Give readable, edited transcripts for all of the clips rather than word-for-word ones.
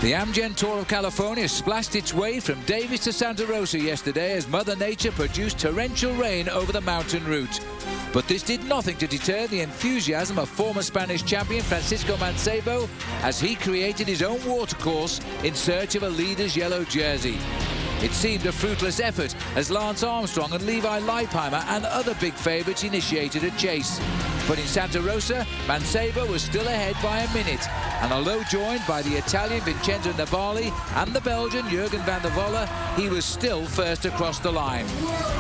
The Amgen Tour of California splashed its way from Davis to Santa Rosa yesterday as Mother Nature produced torrential rain over the mountain route. But this did nothing to deter the enthusiasm of former Spanish champion Francisco Mancebo as he created his own watercourse in search of a leader's yellow jersey. It seemed a fruitless effort as Lance Armstrong and Levi Leipheimer and other big favourites initiated a chase. But in Santa Rosa, Mancebo was still ahead by a minute, and although joined by the Italian Vincenzo Nibali and the Belgian Jurgen van der Volle, he was still first across the line.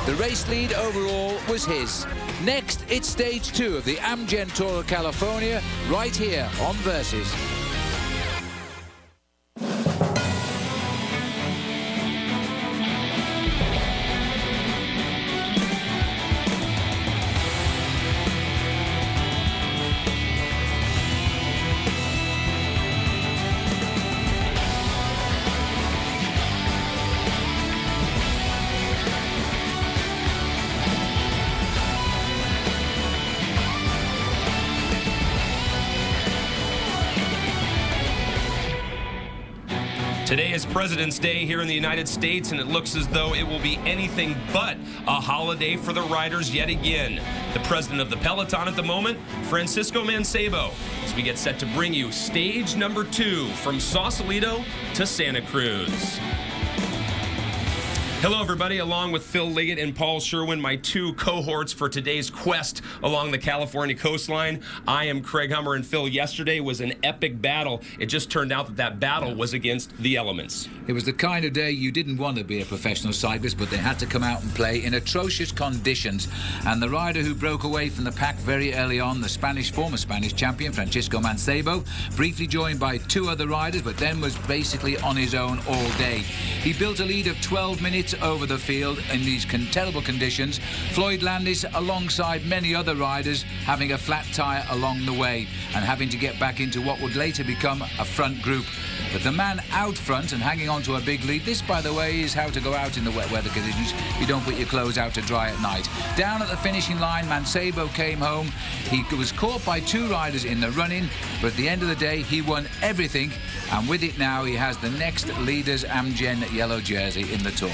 The race lead overall was his. Next, it's stage 2 of the Amgen Tour of California, right here on Versus. Today is President's Day here in the United States, and it looks as though it will be anything but a holiday for the riders yet again. The president of the peloton at the moment, Francisco Mancebo, as we get set to bring you stage number 2 from Sausalito to Santa Cruz. Hello, everybody. Along with Phil Liggett and Paul Sherwen, my 2 cohorts for today's quest along the California coastline. I am Craig Hummer, and Phil, yesterday was an epic battle. It just turned out that that battle was against the elements. It was the kind of day you didn't want to be a professional cyclist, but they had to come out and play in atrocious conditions. And the rider who broke away from the pack very early on, the former Spanish champion, Francisco Mancebo, briefly joined by 2 other riders, but then was basically on his own all day. He built a lead of 12 minutes over the field in these terrible conditions. Floyd Landis, alongside many other riders, having a flat tyre along the way and having to get back into what would later become a front group. But the man out front and hanging on to a big lead, this, by the way, is how to go out in the wet weather conditions. You don't put your clothes out to dry at night. Down at the finishing line, Mancebo came home. He was caught by 2 riders in the run-in, but at the end of the day, he won everything. And with it now, he has the next leader's Amgen yellow jersey in the Tour.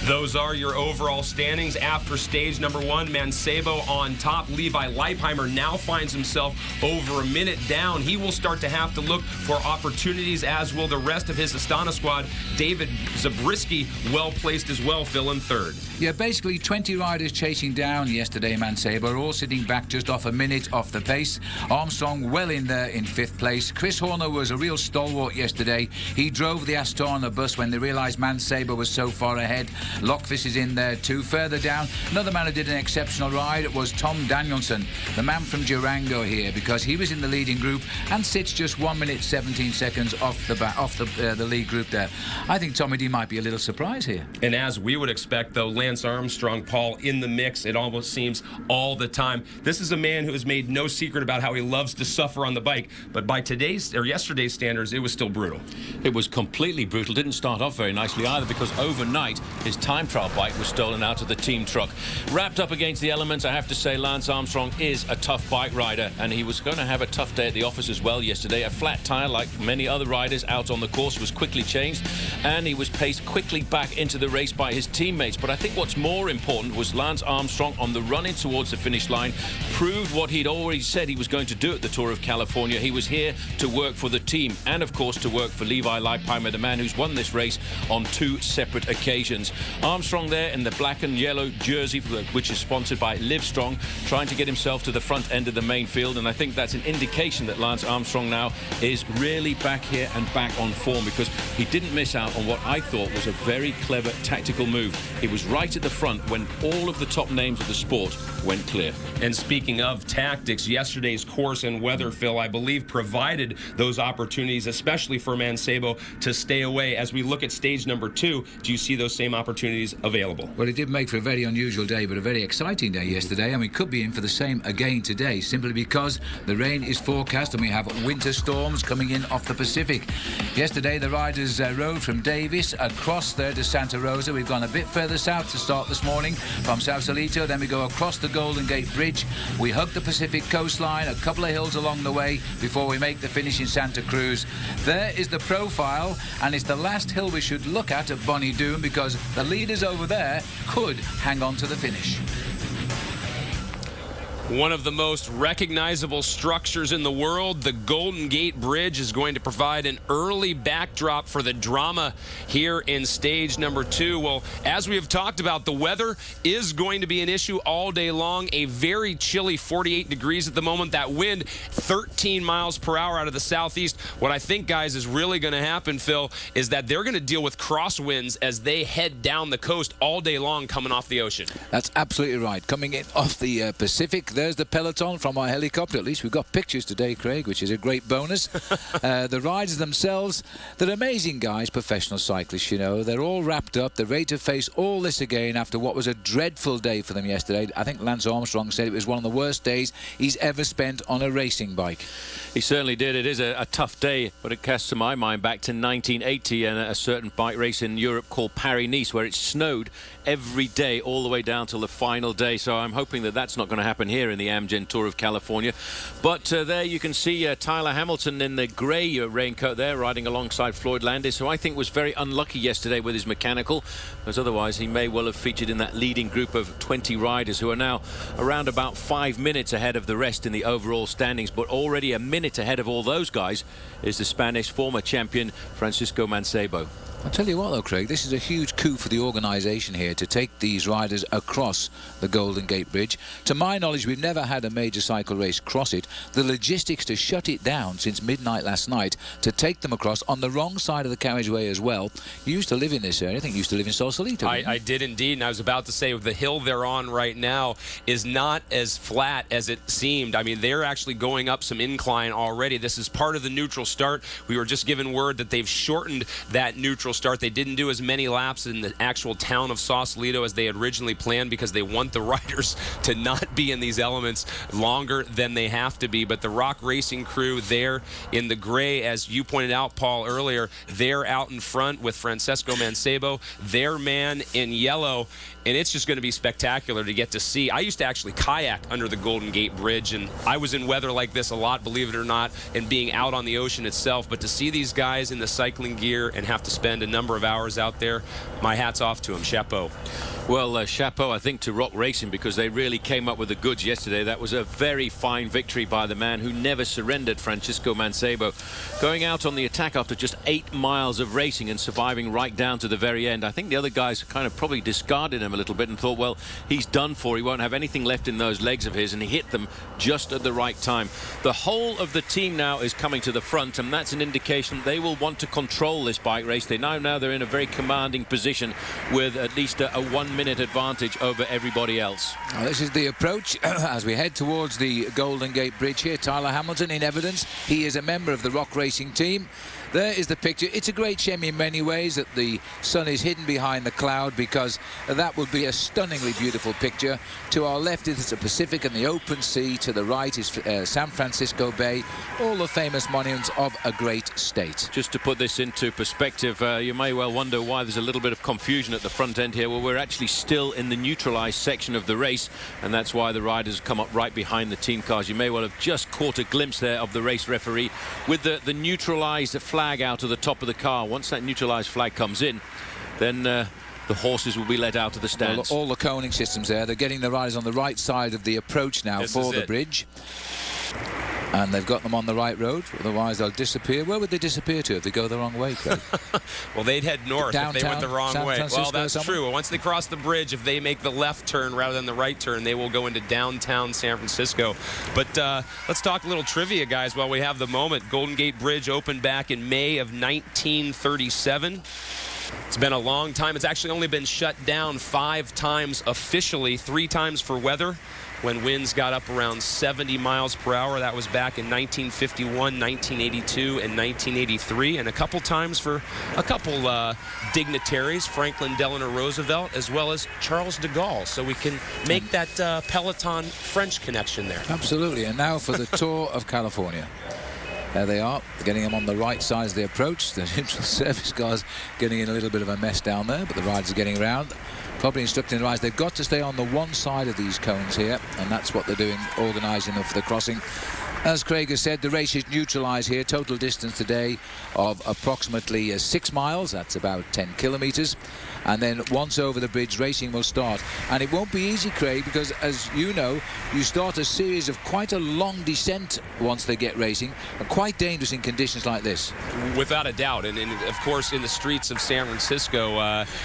Those are your overall standings after stage number 1. Mancebo on top. Levi Leipheimer now finds himself over a minute down. He will start to have to look for opportunities, as will the rest of his Astana squad. David Zabriskie, well placed as well, Phil, in 3rd. Yeah, basically 20 riders chasing down yesterday Mancebo, all sitting back just off a minute off the pace. Armstrong well in there in 5th place. Chris Horner was a real stalwart yesterday. He drove the Astana bus when they realised Mancebo was so far ahead. Lockfish is in there too. Further down, another man who did an exceptional ride was Tom Danielson, the man from Durango here, because he was in the leading group and sits just 1 minute 17 seconds off the lead group there. I think Tommy D might be a little surprised here. And as we would expect, though, Lance Armstrong, Paul, in the mix, it almost seems all the time. This is a man who has made no secret about how he loves to suffer on the bike, but by yesterday's standards, it was still brutal. It was completely brutal. Didn't start off very nicely either, because overnight his time trial bike was stolen out of the team truck. Wrapped up against the elements, I have to say Lance Armstrong is a tough bike rider, and he was going to have a tough day at the office as well yesterday. A flat tyre, like many other riders out on the course, was quickly changed, and he was paced quickly back into the race by his teammates. But I think what's more important was Lance Armstrong, on the run in towards the finish line, proved what he'd already said he was going to do at the Tour of California. He was here to work for the team, and of course to work for Levi Leipheimer, the man who's won this race on 2 separate occasions. Armstrong there in the black and yellow jersey, which is sponsored by Livestrong, trying to get himself to the front end of the main field, and I think that's an indication that Lance Armstrong now is really back here and back on form, because he didn't miss out on what I thought was a very clever tactical move. He was right at the front when all of the top names of the sport went clear. And speaking of tactics, yesterday's course and weather, Phil, I believe provided those opportunities, especially for Mancebo, to stay away. As we look at stage number 2, do you see those same opportunities opportunities available. Well, it did make for a very unusual day, but a very exciting day yesterday, and we could be in for the same again today, simply because the rain is forecast and we have winter storms coming in off the Pacific. Yesterday, the riders rode from Davis across there to Santa Rosa. We've gone a bit further south to start this morning from Sausalito. Then we go across the Golden Gate Bridge. We hug the Pacific coastline, a couple of hills along the way before we make the finish in Santa Cruz. There is the profile, and it's the last hill we should look at Bonnie Doon, because the leaders over there could hang on to the finish. One of the most recognizable structures in the world, the Golden Gate Bridge, is going to provide an early backdrop for the drama here in stage number 2. Well, as we have talked about, the weather is going to be an issue all day long. A very chilly 48 degrees at the moment. That wind, 13 miles per hour out of the southeast. What I think, guys, is really going to happen, Phil, is that they're going to deal with crosswinds as they head down the coast all day long coming off the ocean. That's absolutely right. Coming in off the Pacific, there's the peloton from our helicopter. At least we've got pictures today, Craig, which is a great bonus. The riders themselves, they're amazing guys, professional cyclists, you know. They're all wrapped up. They're ready to face all this again after what was a dreadful day for them yesterday. I think Lance Armstrong said it was one of the worst days he's ever spent on a racing bike. He certainly did. It is a tough day, but it casts to my mind back to 1980 and a certain bike race in Europe called Paris-Nice, where it snowed every day all the way down till the final day. So I'm hoping that that's not going to happen here in the Amgen Tour of California. But there you can see Tyler Hamilton in the grey raincoat there, riding alongside Floyd Landis, who I think was very unlucky yesterday with his mechanical, as otherwise he may well have featured in that leading group of 20 riders who are now around about 5 minutes ahead of the rest in the overall standings. But already a minute ahead of all those guys is the Spanish former champion Francisco Mancebo. I'll tell you what though, Craig, this is a huge coup for the organisation here to take these riders across the Golden Gate Bridge. To my knowledge, we've never had a major cycle race cross it. The logistics to shut it down since midnight last night, to take them across on the wrong side of the carriageway as well. You used to live in this area. I think you used to live in Sausalito. I did indeed, and I was about to say the hill they're on right now is not as flat as it seemed. I mean, they're actually going up some incline already. This is part of the neutral start. We were just given word that they've shortened that neutral start. They didn't do as many laps in the actual town of Sausalito as they had originally planned, because they want the riders to not be in these elements longer than they have to be. But the Rock Racing crew there in the gray, as you pointed out, Paul, earlier, they're out in front with Francisco Mancebo, their man in yellow. And it's just going to be spectacular to get to see. I used to actually kayak under the Golden Gate Bridge, and I was in weather like this a lot, believe it or not, and being out on the ocean itself. But to see these guys in the cycling gear and have to spend a number of hours out there, my hat's off to them. Chapeau. Well, chapeau, I think, to Rock Racing, because they really came up with the goods yesterday. That was a very fine victory by the man who never surrendered, Francisco Mancebo, going out on the attack after just 8 miles of racing and surviving right down to the very end. I think the other guys kind of probably discarded him a little bit and thought, well, he's done for. He won't have anything left in those legs of his, and he hit them just at the right time. The whole of the team now is coming to the front, and that's an indication they will want to control this bike race. They now they're in a very commanding position with at least a 1 minute advantage over everybody else. Well, this is the approach as we head towards the Golden Gate Bridge here. Tyler Hamilton in evidence. He is a member of the Rock Racing team. There is the picture. It's a great shame in many ways that the sun is hidden behind the cloud, because that would be a stunningly beautiful picture. To our left is the Pacific and the open sea. To the right is San Francisco Bay, all the famous monuments of a great state. Just to put this into perspective, you may well wonder why there's a little bit of confusion at the front end here. Well, we're actually still in the neutralized section of the race, and that's why the riders come up right behind the team cars. You may well have just caught a glimpse there of the race referee with the neutralized flag out of the top of the car. Once that neutralized flag comes in, then the horses will be let out of the stands. All the coning systems there. They're getting the riders on the right side of the approach now for the bridge. And they've got them on the right road, otherwise they'll disappear. Where would they disappear to if they go the wrong way, Craig? Well, they'd head north if they went the wrong San way. Francisco, well, that's true. Once they cross the bridge, if they make the left turn rather than the right turn, they will go into downtown San Francisco. But let's talk a little trivia, guys, while we have the moment. Golden Gate Bridge opened back in May of 1937. It's been a long time. It's actually only been shut down 5 times officially, 3 times for weather. when winds got up around 70 miles per hour. That was back in 1951, 1982, and 1983, and a couple times for a couple dignitaries, Franklin Delano Roosevelt, as well as Charles de Gaulle. So we can make that peloton French connection there. Absolutely. And now for the Tour of California. There they are, getting them on the right side as they approach. The neutral service cars getting in a little bit of a mess down there, but the riders are getting around. Probably instructing the riders, they've got to stay on the one side of these cones here, and that's what they're doing, organising them for the crossing. As Craig has said, the race is neutralised here. Total distance today of approximately 6 miles. That's about 10 kilometres. And then once over the bridge, racing will start. And it won't be easy, Craig, because as you know, you start a series of quite a long descent once they get racing, and quite dangerous in conditions like this. Without a doubt. And of course, in the streets of San Francisco,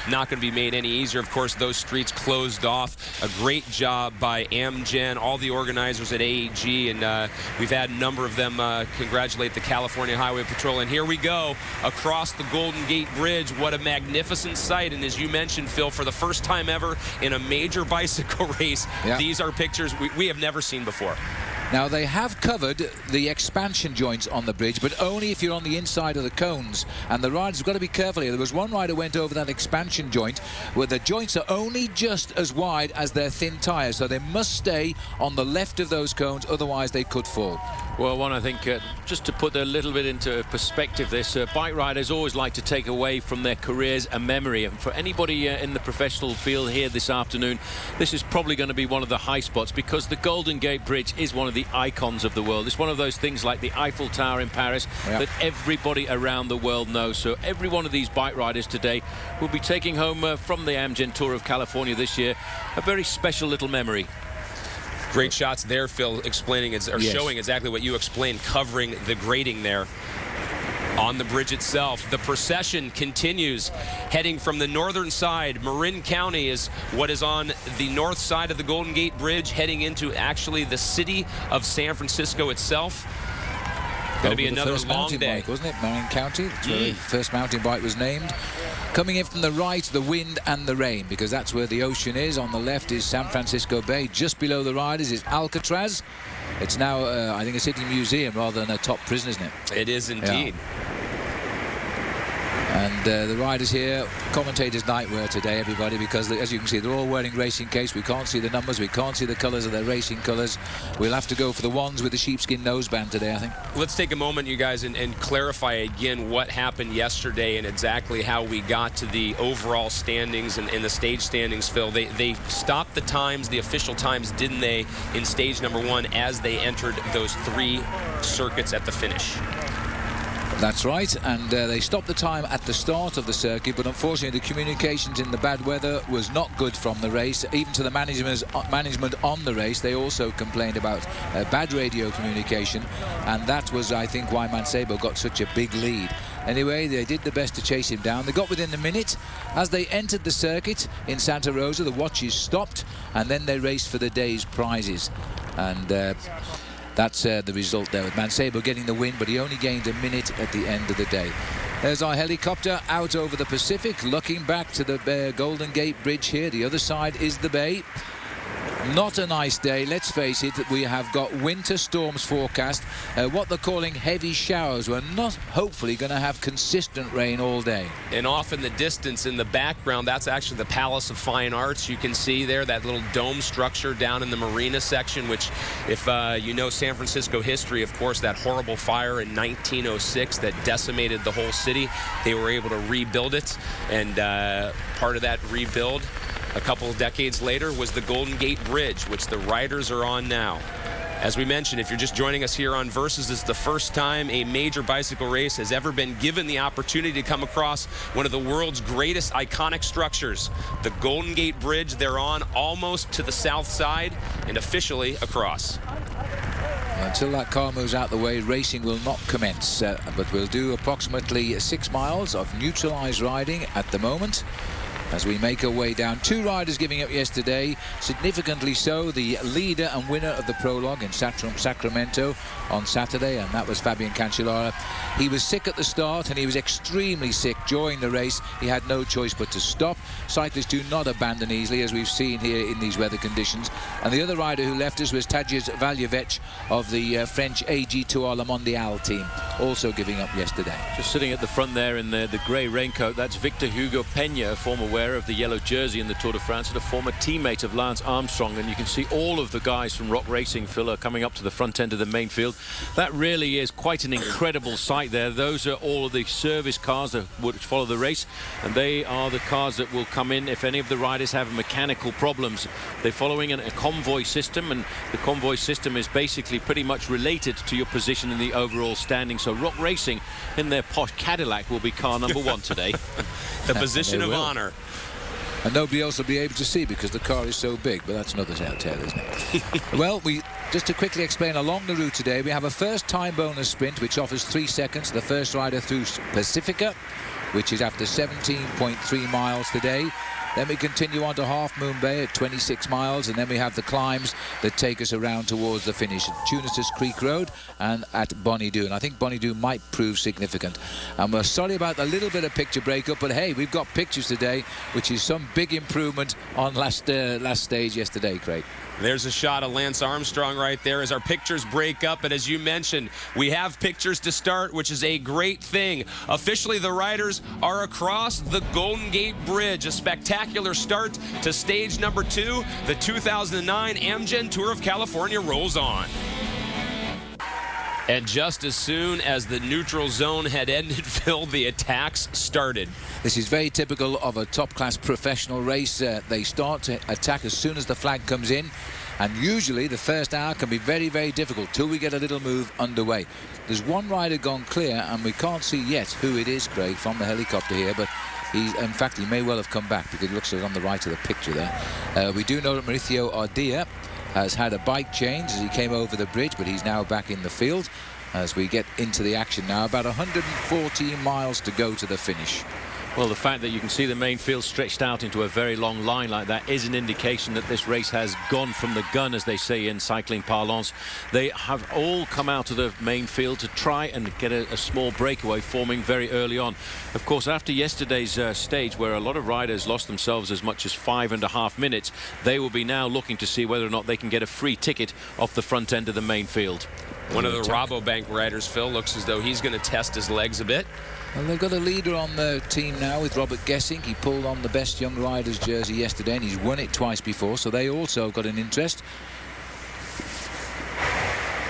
not going to be made any easier. Of course, those streets closed off. A great job by Amgen, all the organizers at AEG, and we've had a number of them congratulate the California Highway Patrol. And here we go across the Golden Gate Bridge. What a magnificent sight. And as you mentioned, Phil, for the first time ever in a major bicycle race, these are pictures we have never seen before. Now, they have covered the expansion joints on the bridge, but only if you're on the inside of the cones. And the riders have got to be careful here. There was one rider went over that expansion joint where the joints are only just as wide as their thin tyres, so they must stay on the left of those cones, otherwise they could fall. Well, I think just to put a little bit into perspective, this bike riders always like to take away from their careers a memory. And for anybody in the professional field here this afternoon, this is probably going to be one of the high spots, because the Golden Gate Bridge is one of the icons of the world. It's one of those things like the Eiffel Tower in Paris that everybody around the world knows. So every one of these bike riders today will be taking home from the Amgen Tour of California this year a very special little memory. Great shots there, Phil, explaining or showing exactly what you explained, covering the grading there on the bridge itself. The procession continues, heading from the northern side. Marin County is what is on the north side of the Golden Gate Bridge, heading into actually the city of San Francisco itself. Going to be another long day. Bike, wasn't it? Marin County. That's where the first mountain bike was named. Coming in from the right, the wind and the rain, because that's where the ocean is. On the left is San Francisco Bay. Just below the riders is Alcatraz. It's now, I think, a city museum rather than a top prison, isn't it? It is indeed. And the riders here, commentators' nightwear today, everybody, because as you can see, they're all wearing racing capes. We can't see the numbers, we can't see the colours of their racing colours. We'll have to go for the ones with the sheepskin noseband today, I think. Let's take a moment, you guys, and clarify again what happened yesterday and exactly how we got to the overall standings and the stage standings, Phil. They stopped the times, the official times, didn't they, in stage number 1 as they entered those 3 circuits at the finish. That's right, and they stopped the time at the start of the circuit, but unfortunately the communications in the bad weather was not good from the race. Even to the management on the race, they also complained about bad radio communication, and that was, I think, why Mancebo got such a big lead. Anyway, they did the best to chase him down. They got within a minute. As they entered the circuit in Santa Rosa, the watches stopped, and then they raced for the day's prizes. And that's the result there, with Mancebo getting the win, but he only gained a minute at the end of the day. There's our helicopter out over the Pacific, looking back to the Golden Gate Bridge here. The other side is the bay. Not a nice day, let's face it. We have got winter storms forecast. What they're calling heavy showers. We're not hopefully going to have consistent rain all day. And off in the distance, in the background, that's actually the Palace of Fine Arts. You can see there that little dome structure down in the marina section, which, if you know San Francisco history, of course, that horrible fire in 1906 that decimated the whole city, they were able to rebuild it. And part of that rebuild a couple of decades later was the Golden Gate Bridge, which the riders are on now. As we mentioned, if you're just joining us here on Versus, it's the first time a major bicycle race has ever been given the opportunity to come across one of the world's greatest iconic structures, the Golden Gate Bridge. They're on almost to the south side and officially across. Until that car moves out the way, racing will not commence, but we'll do approximately 6 miles of neutralised riding at the moment. as we make our way down. 2 riders giving up yesterday, significantly so. The leader and winner of the prologue in Sacramento on Saturday, and that was Fabian Cancellara. He was sick at the start, and he was extremely sick during the race. He had no choice but to stop. Cyclists do not abandon easily, as we've seen here in these weather conditions. And the other rider who left us was Tadej Valjevec of the French AG Tour Le Mondial team, also giving up yesterday. Just sitting at the front there in the grey raincoat, that's Victor Hugo Peña, a former wearer of the yellow jersey in the Tour de France and a former teammate of Lance Armstrong. And you can see all of the guys from Rock Racing, Phil, are coming up to the front end of the main field. That really is quite an incredible sight there. Those are all of the service cars that would follow the race, and they are the cars that will come in if any of the riders have mechanical problems. They're following a convoy system, and the convoy system is basically pretty much related to your position in the overall standing. So Rock Racing in their posh Cadillac will be car number 1 today. The position of honor. And nobody else will be able to see because the car is so big, but that's another tale, isn't it? Well, just to quickly explain, along the route today, we have a first time bonus sprint, which offers 3 seconds to the first rider through Pacifica, which is after 17.3 miles today. Then we continue on to Half Moon Bay at 26 miles, and then we have the climbs that take us around towards the finish at Tunis's Creek Road and at Bonnie Doon. I think Bonnie Doon might prove significant. And we're sorry about the little bit of picture breakup, but hey, we've got pictures today, which is some big improvement on last stage yesterday, Craig. There's a shot of Lance Armstrong right there as our pictures break up. And as you mentioned, we have pictures to start, which is a great thing. Officially, the riders are across the Golden Gate Bridge. A spectacular start to stage number 2. The 2009 Amgen Tour of California rolls on. And just as soon as the neutral zone had ended, Phil, the attacks started. This is very typical of a top-class professional race. They start to attack as soon as the flag comes in, and usually the first hour can be very, very difficult till we get a little move underway. There's one rider gone clear, and we can't see yet who it is, Craig, from the helicopter here, but in fact, he may well have come back because it looks like on the right of the picture there. We do know that Mauricio Ardea has had a bike change as he came over the bridge, but he's now back in the field as we get into the action now. About 114 miles to go to the finish. Well, the fact that you can see the main field stretched out into a very long line like that is an indication that this race has gone from the gun, as they say in cycling parlance. They have all come out of the main field to try and get a small breakaway forming very early on. Of course, after yesterday's stage, where a lot of riders lost themselves as much as 5.5 minutes, they will be now looking to see whether or not they can get a free ticket off the front end of the main field. One of the Rabobank riders, Phil, looks as though he's going to test his legs a bit. Well, they've got a leader on the team now with Robert Gessing. He pulled on the Best Young Riders jersey yesterday, and he's won it twice before, so they also have got an interest.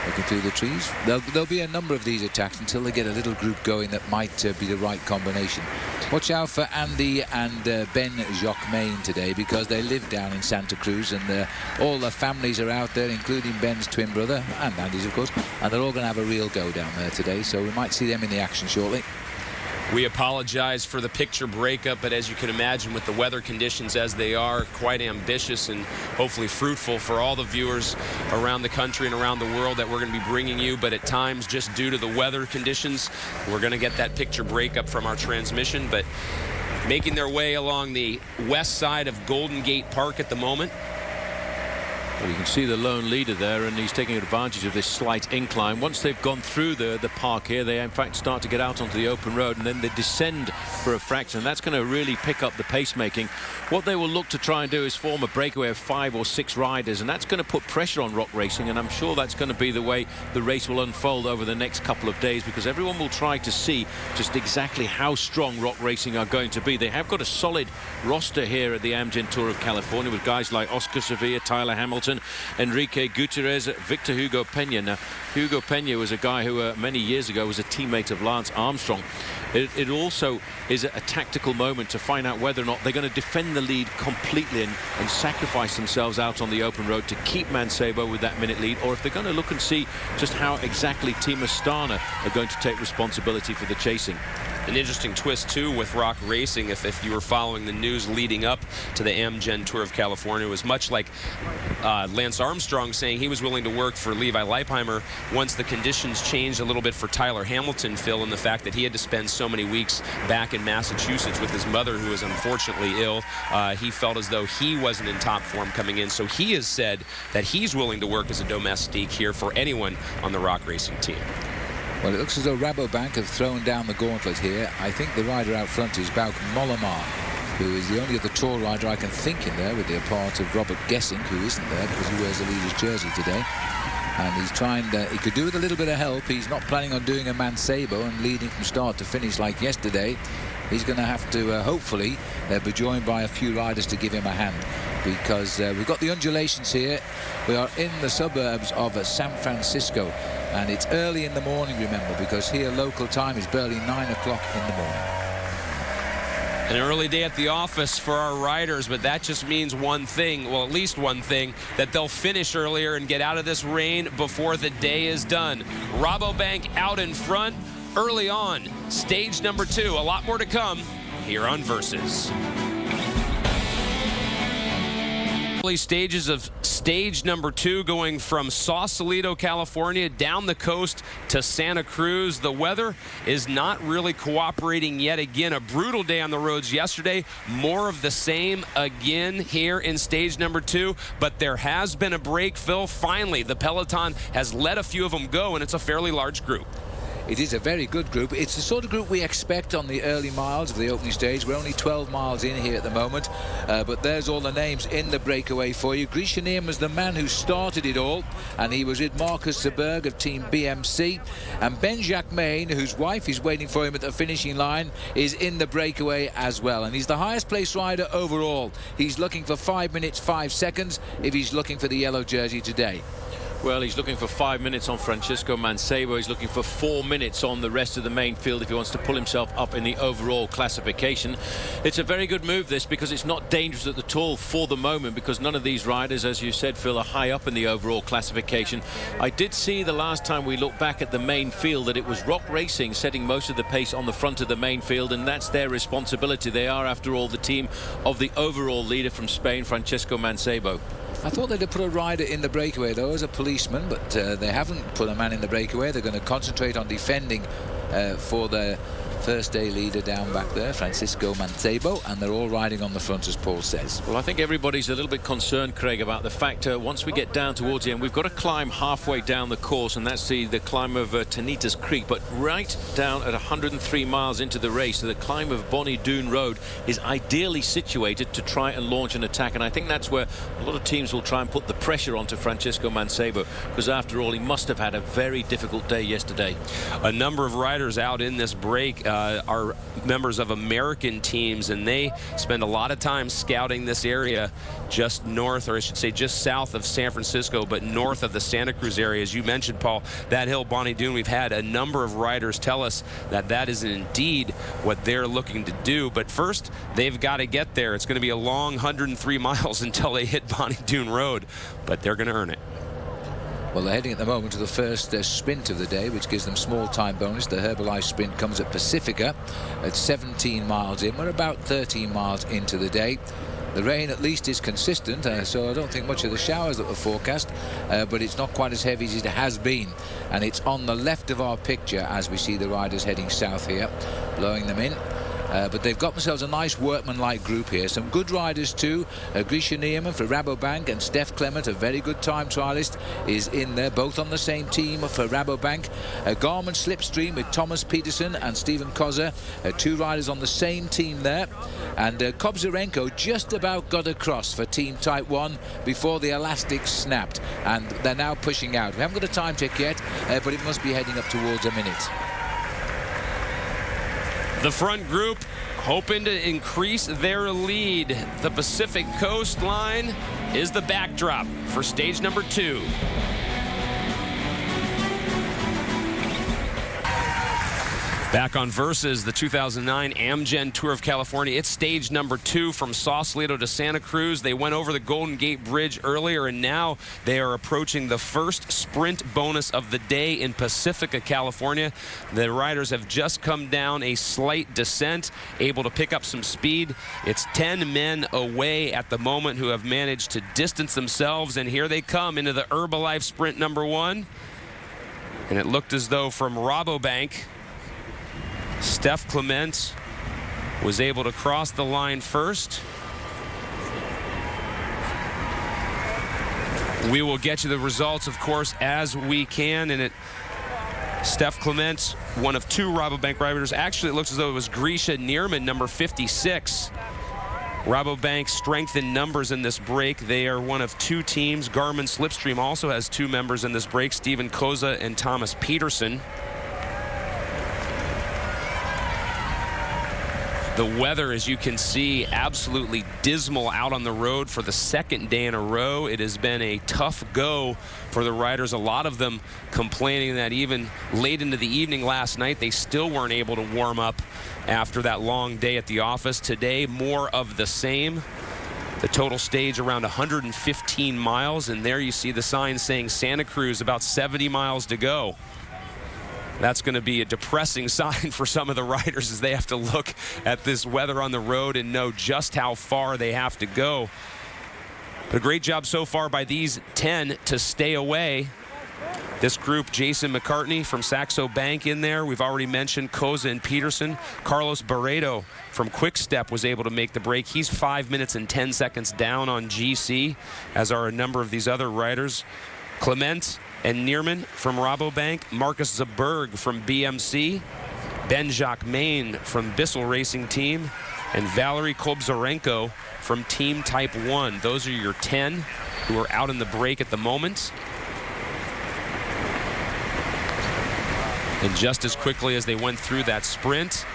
Looking through the trees. There'll be a number of these attacks until they get a little group going that might be the right combination. Watch out for Andy and Ben Jacquemain today, because they live down in Santa Cruz, and all the families are out there, including Ben's twin brother and Andy's, of course, and they're all going to have a real go down there today, so we might see them in the action shortly. We apologize for the picture breakup, but as you can imagine, with the weather conditions as they are, quite ambitious and hopefully fruitful for all the viewers around the country and around the world that we're going to be bringing you. But at times, just due to the weather conditions, we're going to get that picture breakup from our transmission. But making their way along the west side of Golden Gate Park at the moment. Well, you can see the lone leader there, and he's taking advantage of this slight incline. Once they've gone through the park here, they in fact start to get out onto the open road, and then they descend for a fraction. That's going to really pick up the pacemaking. What they will look to try and do is form a breakaway of 5 or 6 riders, and that's going to put pressure on Rock Racing, and I'm sure that's going to be the way the race will unfold over the next couple of days, because everyone will try to see just exactly how strong Rock Racing are going to be. They have got a solid roster here at the Amgen Tour of California with guys like Oscar Sevilla, Tyler Hamilton, Enrique Gutierrez, Victor Hugo Peña. Now, Hugo Peña was a guy who many years ago was a teammate of Lance Armstrong. It also is a tactical moment to find out whether or not they're going to defend the lead completely and sacrifice themselves out on the open road to keep Mancebo with that minute lead, or if they're going to look and see just how exactly Team Astana are going to take responsibility for the chasing. An interesting twist, too, with Rock Racing, if you were following the news leading up to the Amgen Tour of California. It was much like Lance Armstrong saying he was willing to work for Levi Leipheimer once the conditions changed a little bit for Tyler Hamilton, Phil, and the fact that he had to spend so many weeks back in Massachusetts with his mother, who was unfortunately ill. He felt as though he wasn't in top form coming in, so he has said that he's willing to work as a domestique here for anyone on the Rock Racing team. Well, it looks as though Rabobank have thrown down the gauntlet here. I think the rider out front is Bauke Mollema, who is the only other tall rider I can think in there, with the part of Robert Gessing, who isn't there because he wears the leader's jersey today. And he's trying, he could do with a little bit of help. He's not planning on doing a Mancebo and leading from start to finish like yesterday. He's going to have to, hopefully, be joined by a few riders to give him a hand, because we've got the undulations here. We are in the suburbs of San Francisco, and it's early in the morning, remember, because here local time is barely 9 o'clock in the morning. An early day at the office for our riders, but that just means one thing, well, at least one thing, that they'll finish earlier and get out of this rain before the day is done. Rabobank out in front early on. Stage number 2. A lot more to come here on Versus. Stages of stage number 2, going from Sausalito, California, down the coast to Santa Cruz. The weather is not really cooperating yet again. A brutal day on the roads yesterday. More of the same again here in stage number 2. But there has been a break, Phil. Finally, the peloton has let a few of them go, and it's a fairly large group. It is a very good group. It's the sort of group we expect on the early miles of the opening stage. We're only 12 miles in here at the moment, but there's all the names in the breakaway for you. Grishanian was the man who started it all, and he was with Marcus Seberg of Team BMC. And Ben Jacquemain, whose wife is waiting for him at the finishing line, is in the breakaway as well. And he's the highest placed rider overall. He's looking for 5 minutes, 5 seconds if he's looking for the yellow jersey today. Well, he's looking for 5 minutes on Francisco Mancebo. He's looking for 4 minutes on the rest of the main field if he wants to pull himself up in the overall classification. It's a very good move, this, because it's not dangerous at all for the moment, because none of these riders, as you said, Phil, are high up in the overall classification. I did see the last time we looked back at the main field that it was Rock Racing setting most of the pace on the front of the main field, and that's their responsibility. They are, after all, the team of the overall leader from Spain, Francisco Mancebo. I thought they'd have put a rider in the breakaway, though, as a policeman, but they haven't put a man in the breakaway. They're going to concentrate on defending for their first day leader down back there, Francisco Mancebo, and they're all riding on the front, as Paul says. Well, I think everybody's a little bit concerned, Craig, about the fact once we get down towards the end, we've got to climb halfway down the course, and that's the climb of Tanitas Creek, but right down at 103 miles into the race, so the climb of Bonnie Doon Road is ideally situated to try and launch an attack, and I think that's where a lot of teams will try and put the pressure onto Francisco Mancebo, because after all, he must have had a very difficult day yesterday. A number of riders out in this break are members of American teams, and they spend a lot of time scouting this area just north, or I should say just south of San Francisco, but north of the Santa Cruz area. As you mentioned, Paul, that hill, Bonnie Doon, we've had a number of riders tell us that that is indeed what they're looking to do. But first, they've got to get there. It's going to be a long 103 miles until they hit Bonnie Doon Road, but they're going to earn it. Well, they're heading at the moment to the first sprint of the day, which gives them small time bonus. The Herbalife sprint comes at Pacifica at 17 miles in. We're about 13 miles into the day. The rain at least is consistent, so I don't think much of the showers that were forecast, but it's not quite as heavy as it has been. And it's on the left of our picture as we see the riders heading south here, blowing them in. But they've got themselves a nice workman-like group here. Some good riders too. Grisha Neiman for Rabobank and Steph Clement, a very good time trialist, is in there, both on the same team for Rabobank. Garmin Slipstream with Thomas Peterson and Stephen Koza, two riders on the same team there. And Kobzarenko just about got across for Team Type 1 before the elastic snapped, and they're now pushing out. We haven't got a time check yet, but it must be heading up towards a minute. The front group hoping to increase their lead. The Pacific Coast line is the backdrop for stage number 2. Back on Versus, the 2009 Amgen Tour of California. It's stage number 2 from Sausalito to Santa Cruz. They went over the Golden Gate Bridge earlier, and now they are approaching the first sprint bonus of the day in Pacifica, California. The riders have just come down a slight descent, able to pick up some speed. It's 10 men away at the moment who have managed to distance themselves, and here they come into the Herbalife sprint number 1. And it looked as though from Rabobank, Steph Clement was able to cross the line first. We will get you the results, of course, as we can. And Steph Clement, one of 2 Rabobank riders. Actually, it looks as though it was Grisha Nierman, number 56. Rabobank strength in numbers in this break. They are one of 2 teams. Garmin Slipstream also has 2 members in this break, Stephen Koza and Thomas Peterson. The weather, as you can see, absolutely dismal out on the road for the 2nd day in a row. It has been a tough go for the riders. A lot of them complaining that even late into the evening last night, they still weren't able to warm up after that long day at the office. Today, more of the same. The total stage around 115 miles, and there you see the sign saying Santa Cruz, about 70 miles to go. That's going to be a depressing sign for some of the riders as they have to look at this weather on the road and know just how far they have to go. But a great job so far by these 10 to stay away. This group, Jason McCartney from Saxo Bank in there. We've already mentioned Koza and Peterson. Carlos Barreto from Quick Step was able to make the break. He's 5 minutes and 10 seconds down on GC, as are a number of these other riders. Clement and Nierman from Rabobank, Marcus Zaberg from BMC, Ben-Jacques Main from Bissell Racing Team, and Valery Kobzarenko from Team Type 1. Those are your 10 who are out in the break at the moment. And just as quickly as they went through that sprint,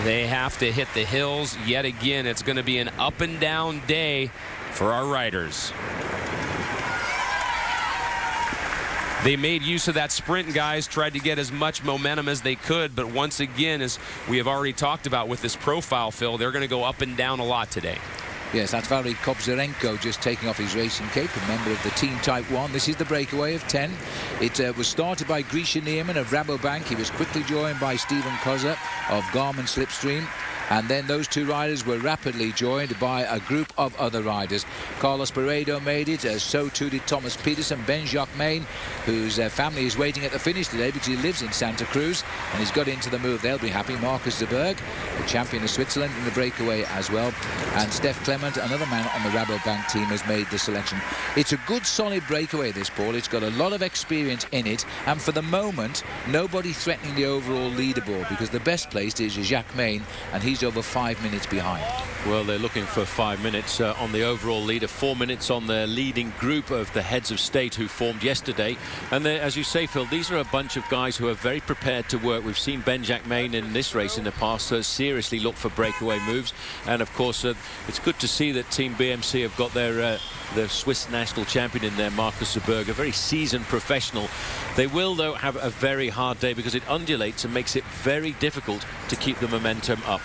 they have to hit the hills yet again. It's going to be an up and down day for our riders. They made use of that sprint, guys, tried to get as much momentum as they could, but once again, as we have already talked about with this profile, Phil, they're going to go up and down a lot today. Yes, that's Valery Kobzarenko just taking off his racing cape, a member of the Team Type 1. This is the breakaway of 10. It was started by Grisha Nierman of Rabobank. He was quickly joined by Stephen Koza of Garmin Slipstream. And then those 2 riders were rapidly joined by a group of other riders. Carlos Barreto made it, so too did Thomas Peterson. Ben-Jacques Main, whose family is waiting at the finish today because he lives in Santa Cruz and he's got into the move. They'll be happy. Marcus Zaberg, the champion of Switzerland, in the breakaway as well. And Steph Clement, another man on the Rabobank team, has made the selection. It's a good, solid breakaway, this, Paul. It's got a lot of experience in it. And for the moment, nobody threatening the overall leaderboard, because the best placed is Jacques Main, and he's over 5 minutes behind. Well, they're looking for 5 minutes on the overall leader, 4 minutes on the leading group of the heads of state who formed yesterday. And as you say, Phil, these are a bunch of guys who are very prepared to work. We've seen Ben-Jacques Main in this race in the past seriously look for breakaway moves. And of course, it's good to see that Team BMC have got their Swiss national champion in there, Marcus Zaberg, a very seasoned professional. They will, though, have a very hard day because it undulates and makes it very difficult to keep the momentum up.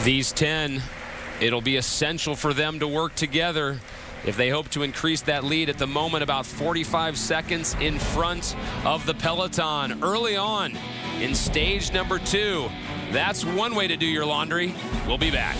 These 10, it'll be essential for them to work together if they hope to increase that lead. At the moment, about 45 seconds in front of the peloton. Early on in stage number 2. That's one way to do your laundry. We'll be back.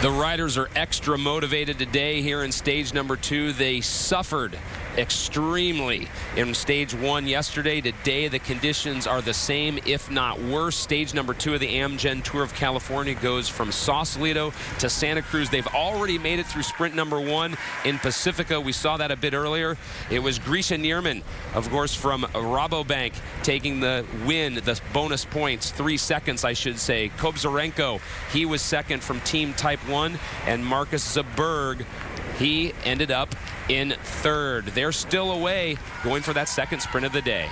The riders are extra motivated today here in stage number 2. They suffered extremely in stage 1 yesterday. Today the conditions are the same, if not worse. Stage number 2 of the Amgen Tour of California goes from Sausalito to Santa Cruz. They've already made it through sprint number 1 in Pacifica. We saw that a bit earlier. It was Grisha Nierman, of course, from Rabobank, taking the win, the bonus points, 3 seconds, I should say. Kobzarenko, he was second from Team Type 1, and Marcus Zaberg, he ended up in third. They're still away, going for that second sprint of the day.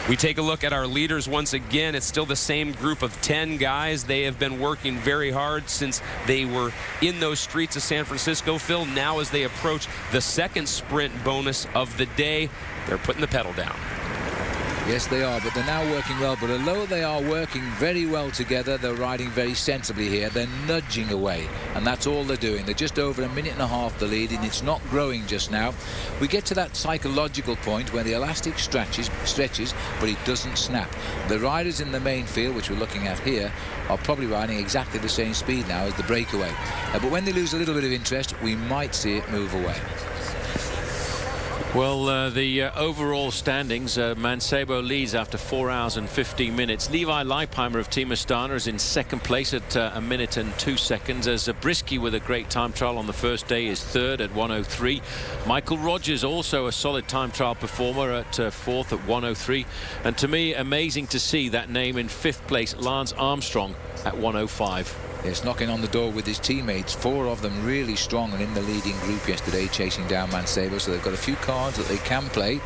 We take a look at our leaders once again. It's still the same group of 10 guys. They have been working very hard since they were in those streets of San Francisco, Phil. Now as they approach the second sprint bonus of the day, they're putting the pedal down. Yes, they are, but they're now working well. But although they are working very well together, they're riding very sensibly here. They're nudging away, and that's all they're doing. They're just over a minute and a half the lead, and it's not growing just now. We get to that psychological point where the elastic stretches, but it doesn't snap. The riders in the main field, which we're looking at here, are probably riding exactly the same speed now as the breakaway. But when they lose a little bit of interest, we might see it move away. Well, the overall standings, Mancebo leads after 4 hours and 15 minutes. Levi Leipheimer of Team Astana is in second place at 1 minute and 2 seconds. As Zabriskie, with a great time trial on the first day, is third at 1:03. Michael Rogers, also a solid time trial performer, at fourth at 1:03. And to me, amazing to see that name in fifth place, Lance Armstrong, at 1:05. Yes, knocking on the door with his teammates. 4 of them really strong and in the leading group yesterday, chasing down Mancebo. So they've got a few cards that they can play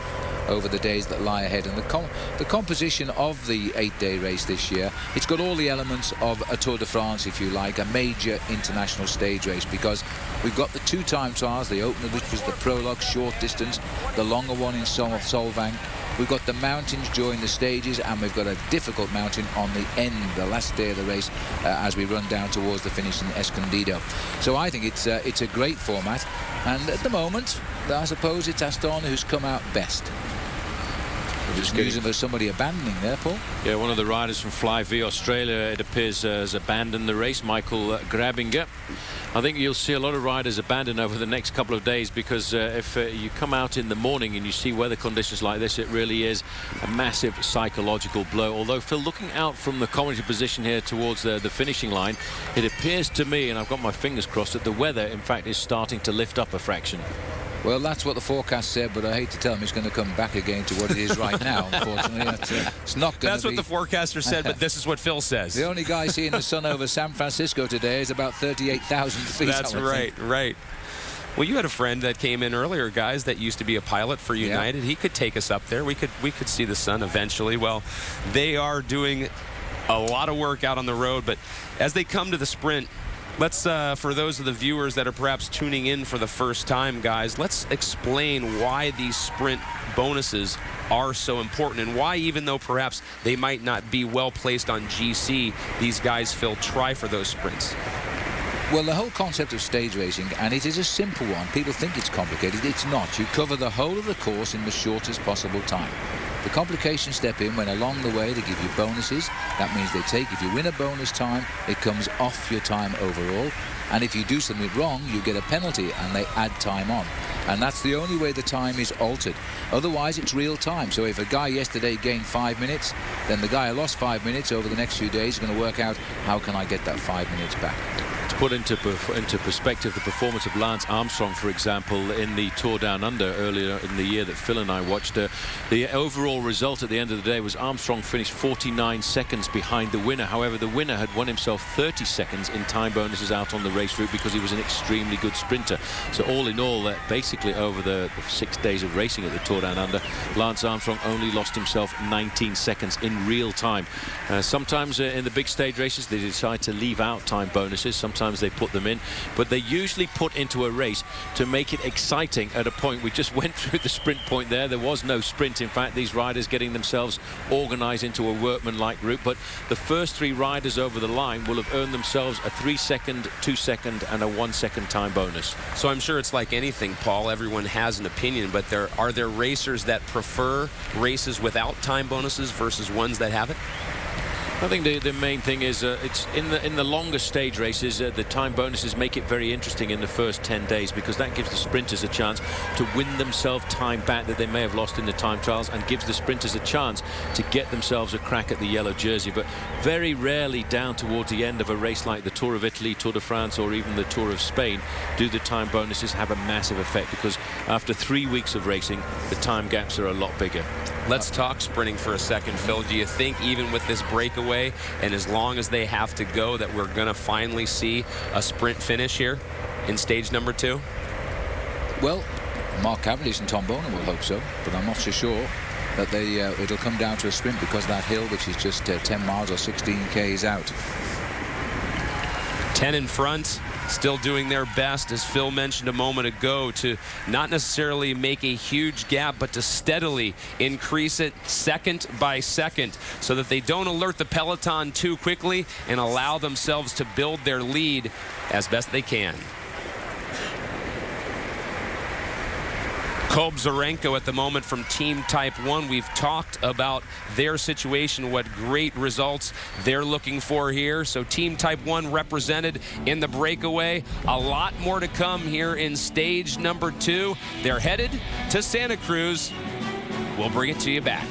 over the days that lie ahead. And the composition of the 8-day race this year, it's got all the elements of a Tour de France, if you like, a major international stage race, because we've got the 2 time trials, the opener, which was the prologue short distance, the longer one in Solvang. We've got the mountains during the stages, and we've got a difficult mountain on the end, the last day of the race, as we run down towards the finish in Escondido. So I think it's a great format, and at the moment, I suppose it's Astana who's come out best. Just news of somebody abandoning there, Paul. Yeah, one of the riders from Fly-V Australia, it appears, has abandoned the race, Michael Grabinger. I think you'll see a lot of riders abandon over the next couple of days, because if you come out in the morning and you see weather conditions like this, it really is a massive psychological blow. Although, Phil, looking out from the commentary position here towards the finishing line, it appears to me, and I've got my fingers crossed, that the weather, in fact, is starting to lift up a fraction. Well, that's what the forecast said, but I hate to tell him it's going to come back again to what it is right now, unfortunately. It's not going to be. That's what the forecaster said, but this is what Phil says. The only guy seeing the sun over San Francisco today is about 38,000 feet. That's right, right. Well, you had a friend that came in earlier, guys, that used to be a pilot for United. Yeah. He could take us up there. We could see the sun eventually. Well, they are doing a lot of work out on the road, but as they come to the sprint, let's, for those of the viewers that are perhaps tuning in for the first time, guys, let's explain why these sprint bonuses are so important, and why, even though perhaps they might not be well placed on GC, these guys, Phil, try for those sprints. Well, the whole concept of stage racing, and it is a simple one. People think it's complicated. It's not. You cover the whole of the course in the shortest possible time. The complications step in when along the way they give you bonuses. That means they take, if you win a bonus time, it comes off your time overall. And if you do something wrong, you get a penalty, and they add time on. And that's the only way the time is altered. Otherwise, it's real time. So if a guy yesterday gained 5 minutes, then the guy who lost 5 minutes over the next few days is going to work out, how can I get that 5 minutes back? To put into perspective the performance of Lance Armstrong, for example, in the Tour Down Under earlier in the year that Phil and I watched, the overall result at the end of the day was Armstrong finished 49 seconds behind the winner. However, the winner had won himself 30 seconds in time bonuses out on the race route, because he was an extremely good sprinter. So all in all, basically over the 6 days of racing at the Tour Down Under, Lance Armstrong only lost himself 19 seconds in real time. Sometimes in the big stage races they decide to leave out time bonuses. Sometimes they put them in, but they usually put into a race to make it exciting at a point. We just went through the sprint point there. There was no sprint. In fact, these riders getting themselves organized into a workman-like route. But the first 3 riders over the line will have earned themselves a 3-second, 2-second, and a 1-second time bonus. So I'm sure it's like anything, Paul. Everyone has an opinion, but are there racers that prefer races without time bonuses versus ones that have it? I think the main thing is it's in the longer stage races, the time bonuses make it very interesting in the first 10 days, because that gives the sprinters a chance to win themselves time back that they may have lost in the time trials, and gives the sprinters a chance to get themselves a crack at the yellow jersey. But very rarely down towards the end of a race like the Tour of Italy, Tour de France, or even the Tour of Spain do the time bonuses have a massive effect, because after 3 weeks of racing, the time gaps are a lot bigger. Let's talk sprinting for a second, Phil. Do you think even with this breakaway, and as long as they have to go, that we're going to finally see a sprint finish here in stage number 2? Well, Mark Cavendish and Tom Bonan will hope so, but I'm not so sure. that it'll come down to a sprint because of that hill, which is just 10 miles or 16 k's out. 10 in front, still doing their best, as Phil mentioned a moment ago, to not necessarily make a huge gap, but to steadily increase it second by second so that they don't alert the peloton too quickly and allow themselves to build their lead as best they can. Kobzarenko at the moment from Team Type 1. We've talked about their situation, what great results they're looking for here. So Team Type 1 represented in the breakaway. A lot more to come here in stage number 2. They're headed to Santa Cruz. We'll bring it to you back.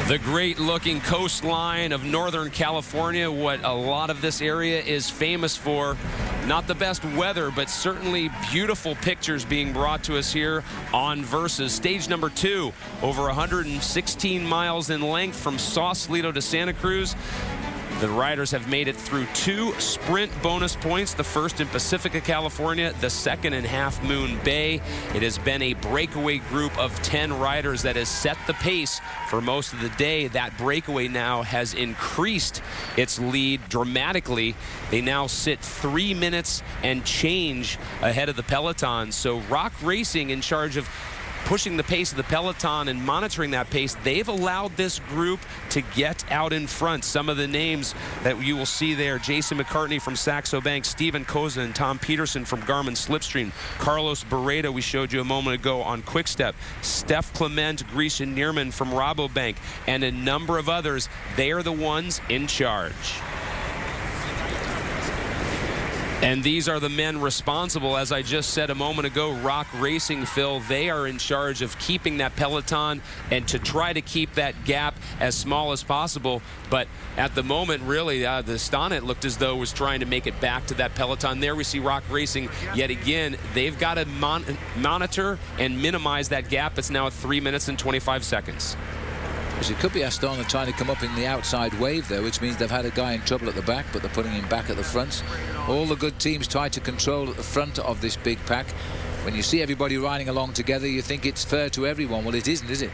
The great-looking coastline of Northern California, what a lot of this area is famous for. Not the best weather, but certainly beautiful pictures being brought to us here on Versus. Stage number 2, over 116 miles in length from Sausalito to Santa Cruz. The riders have made it through 2 sprint bonus points, the first in Pacifica, California, the second in Half Moon Bay. It has been a breakaway group of 10 riders that has set the pace for most of the day. That breakaway now has increased its lead dramatically. They now sit 3 minutes and change ahead of the peloton. So Rock Racing, in charge of pushing the pace of the peloton and monitoring that pace, they've allowed this group to get out in front. Some of the names that you will see there: Jason McCartney from Saxo Bank, Steven Koza and Tom Peterson from Garmin Slipstream, Carlos Barreto, we showed you a moment ago on Quickstep, Steph Clement, Grisha Nierman from Rabobank, and a number of others. They are the ones in charge. And these are the men responsible, as I just said a moment ago, Rock Racing, Phil. They are in charge of keeping that peloton and to try to keep that gap as small as possible. But at the moment, really, the Stana, it looked as though, was trying to make it back to that peloton. There we see Rock Racing yet again. They've got to monitor and minimize that gap. It's now at 3 minutes and 25 seconds. It could be Astana trying to come up in the outside wave there, which means they've had a guy in trouble at the back, but they're putting him back at the front. All the good teams try to control at the front of this big pack. When you see everybody riding along together, you think it's fair to everyone. Well, it isn't, is it?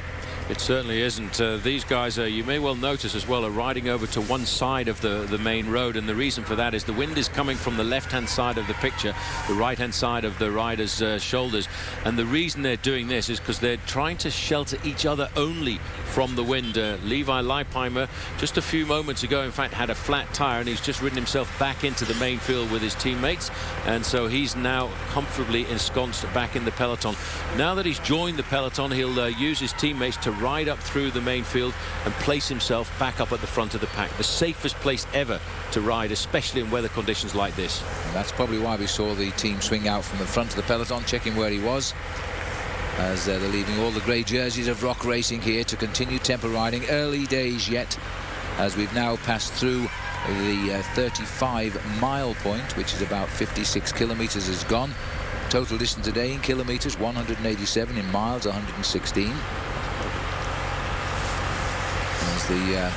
It certainly isn't. These guys, you may well notice as well, are riding over to one side of the main road, and the reason for that is the wind is coming from the left-hand side of the picture, the right-hand side of the rider's shoulders. And the reason they're doing this is because they're trying to shelter each other only from the wind. Levi Leipheimer, just a few moments ago, in fact, had a flat tire, and he's just ridden himself back into the main field with his teammates, and so he's now comfortably ensconced back in the peloton. Now that he's joined the peloton, he'll use his teammates to ride up through the main field and place himself back up at the front of the pack. The safest place ever to ride, especially in weather conditions like this. And that's probably why we saw the team swing out from the front of the peloton, checking where he was, as they're leaving all the grey jerseys of Rock Racing here to continue tempo riding. Early days yet, as we've now passed through the 35-mile point, which is about 56 kilometers is gone. Total distance today in kilometers 187, in miles 116. There's the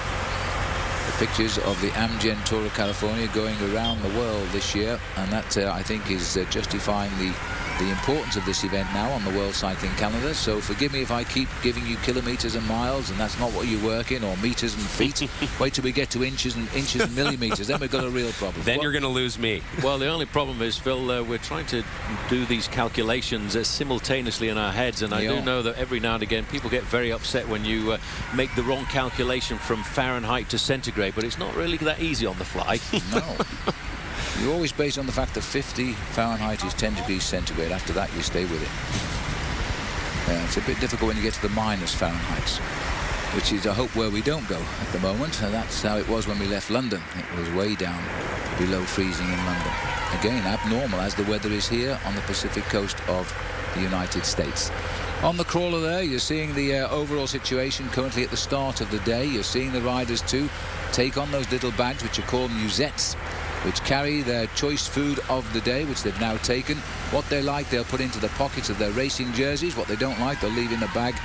pictures of the Amgen Tour of California going around the world this year, and that I think is justifying the importance of this event now on the World Cycling calendar. So forgive me if I keep giving you kilometers and miles, and that's not what you work in, or meters and feet. Wait till we get to inches and millimeters, then we've got a real problem. Then you're going to lose me. Well, the only problem is, Phil, we're trying to do these calculations simultaneously in our heads, and I do know that every now and again people get very upset when you make the wrong calculation from Fahrenheit to centigrade, but it's not really that easy on the fly. No. You always base on the fact that 50 Fahrenheit is 10 degrees centigrade. After that, you stay with it. It's a bit difficult when you get to the minus Fahrenheit, which is, I hope, where we don't go at the moment. And that's how it was when we left London. It was way down below freezing in London. Again, abnormal as the weather is here on the Pacific coast of the United States. On the crawler there, you're seeing the overall situation currently at the start of the day. You're seeing the riders too take on those little bags, which are called musettes, which carry their choice food of the day, which they've now taken. What they like, they'll put into the pockets of their racing jerseys. What they don't like, they'll leave in the bag,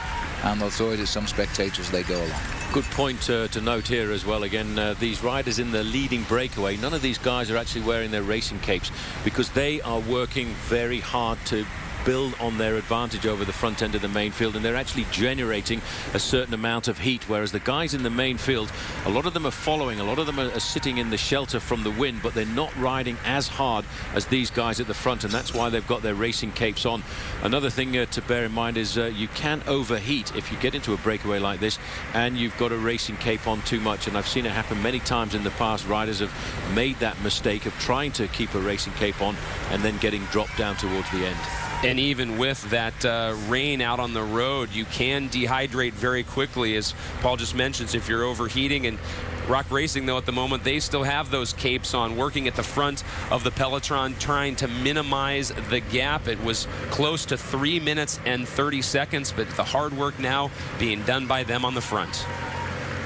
and they'll throw it at some spectators as they go along. Good point to note here as well. Again, these riders in the leading breakaway, none of these guys are actually wearing their racing capes because they are working very hard to build on their advantage over the front end of the main field, and they're actually generating a certain amount of heat, whereas the guys in the main field, a lot of them are following, a lot of them are sitting in the shelter from the wind, but they're not riding as hard as these guys at the front, and that's why they've got their racing capes on. Another thing to bear in mind is you can overheat if you get into a breakaway like this and you've got a racing cape on too much, and I've seen it happen many times in the past. Riders have made that mistake of trying to keep a racing cape on and then getting dropped down towards the end. And even with that rain out on the road, you can dehydrate very quickly, as Paul just mentions, if you're overheating. And Rock Racing, though, at the moment, they still have those capes on, working at the front of the peloton, trying to minimize the gap. It was close to 3 minutes and 30 seconds, but the hard work now being done by them on the front.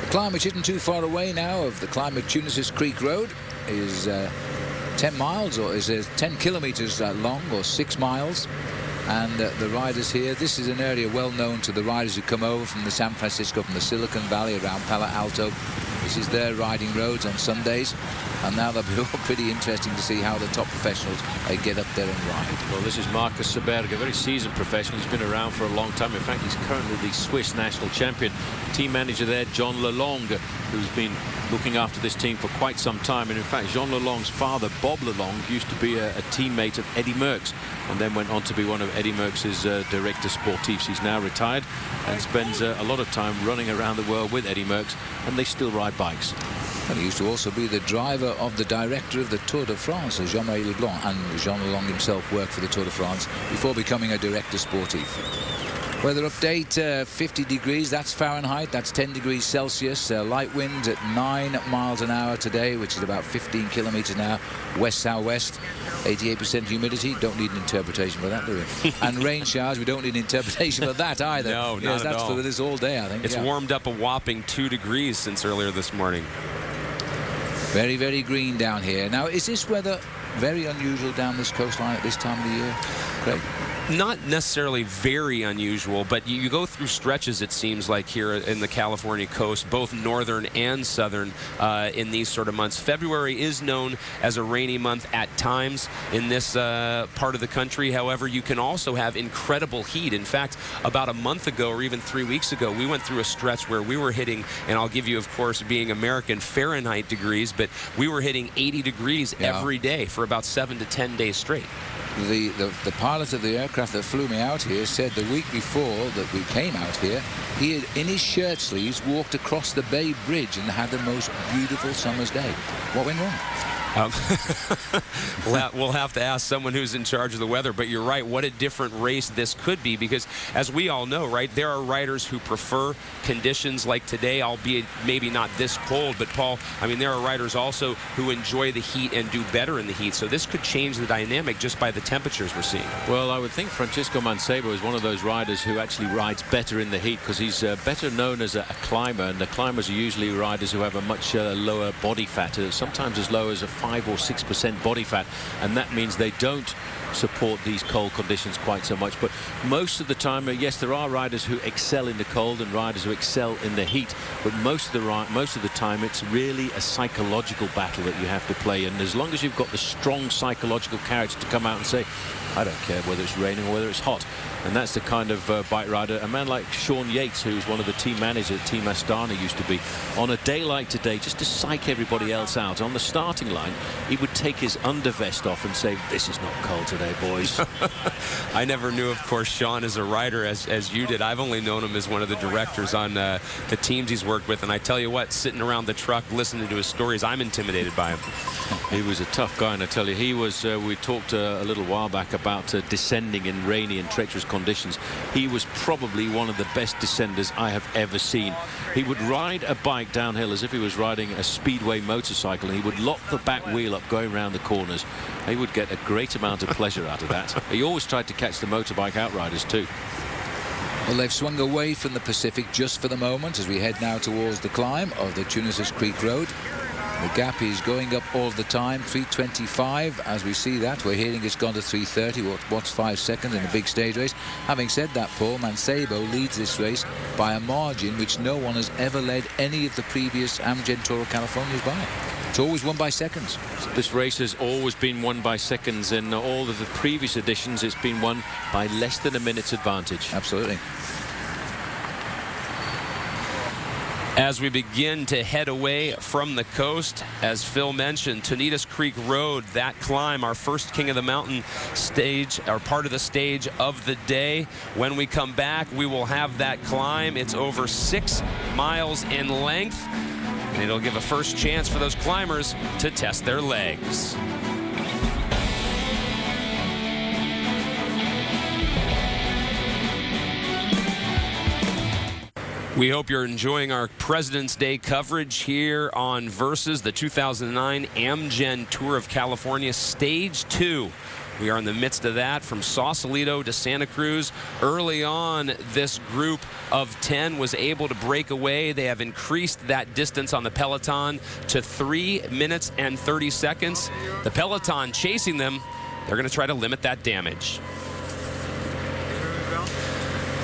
The climb, which isn't too far away now, of the climb of Tunis's Creek Road, is 10 miles, or is it 10 kilometers long, or 6 miles. And the riders here, this is an area well known to the riders who come over from the San Francisco, from the Silicon Valley, around Palo Alto. This is their riding roads on Sundays, and now they'll be all pretty interesting to see how the top professionals get up there and ride. Well, this is Marcus Seberg, a very seasoned professional. He's been around for a long time. In fact, he's currently the Swiss national champion. Team manager there, John Lalonde, who's been looking after this team for quite some time. And in fact, Jean Lalonde's father, Bob Lalonde, used to be a teammate of Eddie Merckx, and then went on to be one of Eddie Merckx's director sportifs. He's now retired and spends a lot of time running around the world with Eddie Merckx, and they still ride bikes. And he used to also be the driver of the director of the Tour de France, Jean-Marie Leblanc, and Jean Lalonde himself worked for the Tour de France before becoming a director sportif. Weather update, 50 degrees, that's Fahrenheit, that's 10 degrees Celsius. Light wind at 9 miles an hour today, which is about 15 kilometers an hour, west-southwest. 88% humidity, don't need an interpretation for that, do we? And rain showers, we don't need an interpretation for that either. No, not at that's all. for this all day, I think. It's warmed up a whopping 2 degrees since earlier this morning. Very, very green down here. Now, is this weather very unusual down this coastline at this time of the year, Craig? Not necessarily very unusual, but you go through stretches, it seems like, here in the California coast, both northern and southern, in these sort of months. February is known as a rainy month at times in this part of the country. However, you can also have incredible heat. In fact, about a month ago or even 3 weeks ago, we went through a stretch where we were hitting, and I'll give you, of course, being American, Fahrenheit degrees, but we were hitting 80 degrees every day for about 7 to 10 days straight. The pilot of the aircraft that flew me out here said the week before that we came out here, he had, in his shirt sleeves, walked across the Bay Bridge and had the most beautiful summer's day. What went wrong? We'll have to ask someone who's in charge of the weather, but you're right, what a different race this could be, because as we all know, right, there are riders who prefer conditions like today, albeit maybe not this cold, but Paul, I mean, there are riders also who enjoy the heat and do better in the heat, so this could change the dynamic just by the temperatures we're seeing. Well, I would think Francisco Mancebo is one of those riders who actually rides better in the heat, because he's better known as a climber, and the climbers are usually riders who have a much lower body fat, sometimes as low as a 5 or 6% body fat, and that means they don't support these cold conditions quite so much. But most of the time, yes, there are riders who excel in the cold and riders who excel in the heat, but most of the time it's really a psychological battle that you have to play, and as long as you've got the strong psychological character to come out and say, I don't care whether it's raining or whether it's hot. And that's the kind of bike rider. A man like Sean Yates, who's one of the team managers at Team Astana, used to be, on a day like today, just to psych everybody else out, on the starting line, he would take his undervest off and say, this is not cold today, boys. I never knew, of course, Sean as a rider as you did. I've only known him as one of the directors on the teams he's worked with. And I tell you what, sitting around the truck, listening to his stories, I'm intimidated by him. He was a tough guy, and I tell you, he was, we talked a little while back about descending in rainy and treacherous conditions. He was probably one of the best descenders I have ever seen. He would ride a bike downhill as if he was riding a speedway motorcycle, and he would lock the back wheel up going around the corners. He would get a great amount of pleasure out of that. He always tried to catch the motorbike outriders too. Well, they've swung away from the Pacific just for the moment as we head now towards the climb of the Tunis's Creek Road. The gap is going up all the time. 3:25 as we see that. We're hearing it's gone to 3:30. What's 5 seconds in a big stage race? Having said that, Paul, Mancebo leads this race by a margin which no one has ever led any of the previous Amgen Tour of California's by. It's always won by seconds. This race has always been won by seconds. In all of the previous editions, it's been won by less than a minute's advantage. Absolutely. As we begin to head away from the coast, as Phil mentioned, Tonitas Creek Road, that climb, our first King of the Mountain stage, or part of the stage of the day. When we come back, we will have that climb. It's over 6 miles in length, and it'll give a first chance for those climbers to test their legs. We hope you're enjoying our President's Day coverage here on Versus, the 2009 Amgen Tour of California Stage 2. We are in the midst of that from Sausalito to Santa Cruz. Early on, this group of 10 was able to break away. They have increased that distance on the peloton to 3 minutes and 30 seconds. The peloton chasing them, they're going to try to limit that damage.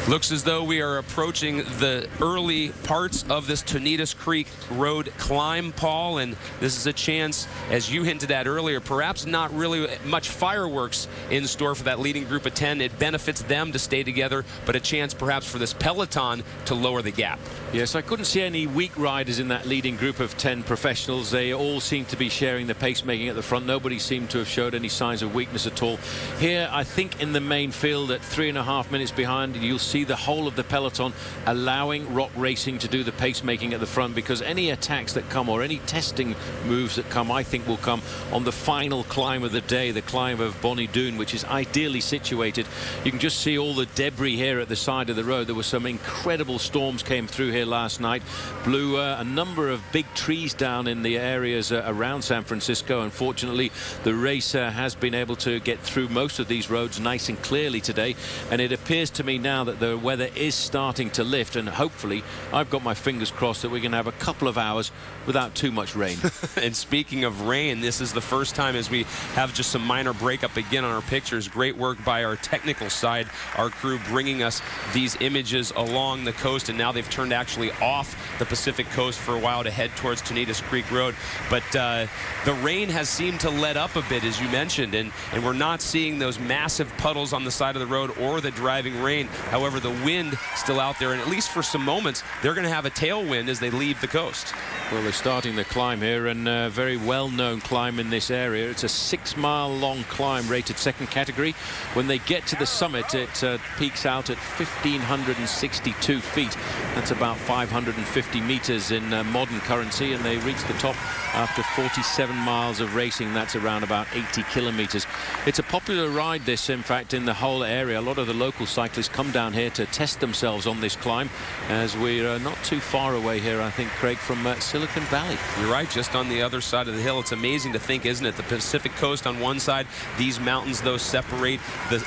Looks as though we are approaching the early parts of this Tonitas Creek Road climb, Paul, and this is a chance, as you hinted at earlier, perhaps not really much fireworks in store for that leading group of 10. It benefits them to stay together, but a chance perhaps for this peloton to lower the gap. Yes, I couldn't see any weak riders in that leading group of 10 professionals. They all seem to be sharing the pacemaking at the front. Nobody seemed to have showed any signs of weakness at all. Here, I think in the main field at 3.5 minutes behind, you'll see the whole of the peloton allowing Rock Racing to do the pacemaking at the front, because any attacks that come or any testing moves that come, I think will come on the final climb of the day, the climb of Bonnie Doon, which is ideally situated. You can just see all the debris here at the side of the road. There were some incredible storms came through here last night, blew a number of big trees down in the areas around San Francisco. Unfortunately, the race has been able to get through most of these roads nice and clearly today, and it appears to me now that the weather is starting to lift, and hopefully, I've got my fingers crossed that we can have a couple of hours without too much rain. And speaking of rain, this is the first time as we have just some minor breakup again on our pictures. Great work by our technical side, our crew bringing us these images along the coast, and now they've turned actually off the Pacific coast for a while to head towards Tonitas Creek Road. But the rain has seemed to let up a bit, as you mentioned, and we're not seeing those massive puddles on the side of the road or the driving rain. However, the wind still out there, and at least for some moments, they're going to have a tailwind as they leave the coast. Well, they're starting the climb here, and a very well-known climb in this area. It's a 6-mile-long climb rated second category. When they get to the summit, it peaks out at 1,562 feet. That's about 550 meters in modern currency, and they reach the top after 47 miles of racing. That's around about 80 kilometers. It's a popular ride, this, in fact, in the whole area. A lot of the local cyclists come down here to test themselves on this climb, as we're not too far away here, I think, Craig, from Silicon Valley. You're right, just on the other side of the hill. It's amazing to think, isn't it? The Pacific coast on one side, these mountains, though, separate the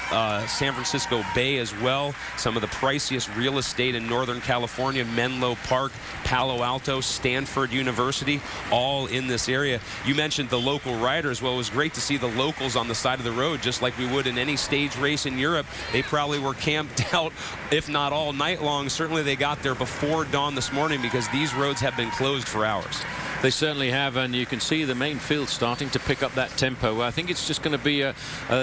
San Francisco Bay as well. Some of the priciest real estate in Northern California, Menlo Park, Palo Alto, Stanford University, all in this area. You mentioned the local riders. Well, it was great to see the locals on the side of the road, just like we would in any stage race in Europe. They probably were camped out, if not all night long. Certainly they got there before dawn this morning, because these roads have been closed for hours. They certainly have, and you can see the main field starting to pick up that tempo. I think it's just going to be a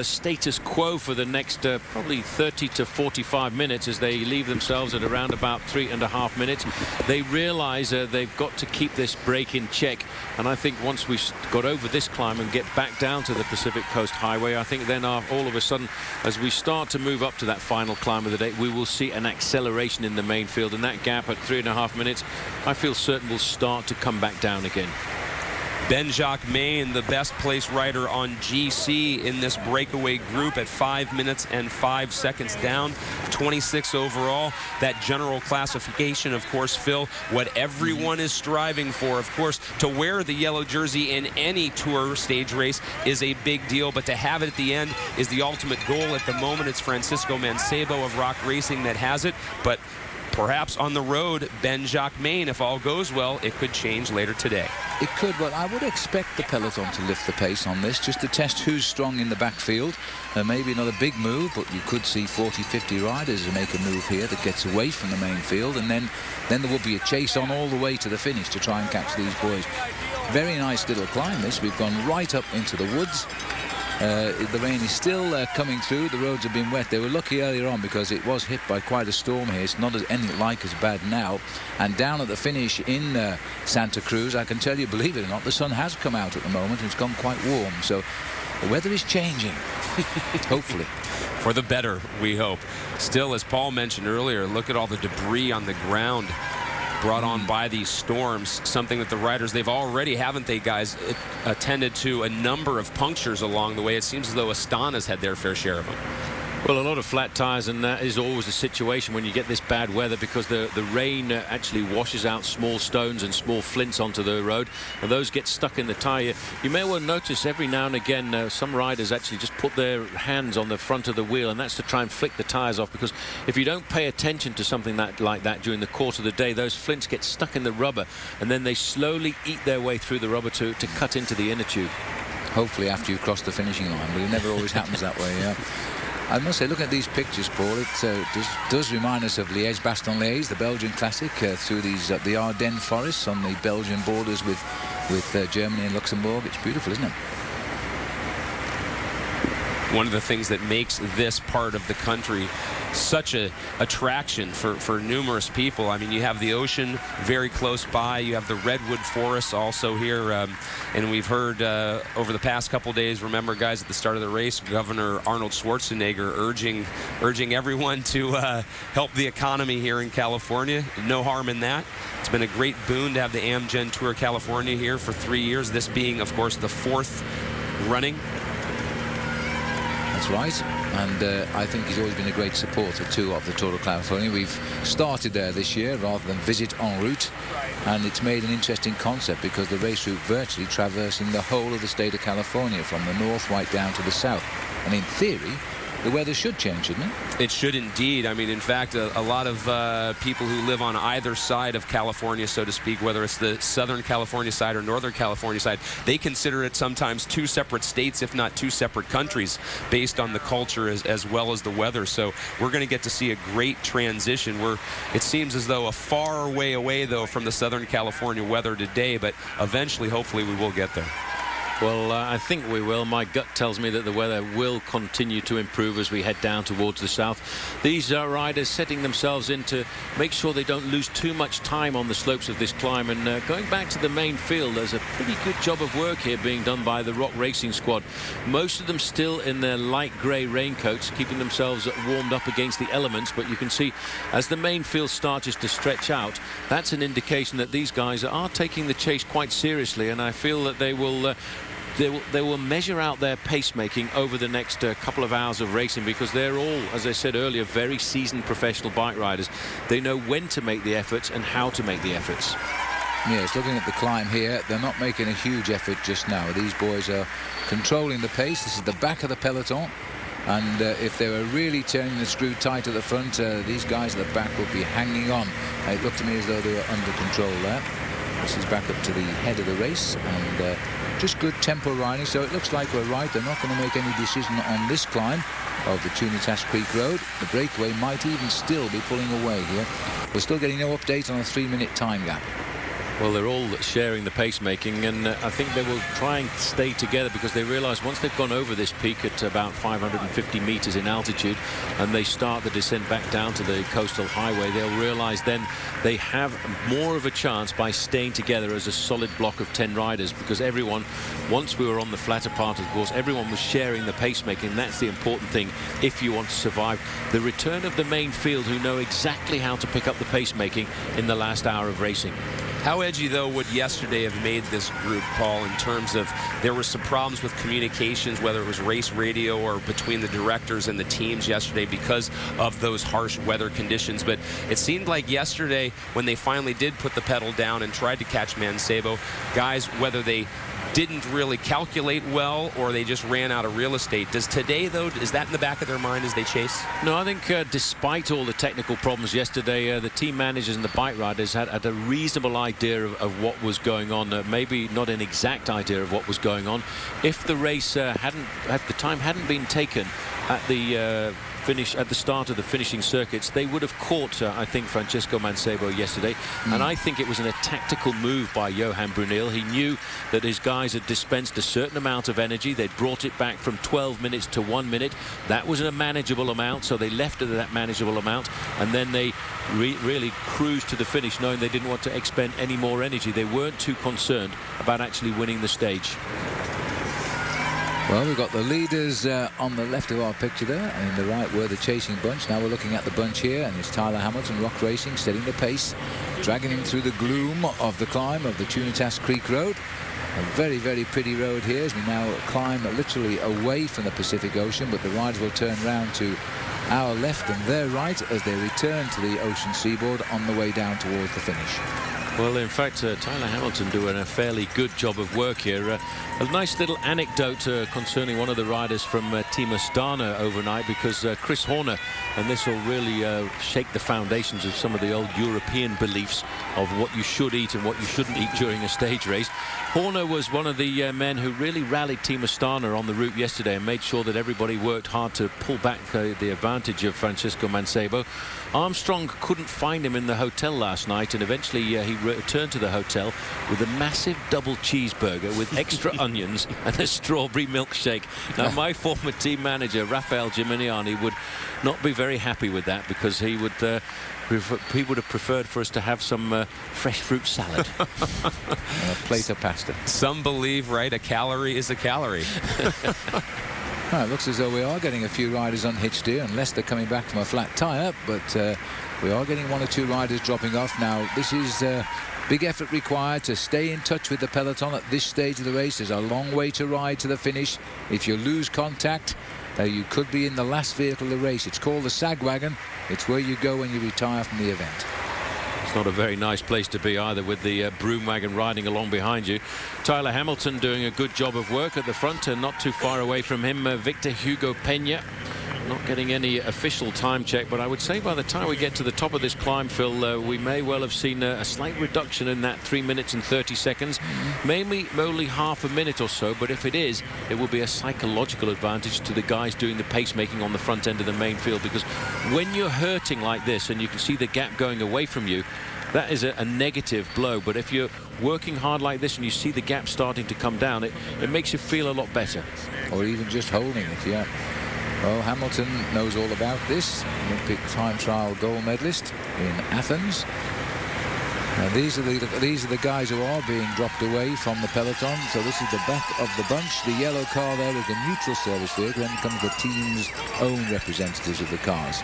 status quo for the next probably 30 to 45 minutes as they leave themselves at around about 3.5 minutes. They realize they've got to keep this break in check, and I think once we got over this climb and get back down to the Pacific Coast Highway, I think then all of a sudden, as we start to move up to that final climb of the day, we will see an acceleration in the main field, and that gap at 3.5 minutes, I feel certain will start to come back down again. Ben-Jacques Main, the best place rider on GC in this breakaway group at 5 minutes and 5 seconds down, 26 overall. That general classification, of course, Phil, what everyone is striving for. Of course, to wear the yellow jersey in any tour stage race is a big deal, but to have it at the end is the ultimate goal. At the moment, it's Francisco Mancebo of Rock Racing that has it, but perhaps on the road, Ben-Jacques-Main, if all goes well, it could change later today. It could, but I would expect the peloton to lift the pace on this, just to test who's strong in the backfield. Maybe another big move, but you could see 40-50 riders make a move here that gets away from the main field, and then there will be a chase on all the way to the finish to try and catch these boys. Very nice little climb this. We've gone right up into the woods. The rain is still coming through. The roads have been wet. They were lucky earlier on because it was hit by quite a storm here. It's not anything like as bad now. And down at the finish in Santa Cruz, I can tell you, believe it or not, the sun has come out at the moment and it's gone quite warm. So the weather is changing, hopefully. For the better, we hope. Still, as Paul mentioned earlier, look at all the debris on the ground brought on by these storms, something that the riders, they've already, haven't they, guys, attended to a number of punctures along the way. It seems as though Astana's had their fair share of them. Well, a lot of flat tires, and that is always the situation when you get this bad weather, because the rain actually washes out small stones and small flints onto the road, and those get stuck in the tire. You may well notice every now and again some riders actually just put their hands on the front of the wheel, and that's to try and flick the tires off, because if you don't pay attention to something like that during the course of the day, those flints get stuck in the rubber, and then they slowly eat their way through the rubber to cut into the inner tube. Hopefully after you cross the finishing line, but it never always happens that way. Yeah. I must say, look at these pictures, Paul. It does remind us of Liège-Bastogne-Liège, the Belgian classic, through these the Ardennes forests on the Belgian borders with Germany and Luxembourg. It's beautiful, isn't it? One of the things that makes this part of the country such a attraction for numerous people. I mean, you have the ocean very close by. You have the redwood forests also here. And we've heard over the past couple days, remember, guys, at the start of the race, Governor Arnold Schwarzenegger urging everyone to help the economy here in California. No harm in that. It's been a great boon to have the Amgen Tour California here for 3 years, this being, of course, the 4th running. That's right, and I think he's always been a great supporter too of the Tour of California. We've started there this year rather than visit en route, and it's made an interesting concept because the race route virtually traversing the whole of the state of California from the north right down to the south, and in theory the weather should change, shouldn't it? It should indeed. I mean, in fact, a lot of people who live on either side of California, so to speak, whether it's the Southern California side or Northern California side, they consider it sometimes 2 separate states, if not 2 separate countries, based on the culture as well as the weather. So we're going to get to see a great transition. It seems as though a far way away, though, from the Southern California weather today, but eventually, hopefully, we will get there. Well, I think we will. My gut tells me that the weather will continue to improve as we head down towards the south. These riders setting themselves in to make sure they don't lose too much time on the slopes of this climb. And going back to the main field, there's a pretty good job of work here being done by the Rock Racing squad. Most of them still in their light grey raincoats, keeping themselves warmed up against the elements. But you can see as the main field starts to stretch out, that's an indication that these guys are taking the chase quite seriously. And I feel that they will measure out their pacemaking over the next couple of hours of racing, because they're all, as I said earlier, very seasoned professional bike riders. They know when to make the efforts and how to make the efforts. Yes, looking at the climb here, they're not making a huge effort just now. These boys are controlling the pace. This is the back of the peloton, and if they were really turning the screw tight at the front, these guys at the back would be hanging on. It looked to me as though they were under control there. This is back up to the head of the race, and just good tempo riding, so it looks like we're right. They're not going to make any decision on this climb of the Tunitas Creek Road. The breakaway might even still be pulling away here. We're still getting no update on a 3-minute time gap. Well, they're all sharing the pacemaking, and I think they will try and stay together because they realize once they've gone over this peak at about 550 meters in altitude and they start the descent back down to the coastal highway, they'll realize then they have more of a chance by staying together as a solid block of 10 riders, because everyone, once we were on the flatter part of the course, everyone was sharing the pacemaking. That's the important thing if you want to survive the return of the main field, who know exactly how to pick up the pacemaking in the last hour of racing. How edgy, though, would yesterday have made this group, Paul, in terms of there were some problems with communications, whether it was race radio or between the directors and the teams yesterday because of those harsh weather conditions. But it seemed like yesterday when they finally did put the pedal down and tried to catch Mancebo, guys, whether they didn't really calculate well, or they just ran out of real estate. Does today, though, is that in the back of their mind as they chase? No, I think despite all the technical problems yesterday, the team managers and the bike riders had a reasonable idea of what was going on. Maybe not an exact idea of what was going on. If the race hadn't been taken at the finish at the start of the finishing circuits, they would have caught, I think, Francesco Mancebo yesterday. And I think it was a tactical move by Johan Brunel. He knew that his guys had dispensed a certain amount of energy. They'd brought it back from 12 minutes to 1 minute. That was a manageable amount, so they left it at that manageable amount, and then they really cruised to the finish, knowing they didn't want to expend any more energy. They weren't too concerned about actually winning the stage. Well, we've got the leaders on the left of our picture there, and in the right were the chasing bunch. Now we're looking at the bunch here, and it's Tyler Hamilton, Rock Racing, setting the pace, dragging him through the gloom of the climb of the Tunitas Creek Road. A very, very pretty road here as we now climb literally away from the Pacific Ocean, but the riders will turn round to our left and their right as they return to the ocean seaboard on the way down towards the finish. Well, in fact, Tyler Hamilton doing a fairly good job of work here. A nice little anecdote concerning one of the riders from Team Astana overnight, because Chris Horner, and this will really shake the foundations of some of the old European beliefs of what you should eat and what you shouldn't eat during a stage race. Horner was one of the men who really rallied Team Astana on the route yesterday and made sure that everybody worked hard to pull back the advantage of Francesco Mancebo. Armstrong couldn't find him in the hotel last night, and eventually he returned to the hotel with a massive double cheeseburger with extra onions and a strawberry milkshake. Now, my former team manager, Rafael Gimignani, would not be very happy with that, because he would have preferred for us to have some fresh fruit salad. A plate of pasta. Some believe, right, a calorie is a calorie. Well, it looks as though we are getting a few riders unhitched here, unless they're coming back from a flat tyre, but we are getting one or two riders dropping off. Now, this is big effort required to stay in touch with the peloton at this stage of the race. There's a long way to ride to the finish. If you lose contact, you could be in the last vehicle of the race. It's called the sag wagon. It's where you go when you retire from the event. It's not a very nice place to be either, with the broom wagon riding along behind you. Tyler Hamilton doing a good job of work at the front, and not too far away from him, Victor Hugo Peña. Not getting any official time check, but I would say by the time we get to the top of this climb, Phil, we may well have seen a slight reduction in that 3 minutes and 30 seconds. Maybe only half a minute or so, but if it is, it will be a psychological advantage to the guys doing the pacemaking on the front end of the main field, because when you're hurting like this and you can see the gap going away from you, that is a negative blow. But if you're working hard like this and you see the gap starting to come down, it makes you feel a lot better. Or even just holding it, yeah. Well, Hamilton knows all about this. Olympic time trial gold medalist in Athens. Now, these are the guys who are being dropped away from the peloton. So this is the back of the bunch. The yellow car there is the neutral service vehicle. Then comes the team's own representatives of the cars.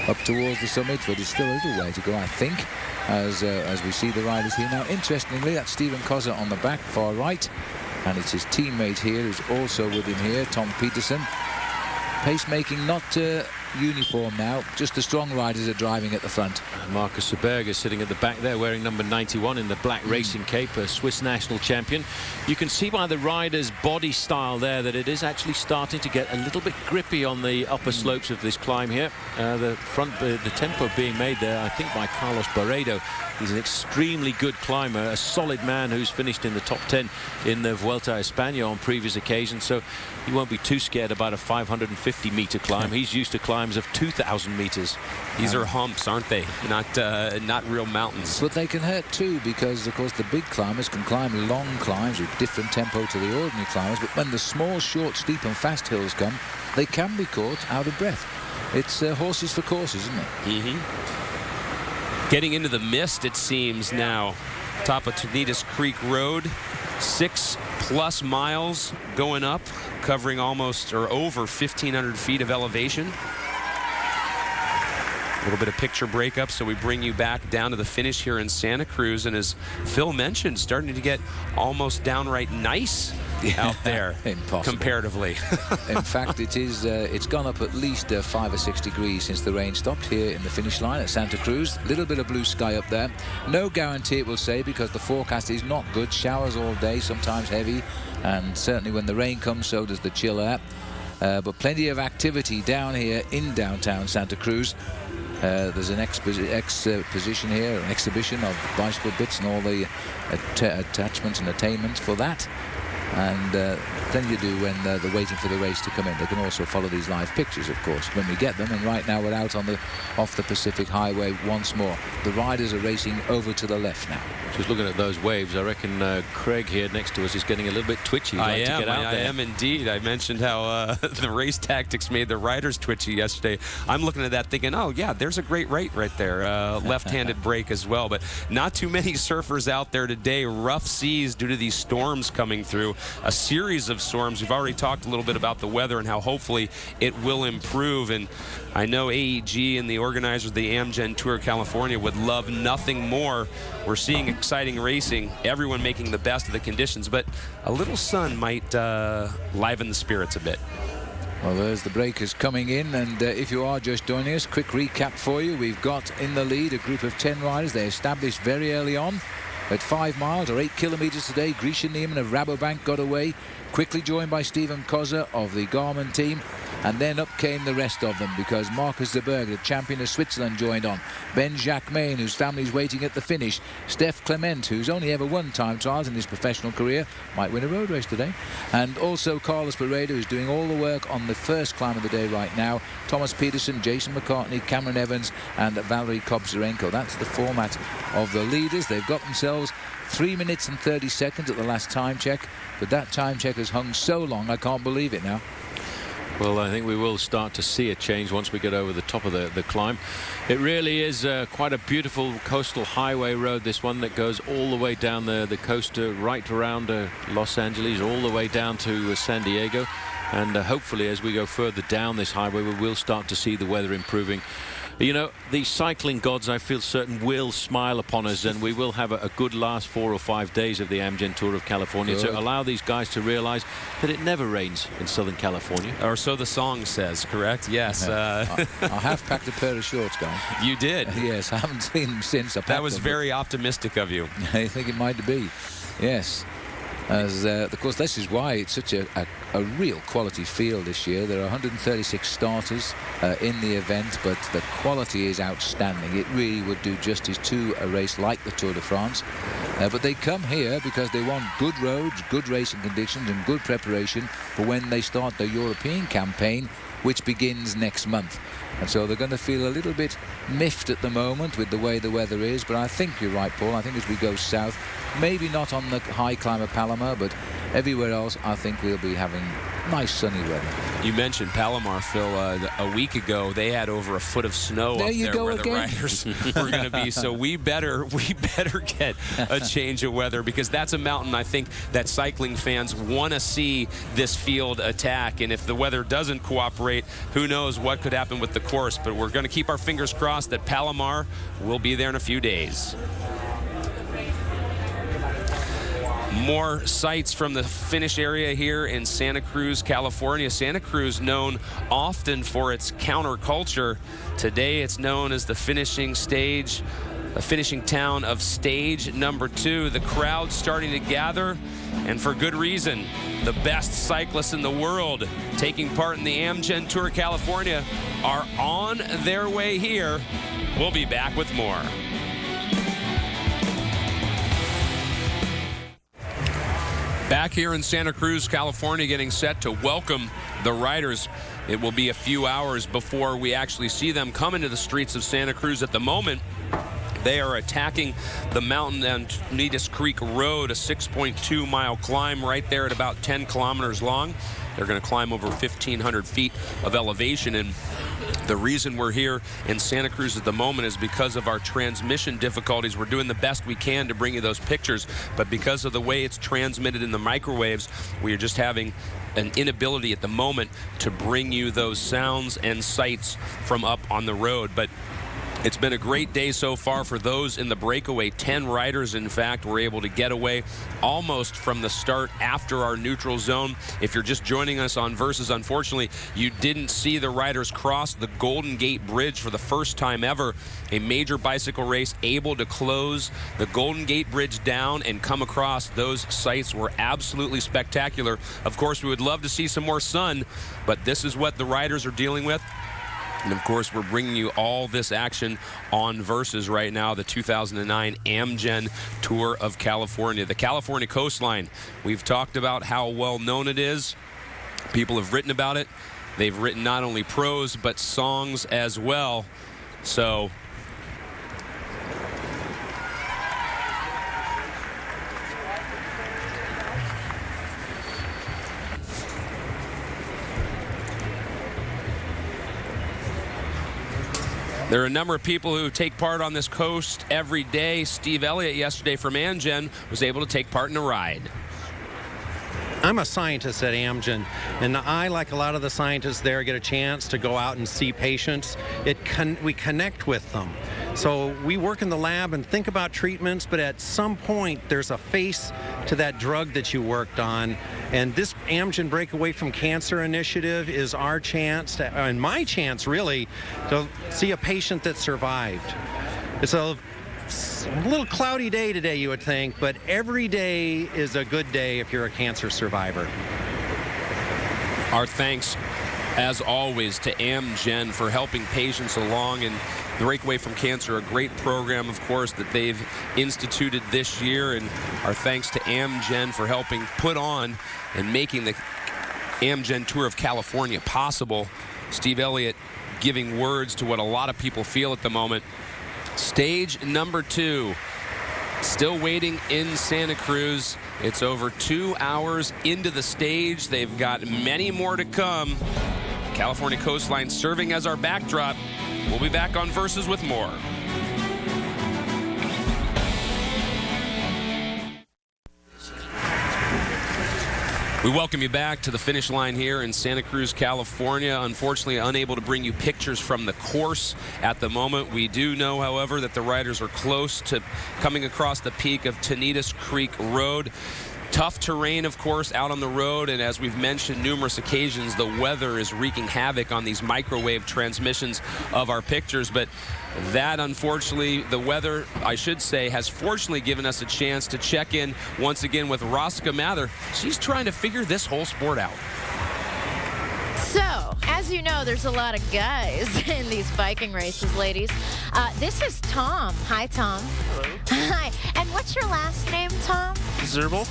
Up towards the summit, but it's still a little way to go, I think, as we see the riders here. Now, interestingly, that's Stephen Kozza on the back, far right. And it's his teammate here who's also with him here, Tom Peterson. Pacemaking not uniform now, just the strong riders are driving at the front. Marcus Seberg is sitting at the back there wearing number 91 in the black racing cape, a Swiss national champion. You can see by the rider's body style there that it is actually starting to get a little bit grippy on the upper slopes of this climb here. The tempo being made there, I think, by Carlos Barredo. He's an extremely good climber, a solid man who's finished in the top 10 in the Vuelta a España on previous occasions, so he won't be too scared about a 550-meter climb. He's used to climbs of 2,000 meters. These are humps, aren't they? Not real mountains. But they can hurt too, because of course the big climbers can climb long climbs with different tempo to the ordinary climbers, but when the small, short, steep and fast hills come, they can be caught out of breath. It's horses for courses, isn't it? Getting into the mist, it seems now. Top of Tunitas Creek Road, 6+ miles going up, covering almost or over 1,500 feet of elevation. little bit of picture breakup, so we bring you back down to the finish here in Santa Cruz. And as Phil mentioned, starting to get almost downright nice out there. Impossible. Comparatively. In fact, it's gone up at least 5 or 6 degrees since the rain stopped here in the finish line at Santa Cruz. A little bit of blue sky up there. No guarantee, it will say, because the forecast is not good. Showers all day, sometimes heavy, and certainly when the rain comes, so does the chill air. But plenty of activity down here in downtown Santa Cruz. There's an exposition here, an exhibition of bicycle bits and all the attachments and attainments for that. And plenty to do when they're waiting for the race to come in. They can also follow these live pictures, of course, when we get them. And right now we're out on off the Pacific Highway once more. The riders are racing over to the left now. Just looking at those waves, I reckon Craig here next to us is getting a little bit twitchy. I am indeed. I mentioned how the race tactics made the riders twitchy yesterday. I'm looking at that thinking, oh yeah, there's a great right there. Left-handed break as well. But not too many surfers out there today. Rough seas due to these storms coming through. A series of storms. We've already talked a little bit about the weather and how hopefully it will improve. And I know AEG and the organizers of the Amgen Tour California would love nothing more. We're seeing exciting racing, everyone making the best of the conditions, but a little sun might liven the spirits a bit. Well, there's the breakers coming in, and if you are just joining us, quick recap for you. We've got in the lead a group of 10 riders. They established very early on at 5 miles or 8 kilometers today. Grisha Neiman of Rabobank got away, quickly joined by Stephen Kozza of the Garmin team. And then up came the rest of them, because Marcus de Berg, the champion of Switzerland, joined on. Ben Jacquemain, whose family's waiting at the finish. Steph Clement, who's only ever won time trials in his professional career, might win a road race today. And also Carlos Pereira, who's doing all the work on the first climb of the day right now. Thomas Peterson, Jason McCartney, Cameron Evans, and Valery Kobzarenko. That's the format of the leaders. They've got themselves 3 minutes and 30 seconds at the last time check, but that time check has hung so long I can't believe it now. Well, I think we will start to see a change once we get over the top of the climb. It really is quite a beautiful coastal highway road, this one, that goes all the way down the coast, right around Los Angeles, all the way down to San Diego. And hopefully as we go further down this highway, we will start to see the weather improving. You know, the cycling gods, I feel certain, will smile upon us, and we will have a good last 4 or 5 days of the Amgen Tour of California to allow these guys to realize that it never rains in Southern California. Or so the song says, correct? Yes. I have packed a pair of shorts, guys. You did? Yes, I haven't seen them since. That was very optimistic of you. I think it might be. Yes. As of course, this is why it's such a real quality field this year. There are 136 starters in the event, but the quality is outstanding. It really would do justice to a race like the Tour de France. But they come here because they want good roads, good racing conditions, and good preparation for when they start their European campaign, which begins next month. And so they're going to feel a little bit miffed at the moment with the way the weather is. But I think you're right, Paul. I think as we go south, maybe not on the high climb of Palomar, but everywhere else, I think we'll be having nice sunny weather. You mentioned Palomar, Phil. A week ago, they had over a foot of snow up there where the riders were going to be. So we better get a change of weather, because that's a mountain I think that cycling fans want to see this field attack. And if the weather doesn't cooperate, who knows what could happen with the course. But we're going to keep our fingers crossed that Palomar will be there in a few days. More sights from the finish area here in Santa Cruz, California. Santa Cruz, known often for its counterculture. Today it's known as the finishing stage, the finishing town of stage number 2. The crowd starting to gather, and for good reason. The best cyclists in the world taking part in the Amgen Tour California are on their way here. We'll be back with more. Back here in Santa Cruz, California, getting set to welcome the riders. It will be a few hours before we actually see them come into the streets of Santa Cruz. At the moment, they are attacking the Mountain and Needus Creek Road, a 6.2-mile climb right there at about 10 kilometers long. They're going to climb over 1,500 feet of elevation, and the reason we're here in Santa Cruz at the moment is because of our transmission difficulties. We're doing the best we can to bring you those pictures, but because of the way it's transmitted in the microwaves, we are just having an inability at the moment to bring you those sounds and sights from up on the road. But It's been a great day so far for those in the breakaway. 10 riders, in fact, were able to get away almost from the start after our neutral zone. If you're just joining us on Versus, unfortunately, you didn't see the riders cross the Golden Gate Bridge for the first time ever. A major bicycle race able to close the Golden Gate Bridge down and come across. Those sights were absolutely spectacular. Of course, we would love to see some more sun, but this is what the riders are dealing with. And, of course, we're bringing you all this action on Versus right now, the 2009 Amgen Tour of California. The California coastline, we've talked about how well known it is. People have written about it. They've written not only prose, but songs as well. So there are a number of people who take part on this coast every day. Steve Elliott yesterday from Amgen was able to take part in a ride. I'm a scientist at Amgen, and I, like a lot of the scientists there, get a chance to go out and see patients. We connect with them. So we work in the lab and think about treatments, but at some point there's a face to that drug that you worked on. And this Amgen Breakaway from Cancer initiative is our chance, and my chance really, to see a patient that survived. It's a little cloudy day today, you would think, but every day is a good day if you're a cancer survivor. Our thanks, as always, to Amgen for helping patients along in the Breakaway from Cancer, a great program, of course, that they've instituted this year. And our thanks to Amgen for helping put on and making the Amgen Tour of California possible. Steve Elliott giving words to what a lot of people feel at the moment. Stage number 2, still waiting in Santa Cruz. It's over 2 hours into the stage. They've got many more to come. California coastline serving as our backdrop. We'll be back on Versus with more. We welcome you back to the finish line here in Santa Cruz, California. Unfortunately, unable to bring you pictures from the course at the moment. We do know, however, that the riders are close to coming across the peak of Tenitas Creek Road. Tough terrain, of course, out on the road, and as we've mentioned numerous occasions, the weather is wreaking havoc on these microwave transmissions of our pictures. But that, unfortunately, the weather, I should say, has fortunately given us a chance to check in once again with Rosika Mather. She's trying to figure this whole sport out. So, as you know, there's a lot of guys in these biking races, ladies. This is Tom. Hi, Tom. Hello. Hi. And what's your last name, Tom? Zerbal.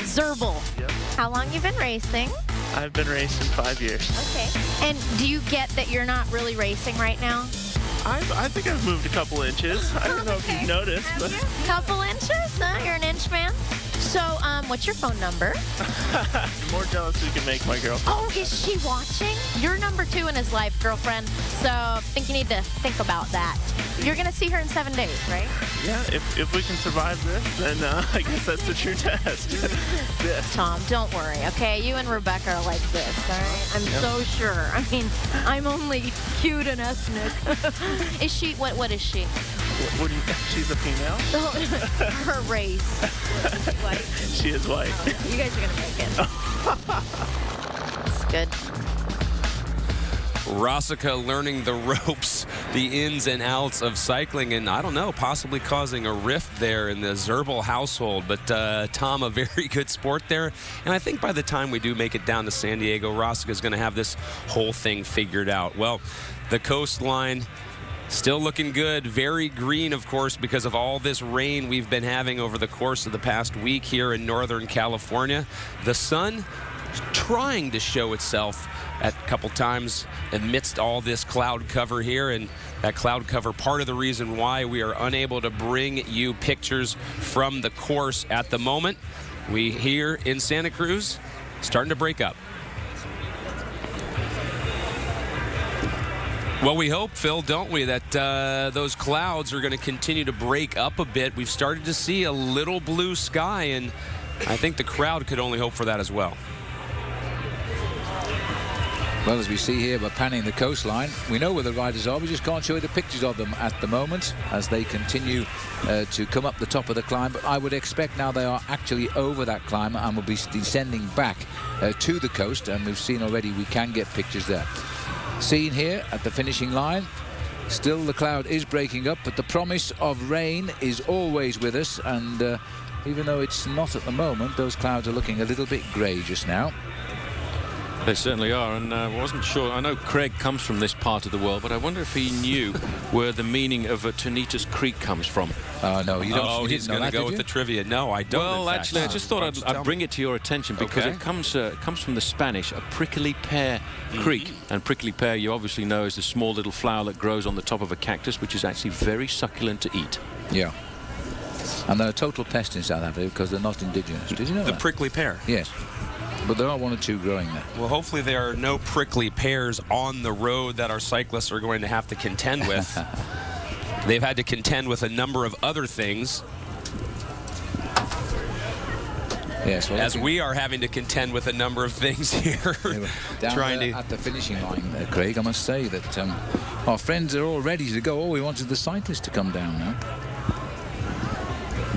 Zerbal. Yep. How long you been racing? I've been racing 5 years. Okay. And do you get that you're not really racing right now? I think I've moved a couple inches. I don't know if you've noticed, but Couple inches? Huh? You're an inch man? So, what's your phone number? the more jealous we can make my girlfriend. Oh, is she watching? You're number 2 in his life, girlfriend. So I think you need to think about that. You're going to see her in 7 days, right? Yeah, if we can survive this, then I guess that's the true test. This. Tom, don't worry, okay? You and Rebecca are like this, all right? I'm so sure. I mean, I'm only cute and ethnic. Is she, what is she? What do you think? She's a female? Her race. Is she white? She is white. You guys are going to make it. It's good. Rosika learning the ropes, the ins and outs of cycling, and I don't know, possibly causing a rift there in the Zerbal household. But Tom, a very good sport there. And I think by the time we do make it down to San Diego, Rosika is going to have this whole thing figured out. Well, the coastline still looking good. Very green, of course, because of all this rain we've been having over the course of the past week here in Northern California. The sun trying to show itself at a couple times amidst all this cloud cover here, and that cloud cover part of the reason why we are unable to bring you pictures from the course at the moment. We here in Santa Cruz starting to break up. Well, we hope, Phil, don't we, that those clouds are going to continue to break up a bit. We've started to see a little blue sky, and I think the crowd could only hope for that as well. Well, as we see here, we're panning the coastline. We know where the riders are. We just can't show you the pictures of them at the moment as they continue to come up the top of the climb. But I would expect now they are actually over that climb and will be descending back to the coast. And we've seen already we can get pictures there. Seen here at the finishing line. Still the cloud is breaking up, but the promise of rain is always with us. And even though it's not at the moment, those clouds are looking a little bit grey just now. They certainly are, and I wasn't sure. I know Craig comes from this part of the world, but I wonder if he knew where the meaning of Tonitas Creek comes from. No, you don't. Oh, he's going to go with the trivia. No, I don't. Well, actually, I just thought I'd bring it to your attention because it comes from the Spanish, a prickly pear creek. And prickly pear, you obviously know, is the small little flower that grows on the top of a cactus, which is actually very succulent to eat. Yeah. And they're a total pest in South Africa because they're not indigenous. Did you know that? The prickly pear? Yes. But there are one or two growing there. Well, hopefully there are no prickly pears on the road that our cyclists are going to have to contend with. They've had to contend with a number of other things. Yes, well, as we are having to contend with a number of things here. Down at the finishing line, Craig, I must say that our friends are all ready to go. All we want is the cyclists to come down now.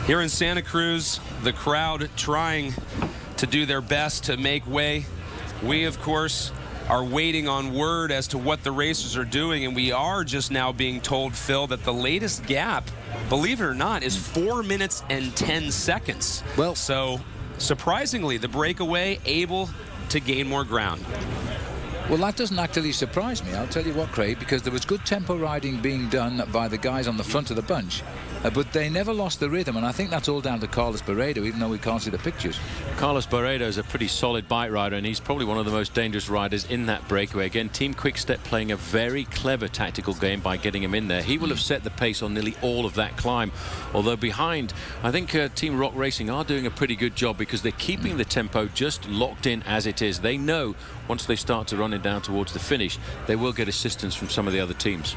Here in Santa Cruz, the crowd trying to do their best to make way. We, of course, are waiting on word as to what the racers are doing, and we are just now being told, Phil, that the latest gap, believe it or not, is 4 minutes and 10 seconds. Well, so surprisingly, the breakaway able to gain more ground. Well, that doesn't actually surprise me. I'll tell you what, Craig, because there was good tempo riding being done by the guys on the front of the bunch. But they never lost the rhythm, and I think that's all down to Carlos Barredo, even though we can't see the pictures. Carlos Barredo is a pretty solid bike rider, and he's probably one of the most dangerous riders in that breakaway. Again, Team Quickstep playing a very clever tactical game by getting him in there. He will have set the pace on nearly all of that climb. Although behind, I think Team Rock Racing are doing a pretty good job because they're keeping the tempo just locked in as it is. They know once they start to run it down towards the finish, they will get assistance from some of the other teams.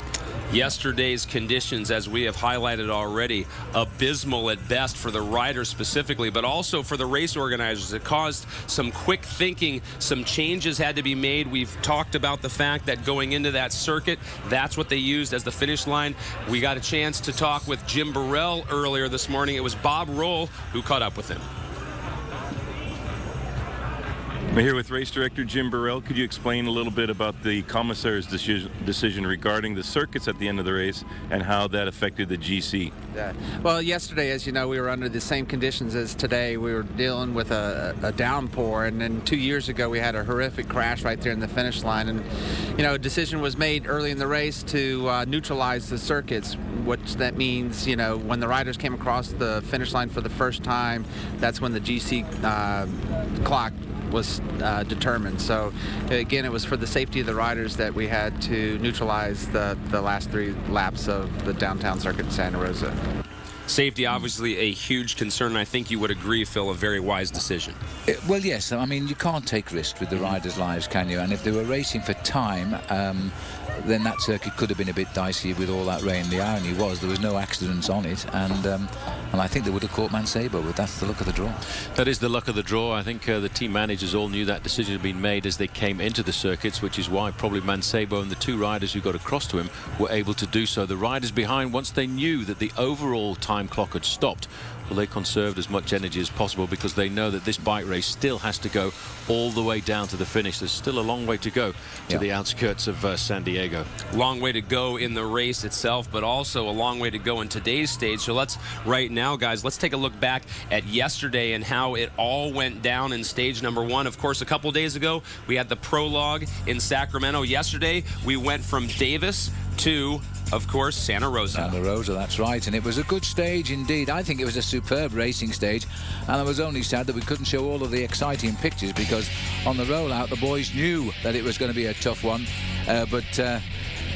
Yesterday's conditions, as we have highlighted already, abysmal at best for the riders specifically, but also for the race organizers. It caused some quick thinking. Some changes had to be made. We've talked about the fact that going into that circuit, that's what they used as the finish line. We got a chance to talk with Jim Burrell earlier this morning. It was Bob Roll who caught up with him. We're here with race director Jim Burrell. Could you explain a little bit about the commissaires' decision regarding the circuits at the end of the race and how that affected the GC? Well, yesterday, as you know, we were under the same conditions as today. We were dealing with a downpour, and then 2 years ago we had a horrific crash right there in the finish line. And, you know, a decision was made early in the race to neutralize the circuits, which that means, you know, when the riders came across the finish line for the first time, that's when the GC clock was determined. So again, it was for the safety of the riders that we had to neutralize the last 3 laps of the downtown circuit in Santa Rosa. Safety, obviously a huge concern, and I think you would agree, Phil, a very wise decision. Well, yes. I mean, you can't take risks with the riders' lives, can you? And if they were racing for time, then that circuit could have been a bit dicey with all that rain. The irony was there was no accidents on it, and I think they would have caught Mancebo, but that's the luck of the draw. That is the luck of the draw. I think the team managers all knew that decision had been made as they came into the circuits, which is why probably Mancebo and the 2 riders who got across to him were able to do so. The riders behind, once they knew that the overall time clock had stopped, well, they conserved as much energy as possible because they know that this bike race still has to go all the way down to the finish. There's still a long way to go to the outskirts of San Diego. Long way to go in the race itself, but also a long way to go in today's stage. So right now, guys, let's take a look back at yesterday and how it all went down in stage number 1. Of course, a couple days ago, we had the prologue in Sacramento. Yesterday, we went from Davis to, of course, Santa Rosa. Santa Rosa, that's right. And it was a good stage indeed. I think it was a superb racing stage. And I was only sad that we couldn't show all of the exciting pictures because on the rollout, the boys knew that it was going to be a tough one. But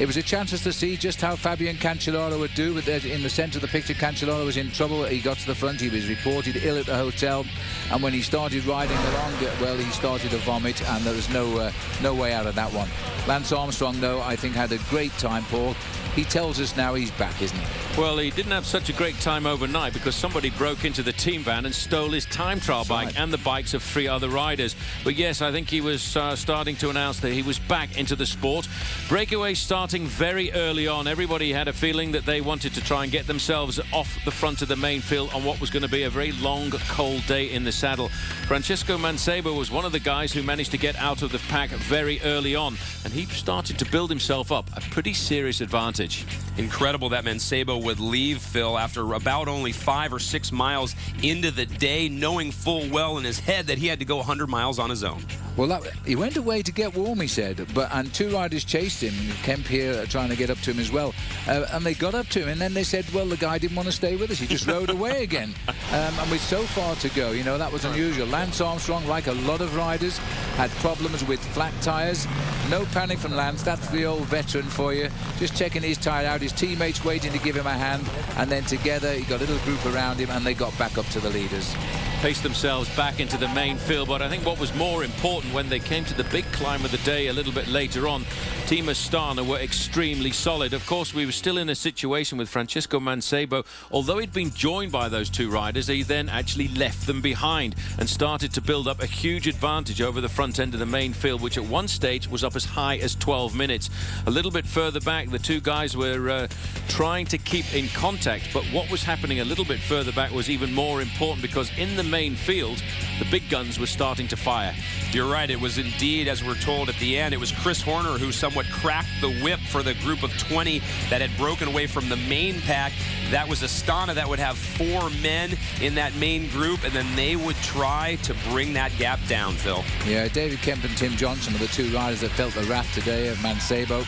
it was a chance to see just how Fabian Cancellara would do. In the centre of the picture, Cancellara was in trouble. He got to the front. He was reported ill at the hotel. And when he started riding along, well, he started to vomit, and there was no way out of that one. Lance Armstrong, though, I think had a great time, Paul. He tells us now he's back, isn't he? Well, he didn't have such a great time overnight because somebody broke into the team van and stole his time trial bike and the bikes of 3 other riders. But yes, I think he was starting to announce that he was back into the sport. Breakaway starting very early on. Everybody had a feeling that they wanted to try and get themselves off the front of the main field on what was going to be a very long, cold day in the saddle. Francisco Mancebo was one of the guys who managed to get out of the pack very early on, and he started to build himself up a pretty serious advantage. Incredible that Mancebo would leave, Phil, after about only 5 or 6 miles into the day, knowing full well in his head that he had to go 100 miles on his own. Well, he went away to get warm, he said, and 2 riders chased him. Kemp here trying to get up to him as well. And they got up to him, and then they said, well, the guy didn't want to stay with us. He just rode away again. And with so far to go, you know, that was unusual. Lance Armstrong, like a lot of riders, had problems with flat tyres. No panic from Lance. That's the old veteran for you. Just checking his tyre out. His teammates waiting to give him a hand. And then together, he got a little group around him, and they got back up to the leaders. Paced themselves back into the main field, but I think what was more important when they came to the big climb of the day a little bit later on, Team Astana were extremely solid. Of course, we were still in a situation with Francisco Mancebo. Although he'd been joined by those 2 riders, he then actually left them behind and started to build up a huge advantage over the front end of the main field, which at one stage was up as high as 12 minutes. A little bit further back, the 2 guys were trying to keep in contact, but what was happening a little bit further back was even more important, because in the main field, the big guns were starting to fire. You're right, it was indeed, as we're told at the end, it was Chris Horner who somewhat cracked the whip for the group of 20 that had broken away from the main pack. That was Astana that would have 4 men in that main group, and then they would try to bring that gap down, Phil. Yeah, David Kemp and Tim Johnson were the 2 riders that felt the wrath today of Mancebo,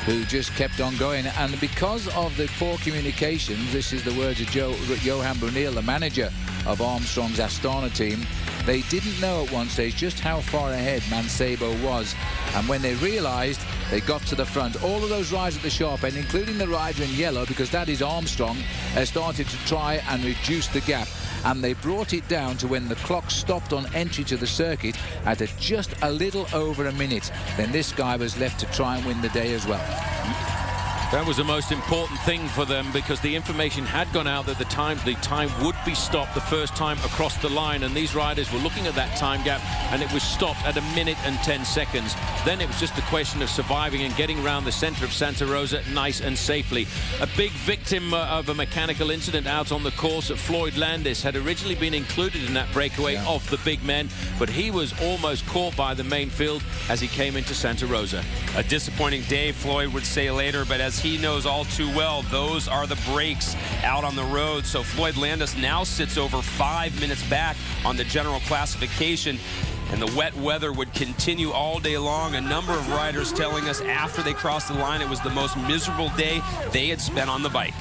who just kept on going. And because of the poor communications, this is the words of Johan Brunel, the manager of Armstrong's Astana team, they didn't know at one stage just how far ahead Mancebo was. And when they realized, they got to the front. All of those riders at the sharp end, including the rider in yellow, because that is Armstrong, started to try and reduce the gap. And they brought it down to when the clock stopped on entry to the circuit at just a little over a minute. Then this guy was left to try and win the day as well. That was the most important thing for them, because the information had gone out that the time would be stopped the first time across the line, and these riders were looking at that time gap, and it was stopped at 1 minute and 10 seconds. Then it was just a question of surviving and getting around the center of Santa Rosa nice and safely. A big victim of a mechanical incident out on the course, Floyd Landis, had originally been included in that breakaway of the big men, but he was almost caught by the main field as he came into Santa Rosa. A disappointing day, Floyd would say later, but as he knows all too well, those are the breaks out on the road. So Floyd Landis now sits over 5 minutes back on the general classification, and the wet weather would continue all day long. A number of riders telling us after they crossed the line it was the most miserable day they had spent on the bike.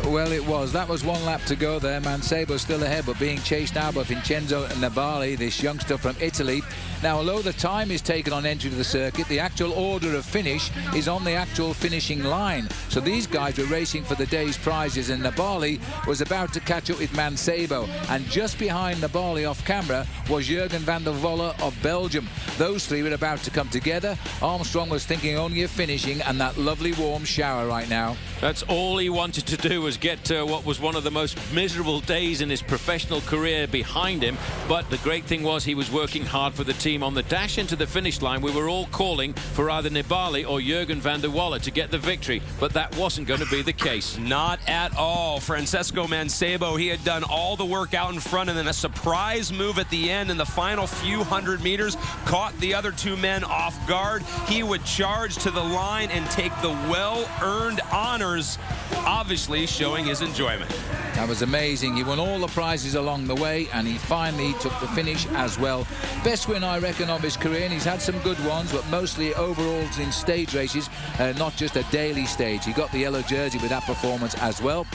Well, it was. That was 1 lap to go there. Mancebo still ahead, but being chased now by Vincenzo Nibali, this youngster from Italy. Now, although the time is taken on entry to the circuit, the actual order of finish is on the actual finishing line. So these guys were racing for the day's prizes, and Nibali was about to catch up with Mancebo. And just behind Nibali off camera was Jurgen van der Volle of Belgium. Those 3 were about to come together. Armstrong was thinking only of finishing and that lovely warm shower right now. That's all he wanted to do, was get what was one of the most miserable days in his professional career behind him. But the great thing was he was working hard for the team. On the dash into the finish line, we were all calling for either Nibali or Jurgen van der Volle to get the victory, but that wasn't going to be the case. Not at all. Francisco Mancebo, he had done all the work out in front, and then a surprise move at the end in the final few hundred meters caught the other 2 men off guard. He would charge to the line and take the well-earned honors, obviously showing his enjoyment. That was amazing. He won all the prizes along the way, and he finally took the finish as well. Best win, I reckon, of his career, and he's had some good ones, but mostly overalls in stage races, not just a daily stage. He got the yellow jersey with that performance as well.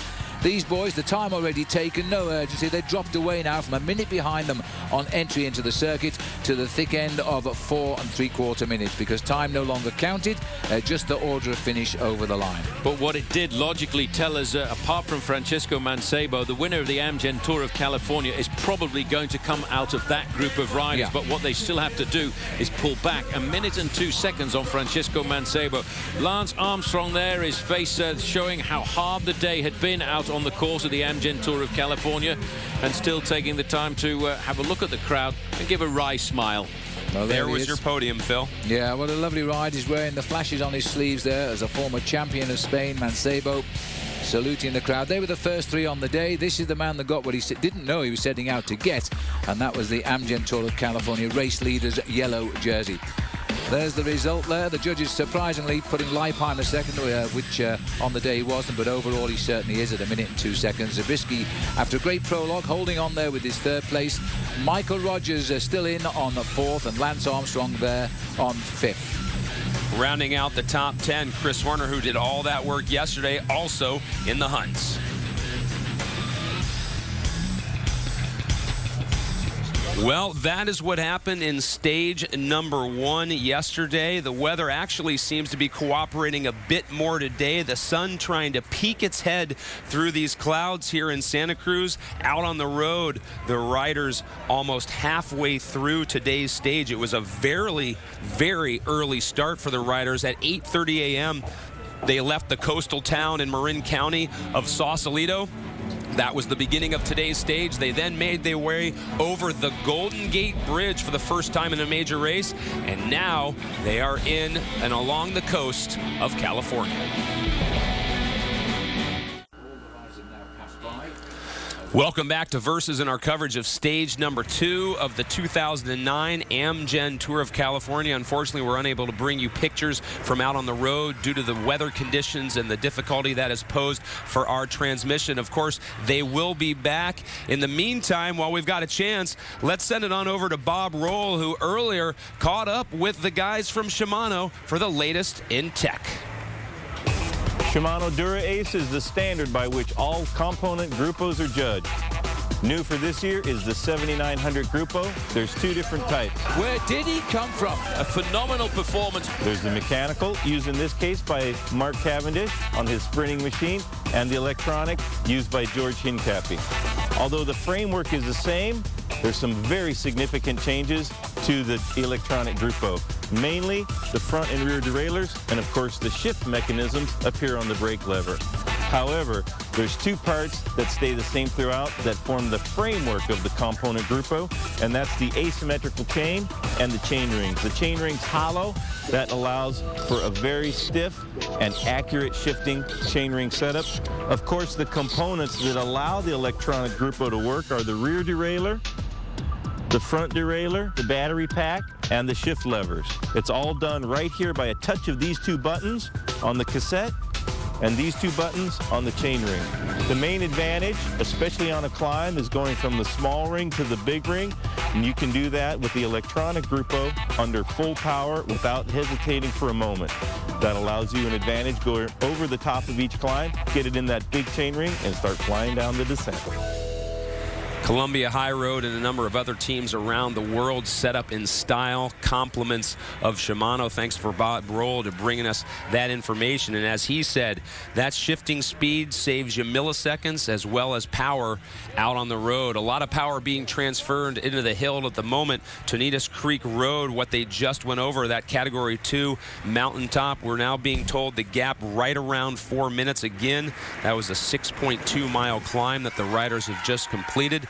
These boys, the time already taken, no urgency. They dropped away now from a minute behind them on entry into the circuit to the thick end of 4 3/4 minutes, because time no longer counted, just the order of finish over the line. But what it did logically tell us, apart from Francisco Mancebo, the winner of the Amgen Tour of California is probably going to come out of that group of riders. Yeah. But what they still have to do is pull back. 1 minute and 2 seconds on Francisco Mancebo. Lance Armstrong there, his face showing how hard the day had been out on the course of the Amgen Tour of California, and still taking the time to have a look at the crowd and give a wry smile. Well, There was your podium, Phil. Yeah, what a lovely ride. He's wearing the flashes on his sleeves there as a former champion of Spain, Mancebo, saluting the crowd. They were the first 3 on the day. This is the man that got what he didn't know he was setting out to get, and that was the Amgen Tour of California race leader's yellow jersey. There's the result there. The judges surprisingly putting Leipheim a second, which on the day he wasn't, but overall he certainly is at 1 minute and 2 seconds. Zabriskie, after a great prologue, holding on there with his 3rd place. Michael Rogers still in on the 4th, and Lance Armstrong there on 5th. Rounding out the top 10, Chris Horner, who did all that work yesterday, also in the hunts. Well, that is what happened in stage number 1 yesterday. The weather actually seems to be cooperating a bit more today. The sun trying to peek its head through these clouds here in Santa Cruz. Out on the road, the riders almost halfway through today's stage. It was a very, very early start for the riders. At 8:30 a.m., they left the coastal town in Marin County of Sausalito. That was the beginning of today's stage. They then made their way over the Golden Gate Bridge for the first time in a major race, and now they are in and along the coast of California. Welcome back to Versus in our coverage of stage number 2 of the 2009 Amgen Tour of California. Unfortunately, we're unable to bring you pictures from out on the road due to the weather conditions and the difficulty that has posed for our transmission. Of course, they will be back. In the meantime, while we've got a chance, let's send it on over to Bob Roll, who earlier caught up with the guys from Shimano for the latest in tech. Shimano Dura Ace is the standard by which all component Gruppos are judged. New for this year is the 7900 Gruppo. There's 2 different types. Where did he come from? A phenomenal performance. There's the mechanical, used in this case by Mark Cavendish on his sprinting machine, and the electronic, used by George Hincapie. Although the framework is the same, there's some very significant changes to the electronic Gruppo. Mainly, the front and rear derailleurs, and of course the shift mechanisms appear on the brake lever. However, there's 2 parts that stay the same throughout that form the framework of the component Gruppo, and that's the asymmetrical chain and the chain rings. The chain ring's hollow. That allows for a very stiff and accurate shifting chain ring setup. Of course, the components that allow the electronic Gruppo to work are the rear derailleur, the front derailleur, the battery pack, and the shift levers. It's all done right here by a touch of these 2 buttons on the cassette and these 2 buttons on the chain ring. The main advantage, especially on a climb, is going from the small ring to the big ring, and you can do that with the electronic Gruppo under full power without hesitating for a moment. That allows you an advantage going over the top of each climb, get it in that big chain ring, and start flying down the descent. Columbia High Road and a number of other teams around the world set up in style, compliments of Shimano. Thanks for Bob Roll to bringing us that information. And as he said, that shifting speed saves you milliseconds as well as power out on the road. A lot of power being transferred into the hill at the moment. Tonitas Creek Road, what they just went over, that Category 2 mountaintop. We're now being told the gap right around 4 minutes again. That was a 6.2 mile climb that the riders have just completed.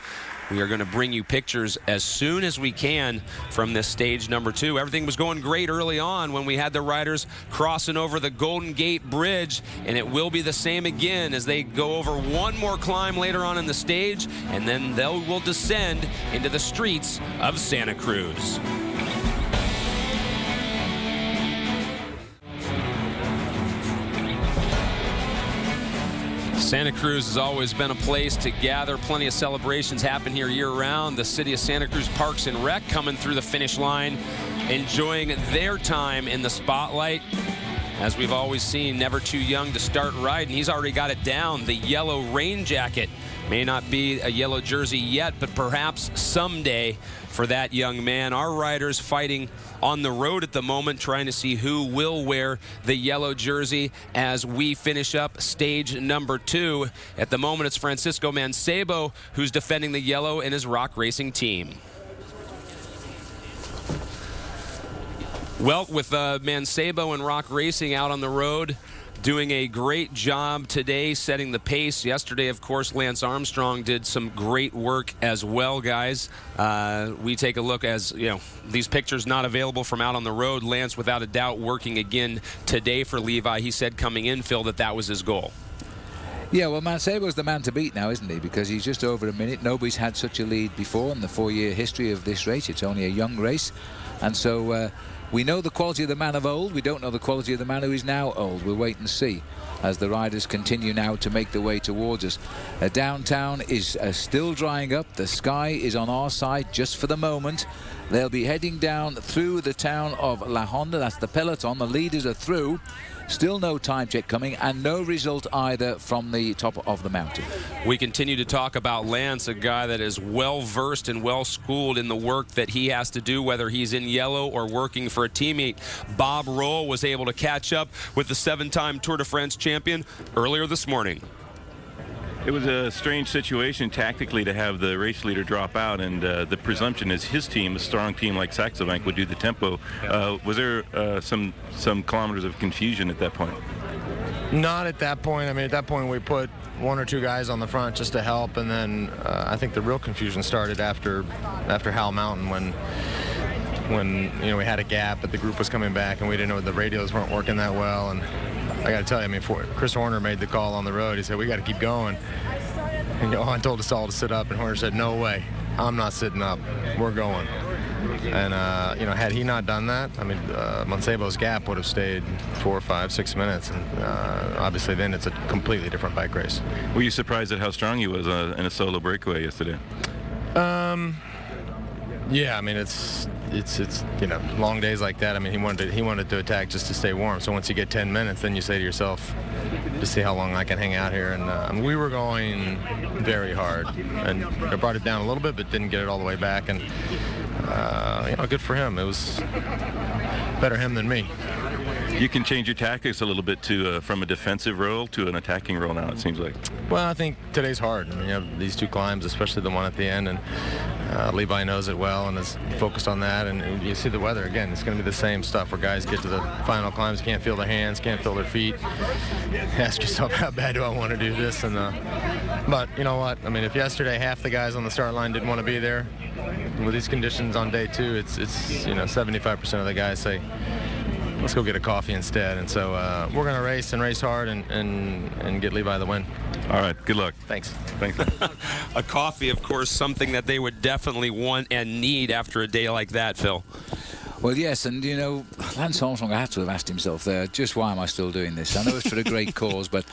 We are going to bring you pictures as soon as we can from this stage number 2. Everything was going great early on when we had the riders crossing over the Golden Gate Bridge, and it will be the same again as they go over one more climb later on in the stage, and then they will descend into the streets of Santa Cruz. Santa Cruz has always been a place to gather. Plenty of celebrations happen here year-round. The city of Santa Cruz Parks and Rec coming through the finish line, enjoying their time in the spotlight. as we've always seen, never too young to start riding. He's already got it down. The yellow rain jacket may not be a yellow jersey yet, but perhaps someday for that young man. Our riders fighting on the road at the moment, trying to see who will wear the yellow jersey as we finish up stage number 2. At the moment, it's Francisco Mancebo who's defending the yellow in his Rock Racing team. Well, with Mancebo and Rock Racing out on the road, doing a great job today setting the pace. Yesterday, of course, Lance Armstrong did some great work as well, guys. We take a look as, these pictures not available from out on the road. Lance, without a doubt, working again today for Levi. He said coming in, Phil, that was his goal. Yeah, well, Mancebo's the man to beat now, isn't he? Because he's just over a minute. Nobody's had such a lead before in the 4-year history of this race. It's only a young race. And so we know the quality of the man of old. We don't know the quality of the man who is now old. We'll wait and see as the riders continue now to make their way towards us. Downtown is still drying up. The sky is on our side just for the moment. They'll be heading down through the town of La Honda. That's the peloton. The leaders are through. Still no time check coming, and no result either from the top of the mountain. We continue to talk about Lance, a guy that is well-versed and well-schooled in the work that he has to do, whether he's in yellow or working for a teammate. Bob Roll was able to catch up with the 7-time Tour de France champion earlier this morning. It was a strange situation tactically to have the race leader drop out, and the presumption is his team, a strong team like Saxo Bank, would do the tempo. Was there some kilometers of confusion at that point? Not at that point. I mean, at that point we put 1 or 2 guys on the front just to help, and then I think the real confusion started after Howell Mountain when we had a gap, but the group was coming back and we didn't know the radios weren't working that well. And I got to tell you, I mean, Chris Horner made the call on the road. He said, we got to keep going. And Johan told us all to sit up, and Horner said, no way, I'm not sitting up. We're going. And, had he not done that, I mean, Mancebo's gap would have stayed 4, 5, 6 minutes. And obviously then it's a completely different bike race. Were you surprised at how strong he was in a solo breakaway yesterday? Yeah, I mean, it's long days like that. I mean, he wanted to attack just to stay warm. So once you get 10 minutes, then you say to yourself, to see how long I can hang out here. And we were going very hard, and I brought it down a little bit, but didn't get it all the way back. And good for him. It was better him than me. You can change your tactics a little bit to from a defensive role to an attacking role now, it seems like. Well, I think today's hard. I mean, you have these 2 climbs, especially the one at the end, and Levi knows it well and is focused on that. And you see the weather again. It's going to be the same stuff where guys get to the final climbs, can't feel their hands, can't feel their feet. Ask yourself, how bad do I want to do this? And but you know what? I mean, if yesterday half the guys on the start line didn't want to be there, with these conditions on day 2, it's 75% of the guys say, let's go get a coffee instead. And so we're going to race hard and get Levi the win. All right, good luck. Thanks. A coffee, of course, something that they would definitely want and need after a day like that, Phil. Well, yes, and Lance Armstrong had to have asked himself there, just why am I still doing this? I know it's for a great cause, but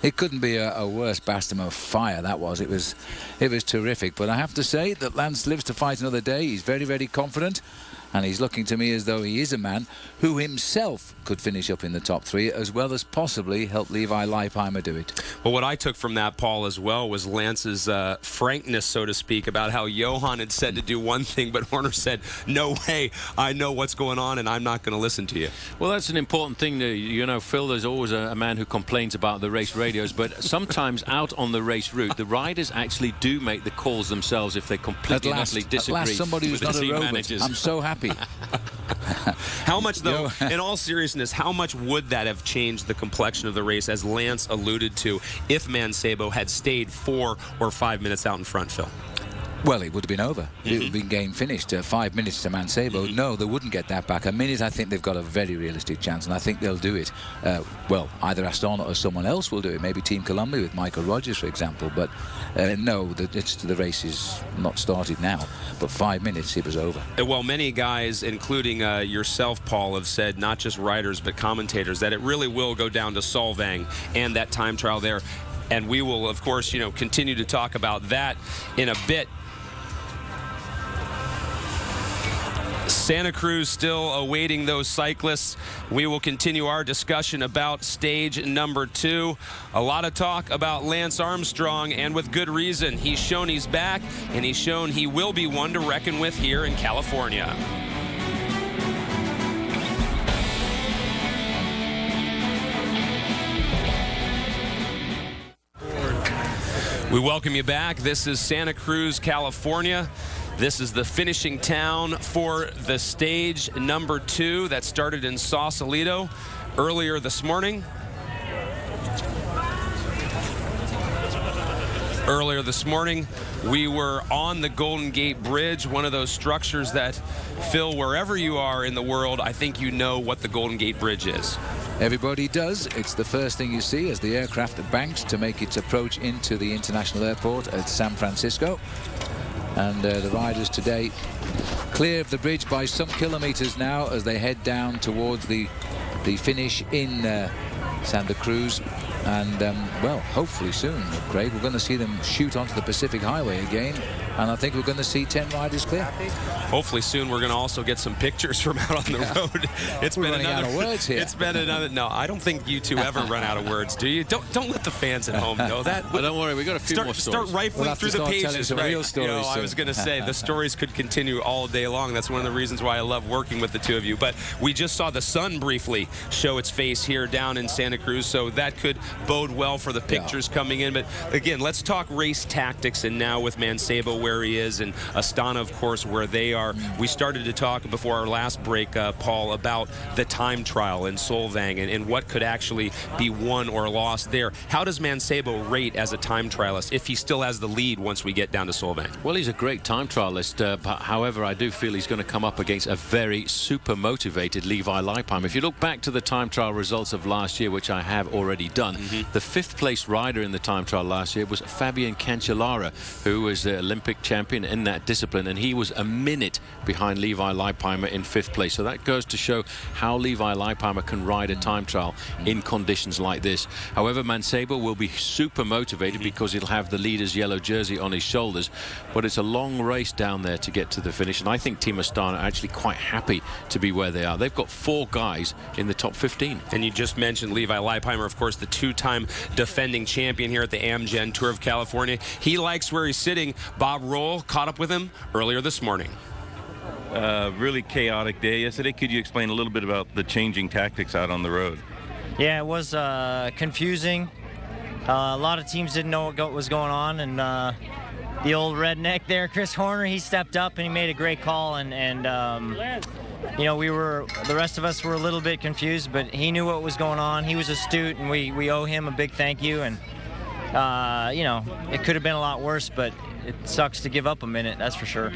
it couldn't be a worse baptism of fire, that was. It was terrific. But I have to say that Lance lives to fight another day. He's very, very confident. And he's looking to me as though he is a man who himself could finish up in the top 3, as well as possibly help Levi Leipheimer do it. Well, what I took from that, Paul, as well, was Lance's frankness, so to speak, about how Johan had said to do one thing, but Horner said, no way, I know what's going on, and I'm not going to listen to you. Well, that's an important thing. Phil, there's always a man who complains about the race radios, but sometimes out on the race route, the riders actually do make the calls themselves if they completely and utterly disagree. At last, somebody who's not a robot. Managers. I'm so happy. How much, though, in all seriousness, how much would that have changed the complexion of the race, as Lance alluded to, if Mancebo had stayed 4 or 5 minutes out in front, Phil? Well, it would have been over. It would have been game finished. 5 minutes to Mancebo. No, they wouldn't get that back. A minute, I think they've got a very realistic chance, and I think they'll do it. Well, either Astana or someone else will do it. Maybe Team Columbia with Michael Rogers, for example. But no, the race is not started now. But 5 minutes, it was over. Well, many guys, including yourself, Paul, have said, not just riders but commentators, that it really will go down to Solvang and that time trial there. And we will, of course, continue to talk about that in a bit. Santa Cruz still awaiting those cyclists. We will continue our discussion about stage number 2. A lot of talk about Lance Armstrong, and with good reason. He's shown he's back, and he's shown he will be one to reckon with here in California. We welcome you back. This is Santa Cruz, California. This is the finishing town for the stage number 2 that started in Sausalito earlier this morning. Earlier this morning, we were on the Golden Gate Bridge, one of those structures that, Phil, wherever you are in the world, I think you know what the Golden Gate Bridge is. Everybody does. It's the first thing you see as the aircraft banks to make its approach into the international airport at San Francisco. And the riders today clear of the bridge by some kilometers now as they head down towards the finish in Santa Cruz. And, well, hopefully soon, Craig, we're going to see them shoot onto the Pacific Highway again. And I think we're going to see 10 riders clear. Hopefully soon we're going to also get some pictures from out on the road. It's been running out of words here. It's been another. No, I don't think you two ever run out of words, do you? Don't let the fans at home know that. Well, don't worry, we got a few more stories. Start rifling through the pages. Some real stories, you know, I was going to say the stories could continue all day long. That's one of the reasons why I love working with the two of you. But we just saw the sun briefly show its face here down in Santa Cruz, so that could bode well for the pictures coming in. But again, let's talk race tactics, and now with Mancebo where he is and Astana, of course, where they are. We started to talk before our last break, Paul, about the time trial in Solvang and what could actually be won or lost there. How does Mancebo rate as a time trialist if he still has the lead once we get down to Solvang? Well, he's a great time trialist, but however, I do feel he's going to come up against a very super motivated Levi Leipheimer. If you look back to the time trial results of last year, which I have already done, the 5th place rider in the time trial last year was Fabian Cancellara, who was the Olympic champion in that discipline, and he was a minute behind Levi Leipheimer in 5th place. So that goes to show how Levi Leipheimer can ride a time trial in conditions like this. However, Mancebo will be super motivated because he'll have the leader's yellow jersey on his shoulders, but it's a long race down there to get to the finish, and I think Team Astana are actually quite happy to be where they are. They've got 4 guys in the top 15. And you just mentioned Levi Leipheimer, of course, the 2-time defending champion here at the Amgen Tour of California. He likes where he's sitting. Bob Roll caught up with him earlier this morning. Really chaotic day yesterday. Could you explain a little bit about the changing tactics out on the road? Yeah, it was confusing. A lot of teams didn't know what was going on, and the old redneck there, Chris Horner, he stepped up and he made a great call, and you know, the rest of us were a little bit confused, but he knew what was going on. He was astute, and we owe him a big thank you. And you know, it could have been a lot worse, but it sucks to give up a minute, that's for sure.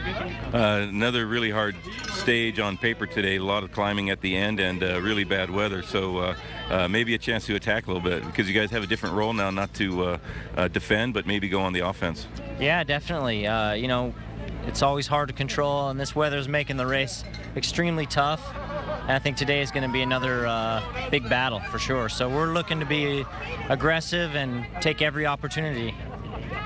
Another really hard stage on paper today. A lot of climbing at the end and really bad weather. So maybe a chance to attack a little bit, because you guys have a different role now, not to defend, but maybe go on the offense. Yeah, definitely. You know, it's always hard to control, and this weather is making the race extremely tough. And I think today is going to be another big battle for sure. So we're looking to be aggressive and take every opportunity.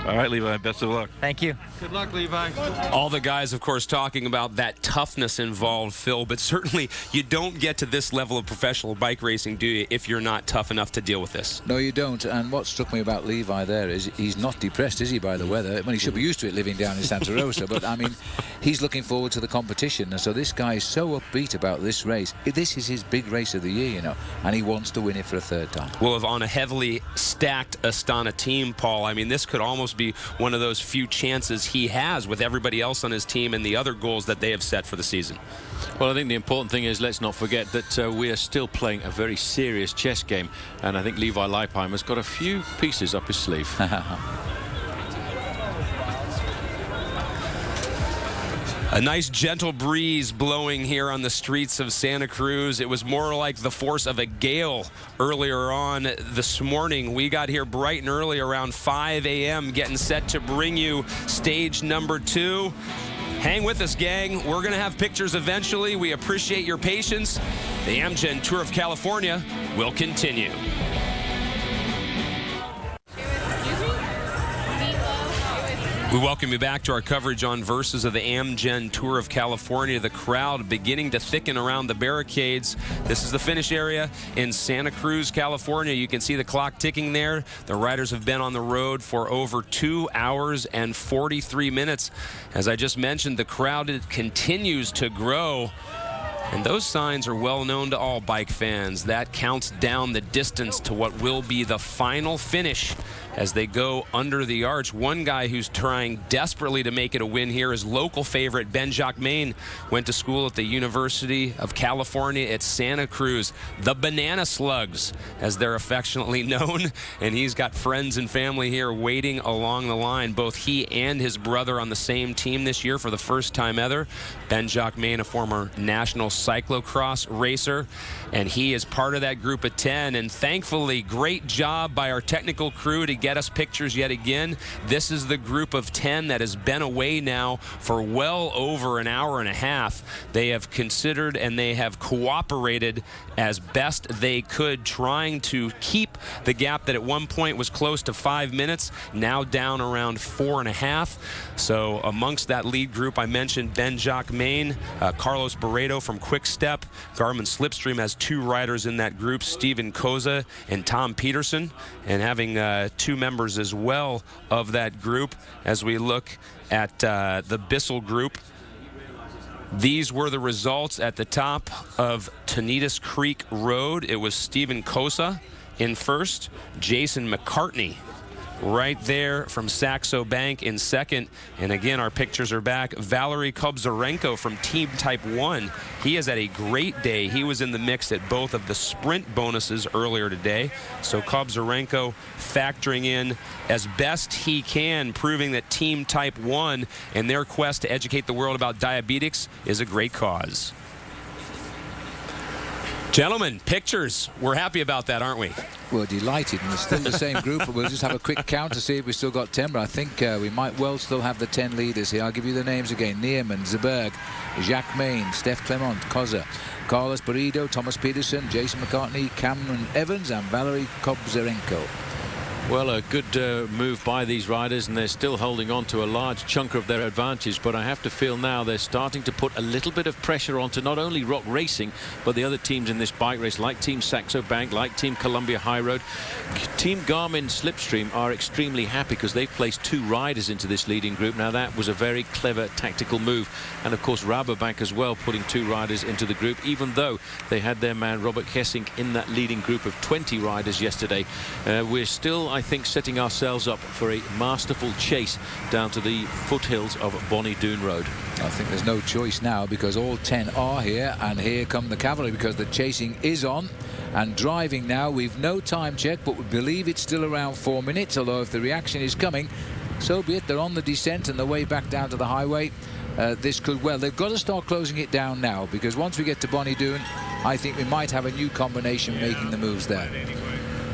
All right, Levi, best of luck. Thank you. Good luck, Levi. All the guys, of course, talking about that toughness involved, Phil, but certainly you don't get to this level of professional bike racing, do you, if you're not tough enough to deal with this? No, you don't. And what struck me about Levi there is he's not depressed, is he, by the weather? Well, he should be used to it living down in Santa Rosa, but I mean, he's looking forward to the competition. And so this guy is so upbeat about this race. This is his big race of the year, you know, and he wants to win it for a 3rd time. Well, on a heavily stacked Astana team, Paul, I mean, this could almost be one of those few chances he has with everybody else on his team and the other goals that they have set for the season. Well, I think the important thing is, let's not forget that we are still playing a very serious chess game, and I think Levi Leipheimer's got a few pieces up his sleeve. A nice gentle breeze blowing here on the streets of Santa Cruz. It was more like the force of a gale earlier on this morning. We got here bright and early around 5 a.m. getting set to bring you stage number 2. Hang with us, gang. We're going to have pictures eventually. We appreciate your patience. The Amgen Tour of California will continue. We welcome you back to our coverage on Versus of the Amgen Tour of California. The crowd beginning to thicken around the barricades. This is the finish area in Santa Cruz, California. You can see the clock ticking there. The riders have been on the road for over 2 hours and 43 minutes. As I just mentioned, the crowd continues to grow. And those signs are well known to all bike fans. That counts down the distance to what will be the final finish as they go under the arch. One guy who's trying desperately to make it a win here is local favorite Ben-Jacques Main. Went to school at the University of California at Santa Cruz. The Banana Slugs, as they're affectionately known. And he's got friends and family here waiting along the line. Both he and his brother on the same team this year for the first time ever. Ben-Jacques Main, a former national cyclocross racer, and he is part of that group of 10. And thankfully, great job by our technical crew to get us pictures yet again. This is the group of 10 that has been away now for well over an hour and a half. They have considered and they have cooperated as best they could, trying to keep the gap that at one point was close to 5 minutes, now down around 4.5. So amongst that lead group, I mentioned Ben-Jacques Main, Carlos Barreto from Quick Step. Garmin Slipstream has 2 riders in that group, Steven Koza and Tom Peterson, and having 2 members as well of that group. As we look at the Bissell group, these were the results at the top of Tonitas Creek Road. It was Steven Koza in first, Jason McCartney right there from Saxo Bank in second. And again, our pictures are back. Valery Kobzarenko from Team Type 1. He has had a great day. He was in the mix at both of the sprint bonuses earlier today. So Kobzarenko factoring in as best he can, proving that Team Type 1 and their quest to educate the world about diabetics is a great cause. Gentlemen, pictures. We're happy about that, aren't we? We're delighted, and it's still the same group. We'll just have a quick count to see if we still got 10, but I think we might well still have the 10 leaders here. I'll give you the names again. Neerman, Zeberg, Jacques Main, Steph Clement, Koza, Carlos Barreto, Thomas Peterson, Jason McCartney, Cameron Evans, and Valery Kobzarenko. Well, a good move by these riders, and they're still holding on to a large chunk of their advantage. But I have to feel now they're starting to put a little bit of pressure onto not only Rock Racing, but the other teams in this bike race, like Team Saxo Bank, like Team Columbia High Road. Team Garmin Slipstream are extremely happy because they've placed 2 riders into this leading group. Now, that was a very clever tactical move. And, of course, Rabobank as well, putting 2 riders into the group, even though they had their man Robert Kessink in that leading group of 20 riders yesterday. We're still, I think, setting ourselves up for a masterful chase down to the foothills of Bonnie Doon Road. I think there's no choice now because all 10 are here, and here come the cavalry because the chasing is on and driving now. We've no time check, but we believe it's still around 4 minutes, although if the reaction is coming, so be it. They're on the descent and the way back down to the highway. This could, well, they've got to start closing it down now, because once we get to Bonnie Doon, I think we might have a new combination making the moves there.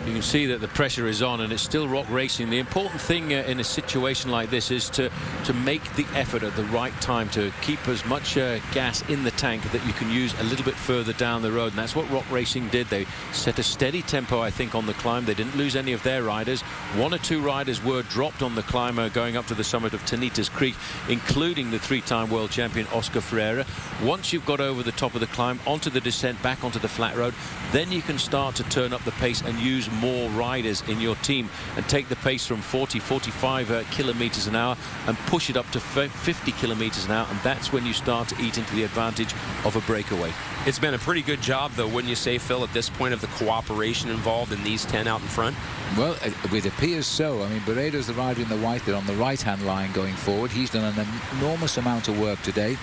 You can see that the pressure is on, and it's still Rock Racing. The important thing in a situation like this is to make the effort at the right time, to keep as much gas in the tank that you can use a little bit further down the road. And that's what Rock Racing did. They set a steady tempo, I think, on the climb. They didn't lose any of their riders. 1 or 2 riders were dropped on the climb going up to the summit of Tonitas Creek, including the 3-time world champion Oscar Ferreira. Once you've got over the top of the climb, onto the descent, back onto the flat road, then you can start to turn up the pace and use more riders in your team and take the pace from 45 kilometers an hour and push it up to 50 kilometers an hour, and that's when you start to eat into the advantage of a breakaway. It's been a pretty good job, though, wouldn't you say, Phil, at this point, of the cooperation involved in these 10 out in front? Well, it appears so. I mean, Barreto's the rider in the white. They're on the right-hand line going forward. He's done an enormous amount of work today.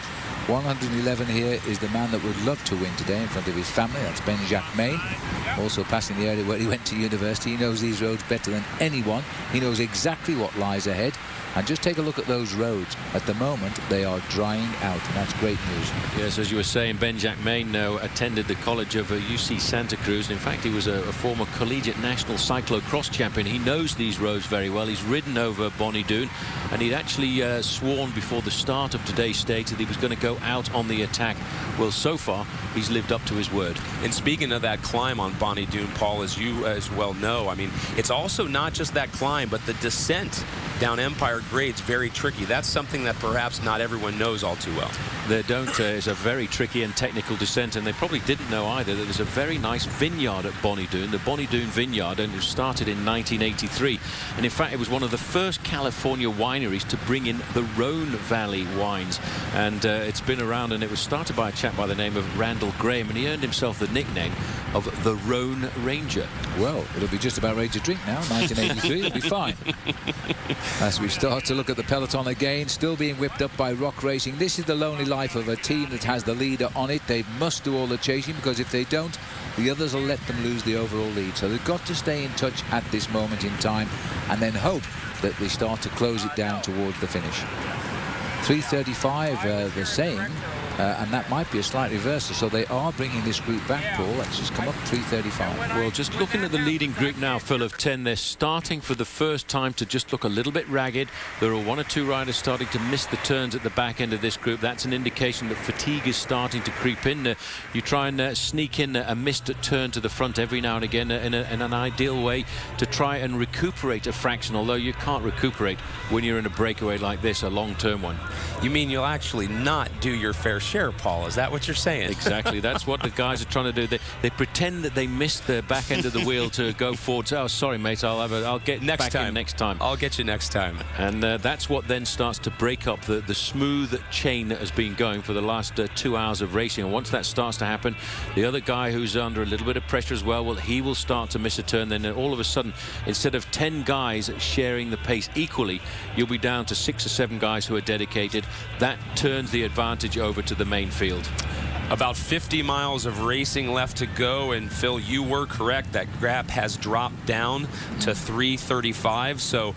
111 here is the man that would love to win today in front of his family. That's Ben-Jacques Main, also passing the area where he went to university. He knows these roads better than anyone. He knows exactly what lies ahead. And just take a look at those roads. At the moment, they are drying out, and that's great news. Yes, as you were saying, Ben-Jacques Main attended the College of UC Santa Cruz. In fact, he was a former collegiate national cyclocross champion. He knows these roads very well. He's ridden over Bonnie Doon, and he'd actually sworn before the start of today's stage that he was going to go out on the attack. Well, so far, he's lived up to his word. And speaking of that climb on Bonnie Doon, Paul, as you as well know, I mean, it's also not just that climb, but the descent down Empire grades very tricky. That's something that perhaps not everyone knows all too well. They don't. It's a very tricky and technical descent, and they probably didn't know either that there's a very nice vineyard at Bonnie Doon, the Bonnie Doon Vineyard, and it started in 1983. And in fact, it was one of the first California wineries to bring in the Rhone Valley wines. And it's been around, and it was started by a chap by the name of Randall Graham, and he earned himself the nickname of the Rhone Ranger. Well, it'll be just about ready to drink now. 1983, it'll be fine. As we start to look at the peloton again, still being whipped up by Rock Racing. This is the lonely life of a team that has the leader on it. They must do all the chasing, because if they don't, the others will let them lose the overall lead. So they've got to stay in touch at this moment in time and then hope that they start to close it down towards the finish. 3:35, they're saying, and that might be a slight reversal. So they are bringing this group back, Paul. Let's just come up 3:35. Well, just looking at the leading group now, full of 10, they're starting for the first time to just look a little bit ragged. There are one or two riders starting to miss the turns at the back end of this group. That's an indication that fatigue is starting to creep in. You try and sneak in a missed turn to the front every now and again in an ideal way to try and recuperate a fraction, although you can't recuperate when you're in a breakaway like this, a long-term one. You mean you'll actually not do your fair share, Paul? Is that what you're saying? Exactly. That's what the guys are trying to do. They pretend that they missed the back end of the wheel to go forward. Oh, sorry, mate. I'll get next back in next time. I'll get you next time. And that's what then starts to break up the smooth chain that has been going for the last 2 hours of racing. And once that starts to happen, the other guy who's under a little bit of pressure as well, he will start to miss a turn. Then all of a sudden, instead of 10 guys sharing the pace equally, you'll be down to 6 or 7 guys who are dedicated. That turns the advantage over to the main field. About 50 miles of racing left to go, and Phil, you were correct. That gap has dropped down to 3:35, so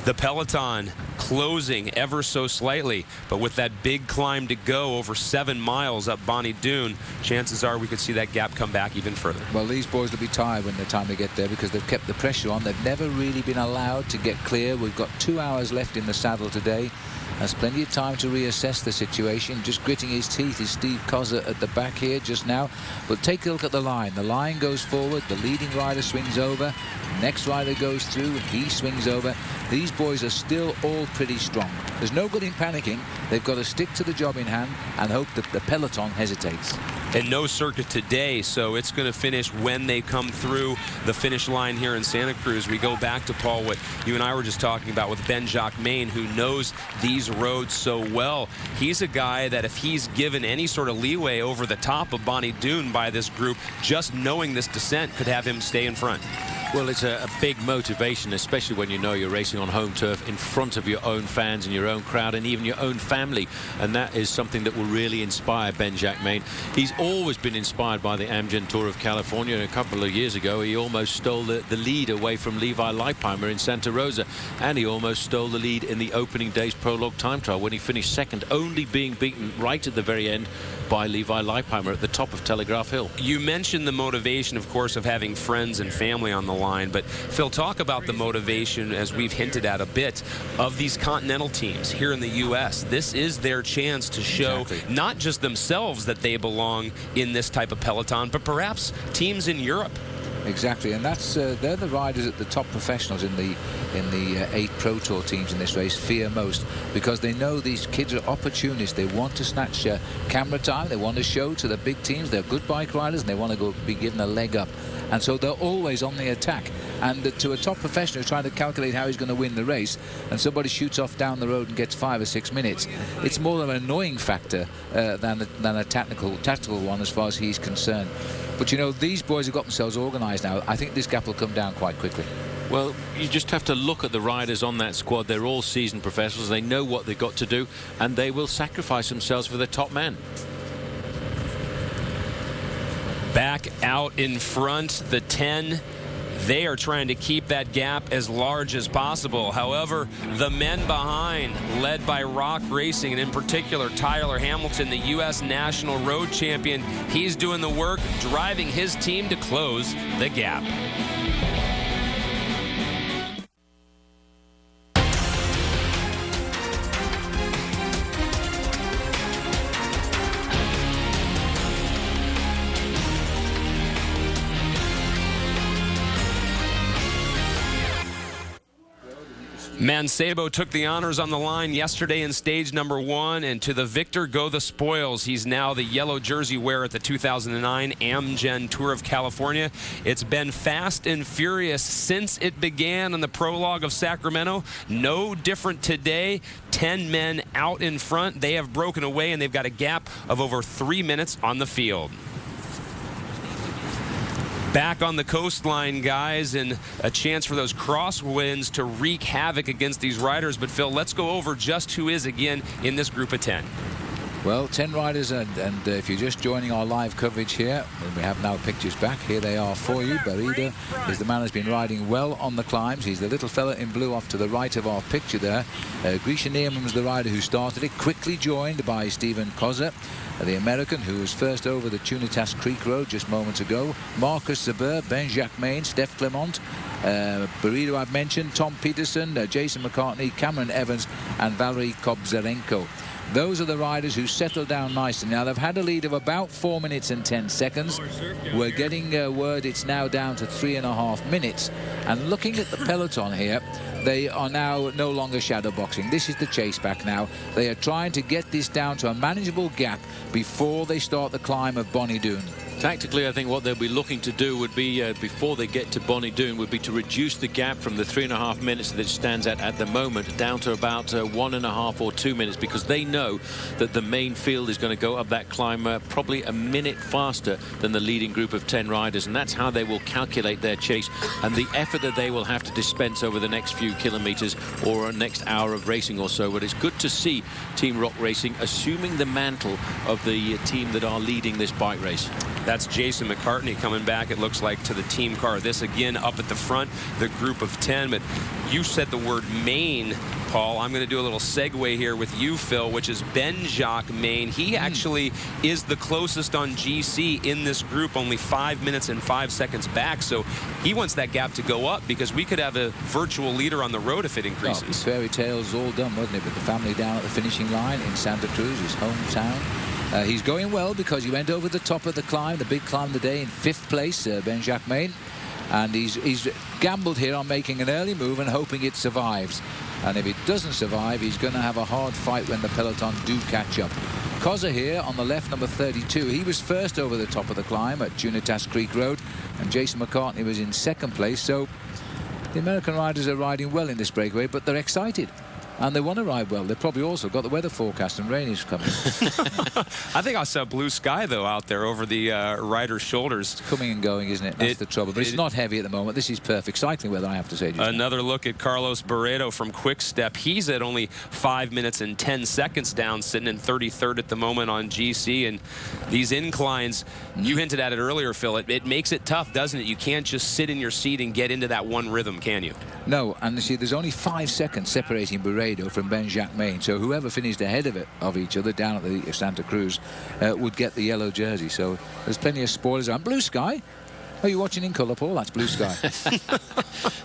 the peloton closing ever so slightly, but with that big climb to go, over 7 miles up Bonnie Doon, chances are we could see that gap come back even further. Well, these boys will be tired when the time they get there, because they've kept the pressure on. They've never really been allowed to get clear. We've got 2 hours left in the saddle today. Has plenty of time to reassess the situation. Just gritting his teeth is Steve Cozza at the back here just now. But take a look at the line. The line goes forward. The leading rider swings over. Next rider goes through and he swings over. These boys are still all pretty strong. There's no good in panicking. They've got to stick to the job in hand and hope that the peloton hesitates. And no circuit today, so it's going to finish when they come through the finish line here in Santa Cruz. We go back to, Paul, what you and I were just talking about with Ben-Jacques Main, who knows these roads so well. He's a guy that if he's given any sort of leeway over the top of Bonnie Doon by this group, just knowing this descent could have him stay in front. Well, it's a big motivation, especially when you know you're racing on home turf in front of your own fans and your own crowd and even your own family. And that is something that will really inspire Ben-Jacques Main. He's always been inspired by the Amgen Tour of California. A couple of years ago, he almost stole the lead away from Levi Leipheimer in Santa Rosa. And he almost stole the lead in the opening day's prologue time trial when he finished second, only being beaten right at the very end by Levi Leipheimer at the top of Telegraph Hill. You mentioned the motivation, of course, of having friends and family on the line, but Phil, talk about the motivation, as we've hinted at a bit, of these continental teams here in the U.S. This is their chance to show not just themselves that they belong in this type of peloton, but perhaps teams in Europe. Exactly, and that's they're the riders at the top professionals in the 8 Pro Tour teams in this race fear most, because they know these kids are opportunists. They want to snatch camera time. They want to show to the big teams they're good bike riders, and they want to be given a leg up. And so they're always on the attack. And to a top professional who's trying to calculate how he's going to win the race, and somebody shoots off down the road and gets 5 or 6 minutes, it's more of an annoying factor than a tactical one as far as he's concerned. But you know, these boys have got themselves organised now. I think this gap will come down quite quickly. Well, you just have to look at the riders on that squad. They're all seasoned professionals. They know what they've got to do, and they will sacrifice themselves for their top men. Back out in front, the 10. They are trying to keep that gap as large as possible. However, the men behind, led by Rock Racing, and in particular Tyler Hamilton, the U.S. National Road Champion, he's doing the work, driving his team to close the gap. Mancebo took the honors on the line yesterday in stage number 1, and to the victor go the spoils. He's now the yellow jersey wearer at the 2009 Amgen Tour of California. It's been fast and furious since it began in the prologue of Sacramento. No different today. 10 men out in front. They have broken away, and they've got a gap of over 3 minutes on the field. Back on the coastline, guys, and a chance for those crosswinds to wreak havoc against these riders. But, Phil, let's go over just who is, again, in this group of 10. Well, 10 riders, and if you're just joining our live coverage here, and we have now pictures back, here they are for you. Berida is the man who's been riding well on the climbs. He's the little fella in blue off to the right of our picture there. Grisha Nierman's the rider who started it, quickly joined by Stephen Koza, the American who was first over the Tunitas Creek Road just moments ago. Marcus Zaber, Ben Jacquemain, Steph Clement, Berida I've mentioned, Tom Peterson, Jason McCartney, Cameron Evans, and Valery Kobzarenko. Those are the riders who settled down nicely. Now, they've had a lead of about 4 minutes and 10 seconds. We're getting word it's now down to 3.5 minutes. And looking at the peloton here, they are now no longer shadow boxing. This is the chase back now. They are trying to get this down to a manageable gap before they start the climb of Bonnie Doon. Tactically, I think what they'll be looking to do would be, before they get to Bonnie Doon, would be to reduce the gap from the 3.5 minutes that it stands at the moment down to about 1.5 or 2 minutes, because they know that the main field is going to go up that climb probably a minute faster than the leading group of 10 riders, and that's how they will calculate their chase and the effort that they will have to dispense over the next few kilometers or next hour of racing or so. But it's good to see Team Rock Racing assuming the mantle of the team that are leading this bike race. That's Jason McCartney coming back, it looks like, to the team car. This again up at the front, the group of 10. But you said the word main, Paul. I'm going to do a little segue here with you, Phil, which is Ben Jacquemain. He actually is the closest on GC in this group, only 5 minutes and 5 seconds back. So he wants that gap to go up, because we could have a virtual leader on the road if it increases. Oh, fairy tales all done, wasn't it? With the family down at the finishing line in Santa Cruz, his hometown. He's going well because he went over the top of the climb, the big climb of the day, in 5th place, Ben Jacquemain. And he's gambled here on making an early move and hoping it survives. And if it doesn't survive, he's going to have a hard fight when the peloton do catch up. Koza here on the left, number 32. He was first over the top of the climb at Tunitas Creek Road, and Jason McCartney was in 2nd place. So the American riders are riding well in this breakaway, but they're excited. And they want to ride well. They've probably also got the weather forecast, and rain is coming. I think I saw blue sky, though, out there over the rider's shoulders. It's coming and going, isn't it? That's the trouble. But it's not heavy at the moment. This is perfect cycling weather, I have to say. Another look at Carlos Barreto from Quick Step. He's at only 5 minutes and 10 seconds down, sitting in 33rd at the moment on GC. And these inclines, you hinted at it earlier, Phil, it makes it tough, doesn't it? You can't just sit in your seat and get into that one rhythm, can you? No, and you see, there's only 5 seconds separating Barreto from Ben Jacquemain, so whoever finished ahead of each other down at the Santa Cruz would get the yellow jersey. So there's plenty of spoilers around. Blue sky. Are you watching in colour, Paul? That's blue sky.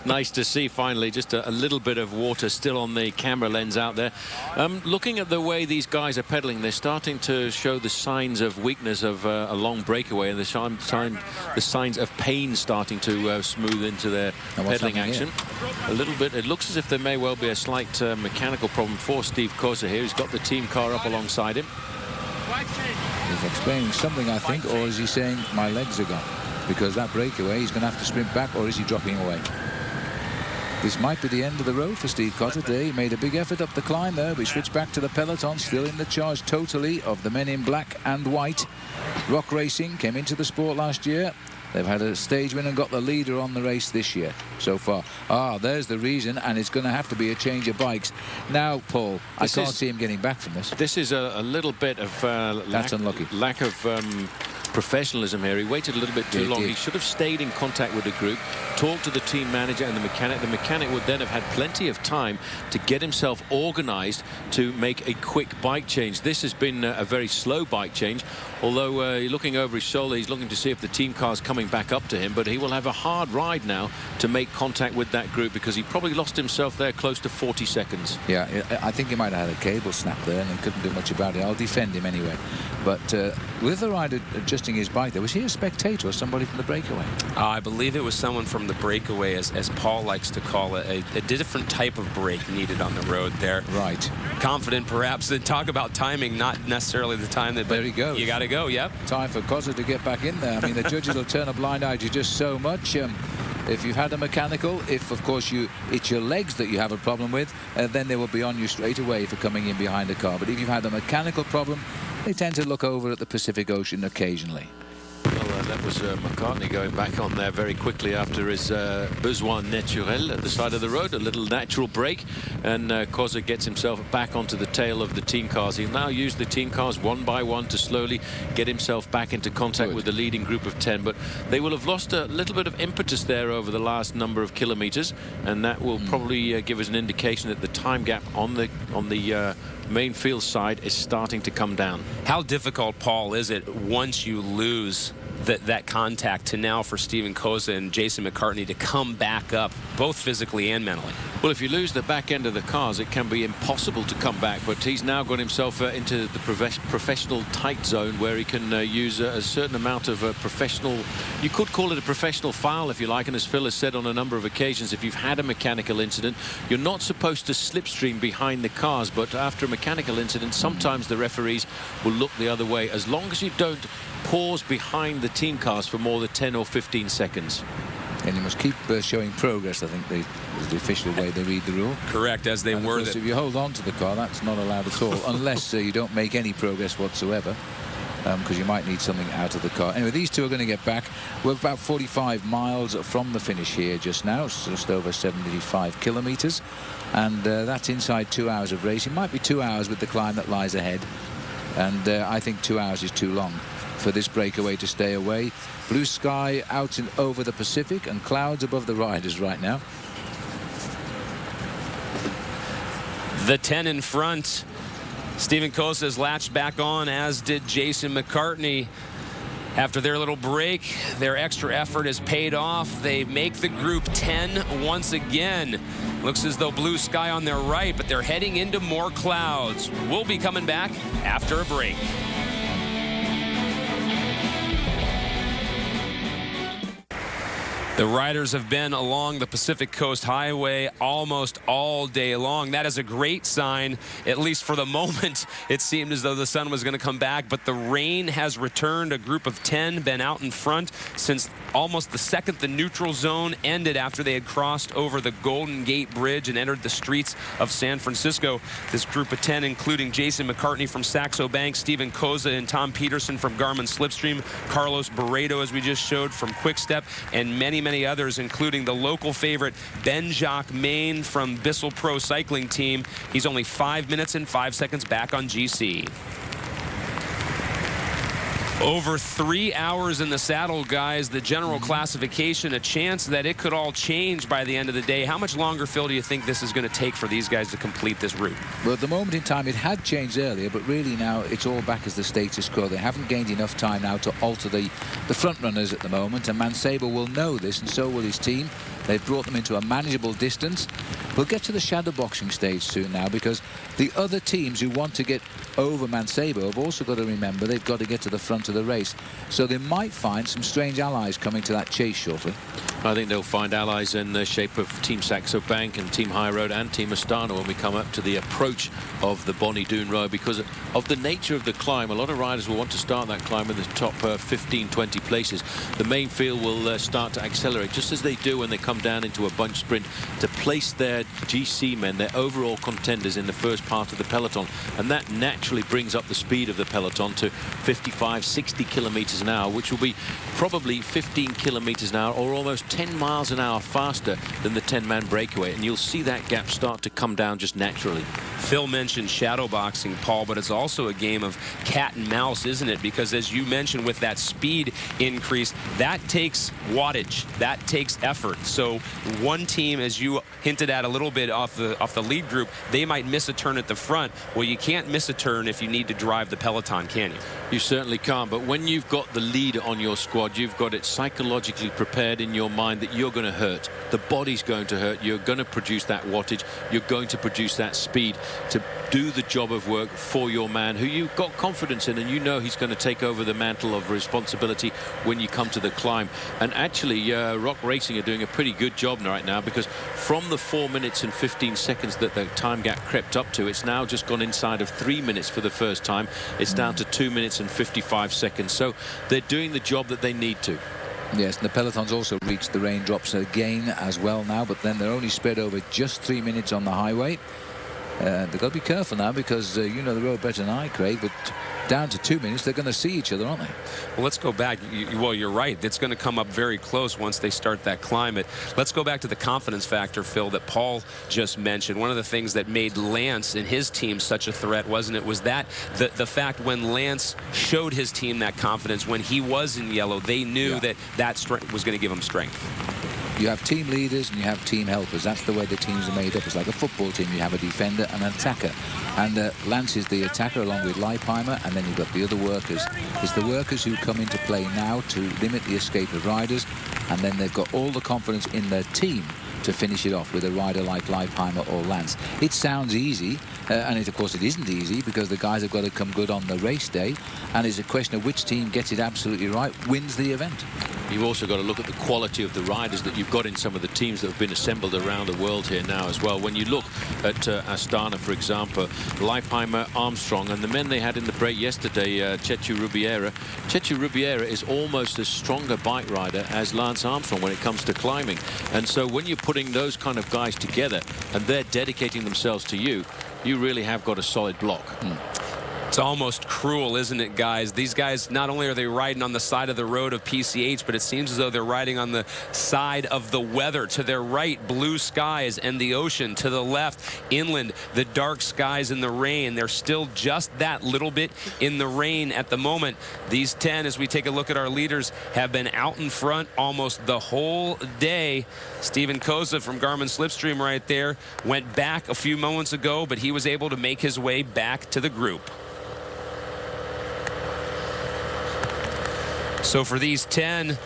Nice to see, finally, just a little bit of water still on the camera lens out there. Looking at the way these guys are pedaling, they're starting to show the signs of weakness of a long breakaway, and the signs of pain starting to smooth into their pedaling action. A little bit. It looks as if there may well be a slight mechanical problem for Steve Koza here. He's got the team car up alongside him. He's explaining something, I think, or is he saying my legs are gone? Because that breakaway, he's going to have to sprint back, or is he dropping away? This might be the end of the road for Steve Koza today. He made a big effort up the climb there. We switched back to the peloton, still in the charge totally of the men in black and white. Rock Racing came into the sport last year. They've had a stage win and got the leader on the race this year so far. There's the reason, and it's going to have to be a change of bikes. Now, Paul, I can't see him getting back from this. This is a little bit of that's unlucky. Lack of professionalism here. He waited a little bit too long. He should have stayed in contact with the group, talked to the team manager and the mechanic. The mechanic would then have had plenty of time to get himself organized to make a quick bike change. This has been a very slow bike change. although looking over his shoulder, he's looking to see if the team car's coming back up to him, but he will have a hard ride now to make contact with that group, because he probably lost himself there close to 40 seconds. Yeah, I think he might have had a cable snap there and he couldn't do much about it. I'll defend him anyway. But with the rider adjusting his bike there, was he a spectator or somebody from the breakaway? I believe it was someone from the breakaway, as Paul likes to call it, a different type of brake needed on the road there. Right. Confident, perhaps. Then talk about timing, not necessarily the time that. There he goes. You got to go. Yep. Time for Koza to get back in there. I mean, the judges will turn a blind eye to just so much. If you've had a mechanical, if of course it's your legs that you have a problem with, then they will be on you straight away for coming in behind the car. But if you've had a mechanical problem, they tend to look over at the Pacific Ocean occasionally. Well, that was McCartney going back on there very quickly after his besoin naturel at the side of the road, a little natural break, and Koza gets himself back onto the tail of the team cars. He'll now use the team cars one by one to slowly get himself back into contact with the leading group of 10, but they will have lost a little bit of impetus there over the last number of kilometers, and that will probably give us an indication that the time gap on the main field side is starting to come down. How difficult, Paul, is it once you lose that contact to now for Steven Koza and Jason McCartney to come back up, both physically and mentally? Well, if you lose the back end of the cars, it can be impossible to come back, but he's now got himself into the professional tight zone where he can use a certain amount of professional, you could call it a professional foul if you like, and as Phil has said on a number of occasions, if you've had a mechanical incident, you're not supposed to slipstream behind the cars, but after a mechanical incident, sometimes the referees will look the other way, as long as you don't pause behind the team cars for more than 10 or 15 seconds. And you must keep showing progress, I think is the official way they read the rule. Correct, as they were. If you hold on to the car, that's not allowed at all, unless you don't make any progress whatsoever, because you might need something out of the car. Anyway, these two are going to get back. We're about 45 miles from the finish here just now, just over 75 kilometers, and that's inside 2 hours of racing. Might be 2 hours with the climb that lies ahead, and I think 2 hours is too long for this breakaway to stay away. Blue sky out and over the Pacific and clouds above the riders right now. The 10 in front. Steven Koza has latched back on, as did Jason McCartney. After their little break, their extra effort has paid off. They make the group 10 once again. Looks as though blue sky on their right, but they're heading into more clouds. We'll be coming back after a break. The riders have been along the Pacific Coast Highway almost all day long. That is a great sign, at least for the moment. It seemed as though the sun was going to come back, but the rain has returned. A group of 10 been out in front since almost the second the neutral zone ended, after they had crossed over the Golden Gate Bridge and entered the streets of San Francisco. This group of 10, including Jason McCartney from Saxo Bank, Steven Koza and Tom Peterson from Garmin Slipstream, Carlos Barreto, as we just showed, from Quickstep, and many others, including the local favorite Ben-Jacques Maine from Bissell Pro Cycling Team. He's only 5 minutes and 5 seconds back on GC. Over 3 hours in the saddle, guys. The general classification, a chance that it could all change by the end of the day. How much longer, Phil, do you think this is going to take for these guys to complete this route? Well, at the moment in time, it had changed earlier, but really now it's all back as the status quo. They haven't gained enough time now to alter the front runners at the moment, and Mancebo will know this, and so will his team. They've brought them into a manageable distance. We'll get to the shadow boxing stage soon now, because the other teams who want to get over Mancebo have also got to remember they've got to get to the front of the race. So they might find some strange allies coming to that chase shortly. I think they'll find allies in the shape of Team Saxo Bank and Team High Road and Team Astana when we come up to the approach of the Bonnie Doon Road, because of the nature of the climb. A lot of riders will want to start that climb in the top 15-20 places. The main field will start to accelerate, just as they do when they come down into a bunch sprint, to place their GC men, their overall contenders, in the first part of the peloton, and that naturally brings up the speed of the peloton to 55-60 kilometers an hour, which will be probably 15 kilometers an hour or almost 10 miles an hour faster than the 10-man breakaway, and you'll see that gap start to come down just naturally. Phil mentioned shadowboxing, Paul, but it's also a game of cat and mouse, isn't it? Because as you mentioned, with that speed increase, that takes wattage, that takes effort. So one team, as you hinted at a little bit off the lead group, they might miss a turn at the front. Well, you can't miss a turn if you need to drive the peloton, can you? You certainly can't. But when you've got the leader on your squad, you've got it psychologically prepared in your mind that you're going to hurt. The body's going to hurt. You're going to produce that wattage. You're going to produce that speed to do the job of work for your man, who you've got confidence in, and you know he's going to take over the mantle of responsibility when you come to the climb. And actually, Rock Racing are doing a pretty good job right now, because from the 4 minutes and 15 seconds that the time gap crept up to, it's now just gone inside of 3 minutes for the first time. It's down to 2 minutes and 55 seconds. So they're doing the job that they need to. Yes, and the peloton's also reached the raindrops again as well now, but then they're only spread over just 3 minutes on the highway. They've got to be careful now, because you know the road better than I, Craig, but down to 2 minutes, they're going to see each other, aren't they? Well, let's go back. Well, you're right. It's going to come up very close once they start that climb. Let's go back to the confidence factor, Phil, that Paul just mentioned. One of the things that made Lance and his team such a threat, wasn't it, was that the fact when Lance showed his team that confidence, when he was in yellow, they knew that strength was going to give him strength. You have team leaders and you have team helpers. That's the way the teams are made up. It's like a football team. You have a defender and an attacker. And Lance is the attacker along with Leipheimer, and then you've got the other workers. It's the workers who come into play now to limit the escape of riders, and then they've got all the confidence in their team to finish it off with a rider like Leipheimer or Lance. It sounds easy, and of course it isn't easy, because the guys have got to come good on the race day, and it's a question of which team gets it absolutely right, wins the event. You've also got to look at the quality of the riders that you've got in some of the teams that have been assembled around the world here now as well. When you look at Astana, for example, Leipheimer, Armstrong, and the men they had in the break yesterday, Chechu Rubiera. Chechu Rubiera is almost as strong a bike rider as Lance Armstrong when it comes to climbing. And so when you're putting those kind of guys together and they're dedicating themselves to you, you really have got a solid block. It's almost cruel, isn't it, guys? These guys, not only are they riding on the side of the road of PCH, but it seems as though they're riding on the side of the weather. To their right, blue skies and the ocean. To the left, inland, the dark skies and the rain. They're still just that little bit in the rain at the moment. These 10, as we take a look at our leaders, have been out in front almost the whole day. Steven Koza from Garmin Slipstream right there went back a few moments ago, but he was able to make his way back to the group. So for these 10,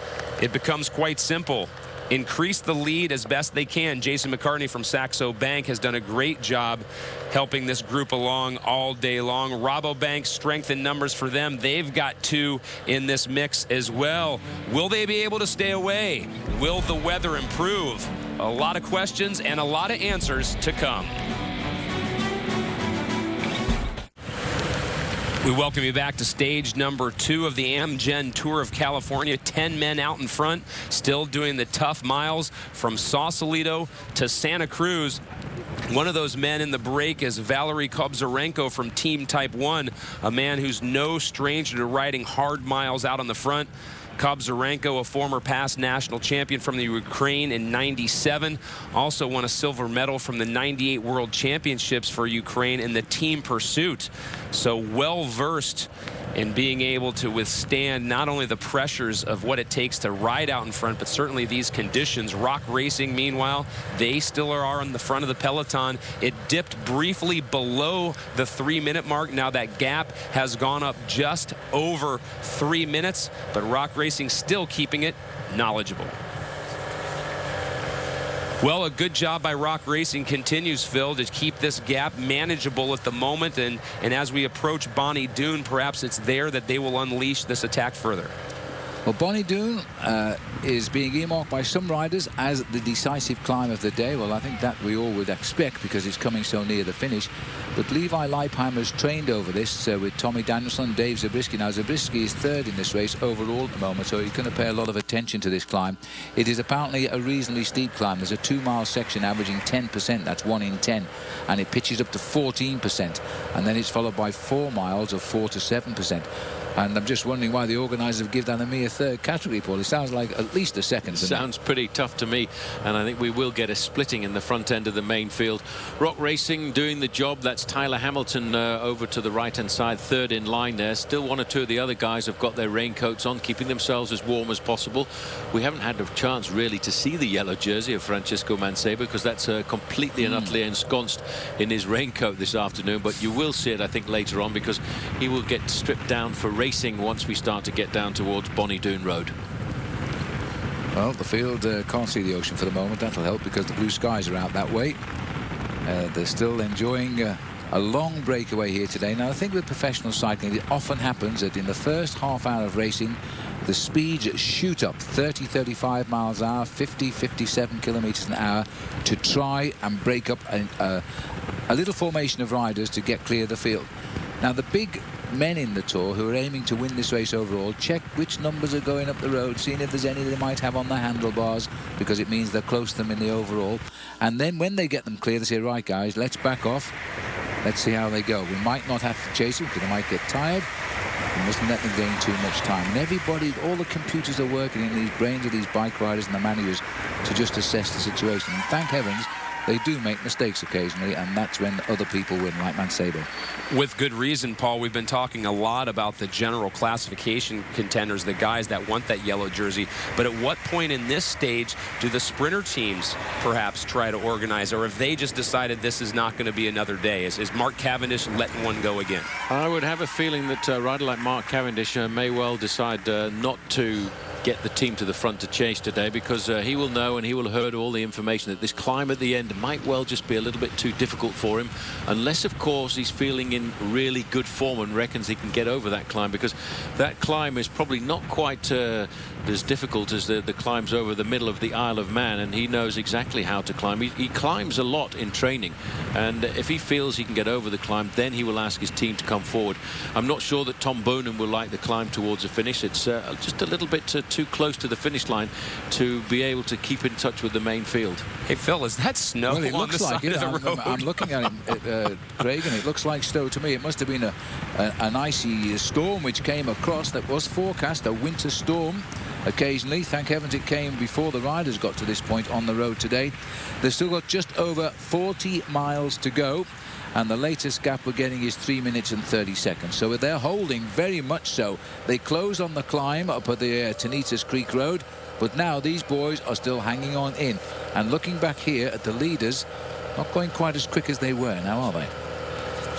it becomes quite simple. Increase the lead as best they can. Jason McCartney from Saxo Bank has done a great job helping this group along all day long. Rabobank, strength in numbers for them. They've got 2 in this mix as well. Will they be able to stay away? Will the weather improve? A lot of questions and a lot of answers to come. We welcome you back to stage number 2 of the Amgen Tour of California. 10 men out in front, still doing the tough miles from Sausalito to Santa Cruz. One of those men in the break is Valery Kobzarenko from Team Type 1, a man who's no stranger to riding hard miles out on the front. Kobzarenko, a former past national champion from the Ukraine in '97, also won a silver medal from the '98 World Championships for Ukraine in the team pursuit. So well versed in being able to withstand not only the pressures of what it takes to ride out in front, but certainly these conditions. Rock Racing, meanwhile, they still are on the front of the peloton. It dipped briefly below the 3-minute mark. Now that gap has gone up just over 3 minutes, but Rock Racing still keeping it knowledgeable. Well, a good job by Rock Racing continues, Phil, to keep this gap manageable at the moment. And as we approach Bonnie Doon, perhaps it's there that they will unleash this attack further. Well, Bonnie Doon is being earmarked by some riders as the decisive climb of the day. Well, I think that we all would expect because it's coming so near the finish. But Levi Leipheimer's trained over this with Tommy Danielson and Dave Zabriskie. Now, Zabriskie is third in this race overall at the moment, so he's going to pay a lot of attention to this climb. It is apparently a reasonably steep climb. There's a 2-mile section averaging 10%. That's 1 in 10. And it pitches up to 14%. And then it's followed by 4 miles of 4 to 7%. And I'm just wondering why the organisers have given that a mere third category, Paul. It sounds like at least a second. Sounds pretty tough to me, and I think we will get a splitting in the front end of the main field. Rock Racing doing the job. That's Tyler Hamilton over to the right-hand side, third in line there. Still one or two of the other guys have got their raincoats on, keeping themselves as warm as possible. We haven't had a chance really to see the yellow jersey of Francisco Mancebo, because that's completely and utterly ensconced in his raincoat this afternoon. But you will see it, I think, later on, because he will get stripped down for racing once we start to get down towards Bonnie Doon Road. Well, the field can't see the ocean for the moment. That'll help, because the blue skies are out that way. They're still enjoying a long breakaway here today. Now, I think with professional cycling, it often happens that in the first half hour of racing, the speeds shoot up 30, 35 miles an hour, 50, 57 kilometers an hour, to try and break up a little formation of riders to get clear of the field. Now, the big men in the Tour who are aiming to win this race overall check which numbers are going up the road, seeing if there's any they might have on the handlebars, because it means they're close to them in the overall. And then when they get them clear, they say, right, guys, let's back off. Let's see how they go. We might not have to chase them because they might get tired. We mustn't let them gain too much time. And everybody, all the computers are working in these brains of these bike riders and the managers to just assess the situation. And thank heavens, they do make mistakes occasionally, and that's when other people win, like Mancebo. With good reason, Paul. We've been talking a lot about the general classification contenders, the guys that want that yellow jersey. But at what point in this stage do the sprinter teams perhaps try to organize, or if they just decided this is not going to be another day? Is Mark Cavendish letting one go again? I would have a feeling that a rider like Mark Cavendish may well decide not to get the team to the front to chase today, because he will know and he will have heard all the information that this climb at the end might well just be a little bit too difficult for him, unless of course he's feeling in really good form and reckons he can get over that climb, because that climb is probably not quite as difficult as the climbs over the middle of the Isle of Man, and he knows exactly how to climb. He climbs a lot in training, and if he feels he can get over the climb, then he will ask his team to come forward. I'm not sure that Tom Boonen will like the climb towards the finish. It's just a little bit too close to the finish line to be able to keep in touch with the main field. Hey, Phil, is that snow well, it on looks the like side it. of the road? I'm looking at him, Craig, and it looks like snow to me. It must have been an icy storm which came across that was forecast, a winter storm. Occasionally, thank heavens it came before the riders got to this point on the road today. They've still got just over 40 miles to go, and the latest gap we're getting is 3 minutes and 30 seconds. So they're holding very much so. They closed on the climb up at the Tanitas Creek Road, but now these boys are still hanging on in. And looking back here at the leaders, not going quite as quick as they were now, are they?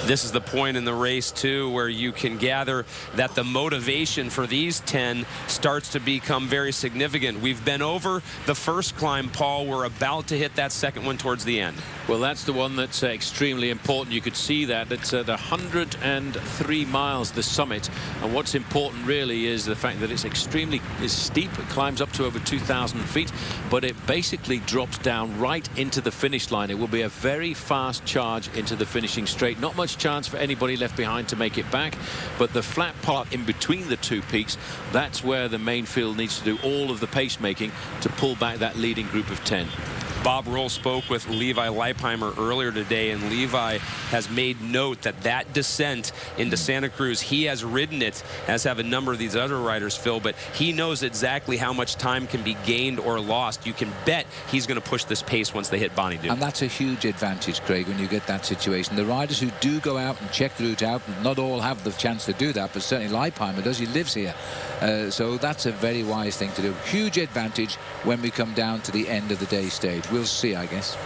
This is the point in the race, too, where you can gather that the motivation for these 10 starts to become very significant. We've been over the first climb, Paul. We're about to hit that second one towards the end. Well, that's the one that's extremely important. You could see that it's at 103 miles, the summit. And what's important really is the fact that it's extremely steep. It climbs up to over 2,000 feet, but it basically drops down right into the finish line. It will be a very fast charge into the finishing straight. Not much chance for anybody left behind to make it back, but the flat part in between the two peaks, that's where the main field needs to do all of the pacemaking to pull back that leading group of 10. Bob Roll spoke with Levi Leipheimer earlier today, and Levi has made note that that descent into Santa Cruz, he has ridden it, as have a number of these other riders, Phil, but he knows exactly how much time can be gained or lost. You can bet he's going to push this pace once they hit Bonnie Doon. And that's a huge advantage, Craig, when you get that situation. The riders who do go out and check the route out, not all have the chance to do that, but certainly Leipheimer does. He lives here. So that's a very wise thing to do. Huge advantage when we come down to the end of the day stage. We'll see, I guess.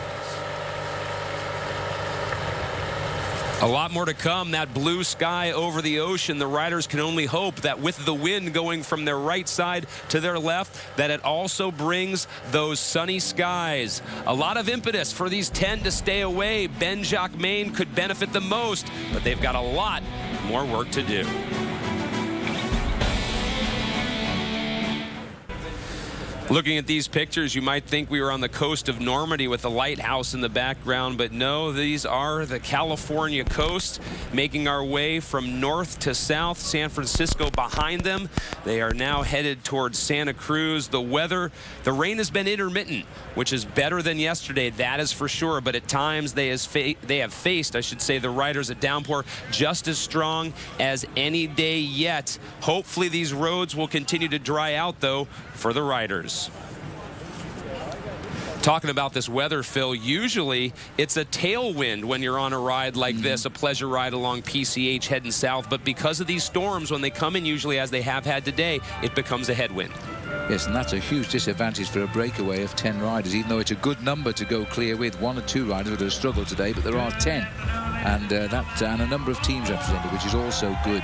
A lot more to come. That blue sky over the ocean. The riders can only hope that with the wind going from their right side to their left, that it also brings those sunny skies. A lot of impetus for these 10 to stay away. Ben Jacquemain could benefit the most, but they've got a lot more work to do. Looking at these pictures, you might think we were on the coast of Normandy with the lighthouse in the background, but no, these are the California coast, making our way from north to south. San Francisco behind them. They are now headed towards Santa Cruz. The weather, the rain has been intermittent, which is better than yesterday, that is for sure, but at times they have faced, I should say, the riders a downpour just as strong as any day yet. Hopefully these roads will continue to dry out, though, for the riders. Talking about this weather, Phil, usually it's a tailwind when you're on a ride like this, a pleasure ride along PCH heading south, but because of these storms, when they come in usually as they have had today, it becomes a headwind. Yes, and that's a huge disadvantage for a breakaway of 10 riders, even though it's a good number to go clear with. 1 or 2 riders would have struggled today, but there are 10, and and a number of teams represented, which is also good.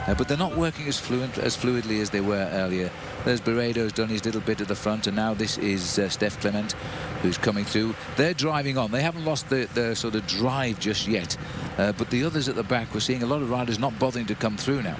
But they're not working as fluidly as they were earlier. There's Barredo's done his little bit at the front, and now this is Steph Clement who's coming through. They're driving on. They haven't lost the sort of drive just yet. But the others at the back, we're seeing a lot of riders not bothering to come through now.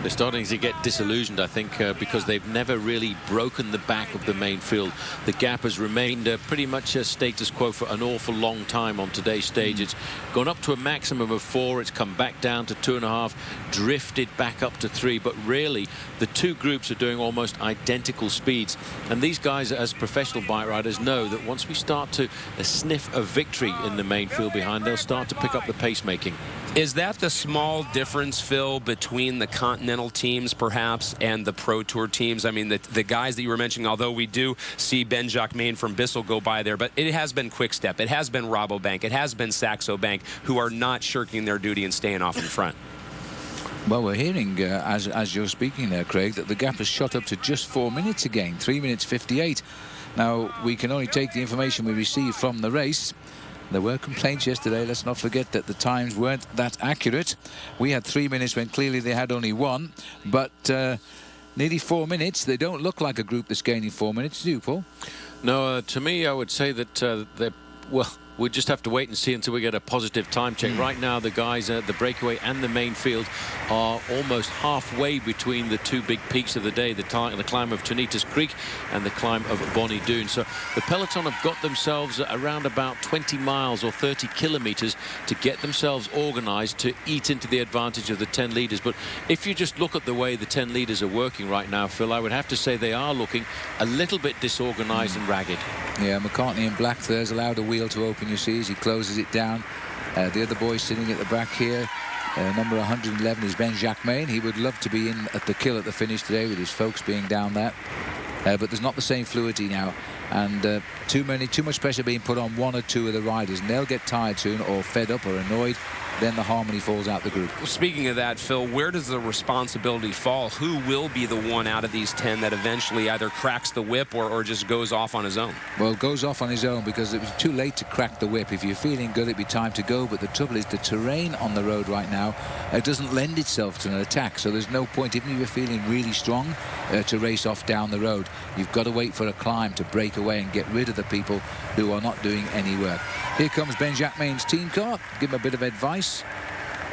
They're starting to get disillusioned, I think, because they've never really broken the back of the main field. The gap has remained pretty much a status quo for an awful long time on today's stage. It's gone up to a maximum of 4. It's come back down to 2.5, drifted back up to 3. But really, the two groups are doing almost identical speeds. And these guys, as professional bike riders, know that once we start to sniff a victory in the main field behind, they'll start to pick up the pacemaking. Is that the small difference, Phil, between the Continental teams, perhaps, and the Pro Tour teams? I mean, the guys that you were mentioning, although we do see Ben Jacquemain from Bissell go by there, but it has been Quick Step, it has been Rabobank, it has been Saxo Bank, who are not shirking their duty and staying off in front. Well, we're hearing, as you're speaking there, Craig, that the gap has shot up to just 4 minutes again, 3 minutes 58. Now, we can only take the information we received from the race. There were complaints yesterday. Let's not forget that the times weren't that accurate. We had 3 minutes when clearly they had only 1. But nearly 4 minutes. They don't look like a group that's gaining 4 minutes, do you, Paul? No, to me, I would say that they're, well, we'll just have to wait and see until we get a positive time check. Right now, the guys at the breakaway and the main field are almost halfway between the two big peaks of the day, the climb of Tonitas Creek and the climb of Bonnie Doon. So the peloton have got themselves around about 20 miles or 30 kilometers to get themselves organized to eat into the advantage of the 10 leaders. But if you just look at the way the 10 leaders are working right now, Phil, I would have to say they are looking a little bit disorganized and ragged. Yeah, McCartney in black there's allowed a wheel to open, you see, as he closes it down. The other boy sitting at the back here, number 111, is Ben Jacquemain. He would love to be in at the kill at the finish today with his folks being down there. But there's not the same fluidity now, and too much pressure being put on 1 or 2 of the riders, and they'll get tired soon or fed up or annoyed. Then the harmony falls out the group. Well, speaking of that, Phil, where does the responsibility fall? Who will be the one out of these 10 that eventually either cracks the whip or just goes off on his own? Well, goes off on his own because it was too late to crack the whip. If you're feeling good, it'd be time to go. But the trouble is the terrain on the road right now doesn't lend itself to an attack. So there's no point, even if you're feeling really strong, to race off down the road. You've got to wait for a climb to break away and get rid of the people who are not doing any work. Here comes Ben Jacquemain's team car. Give him a bit of advice.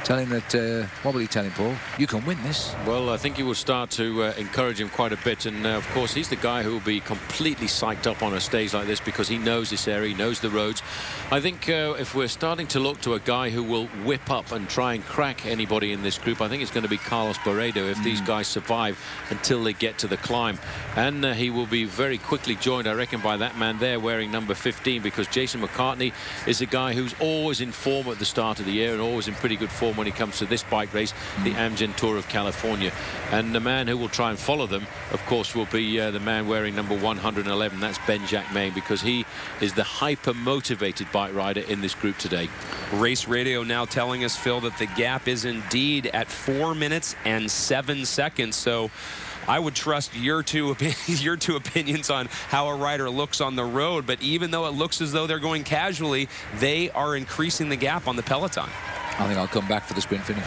Tell him that, what will he tell him, Paul? You can win this. Well, I think he will start to encourage him quite a bit. And, of course, he's the guy who will be completely psyched up on a stage like this because he knows this area, he knows the roads. I think if we're starting to look to a guy who will whip up and try and crack anybody in this group, I think it's going to be Carlos Barredo if these guys survive until they get to the climb. And he will be very quickly joined, I reckon, by that man there wearing number 15, because Jason McCartney is a guy who's always in form at the start of the year and always in pretty good form when it comes to this bike race, the Amgen Tour of California. And the man who will try and follow them, of course, will be the man wearing number 111. That's Ben Jacquemain, because he is the hyper-motivated bike rider in this group today. Race radio now telling us, Phil, that the gap is indeed at 4 minutes and 7 seconds. So I would trust your two opinions on how a rider looks on the road. But even though it looks as though they're going casually, they are increasing the gap on the peloton. I think I'll come back for the sprint finish.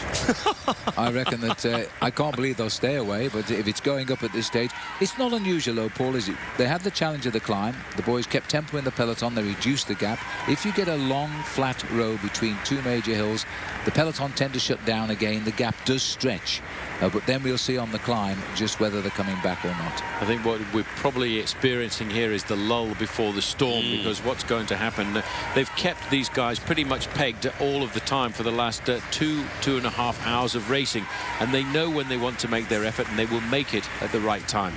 I reckon that I can't believe they'll stay away, but if it's going up at this stage, it's not unusual, though, Paul, is it? They had the challenge of the climb. The boys kept tempo in the peloton. They reduced the gap. If you get a long, flat road between two major hills, the peloton tend to shut down again. The gap does stretch. But then we'll see on the climb just whether they're coming back or not. I think what we're probably experiencing here is the lull before the storm, because what's going to happen, they've kept these guys pretty much pegged all of the time for the last 2.5 hours of racing, and they know when they want to make their effort, and they will make it at the right time.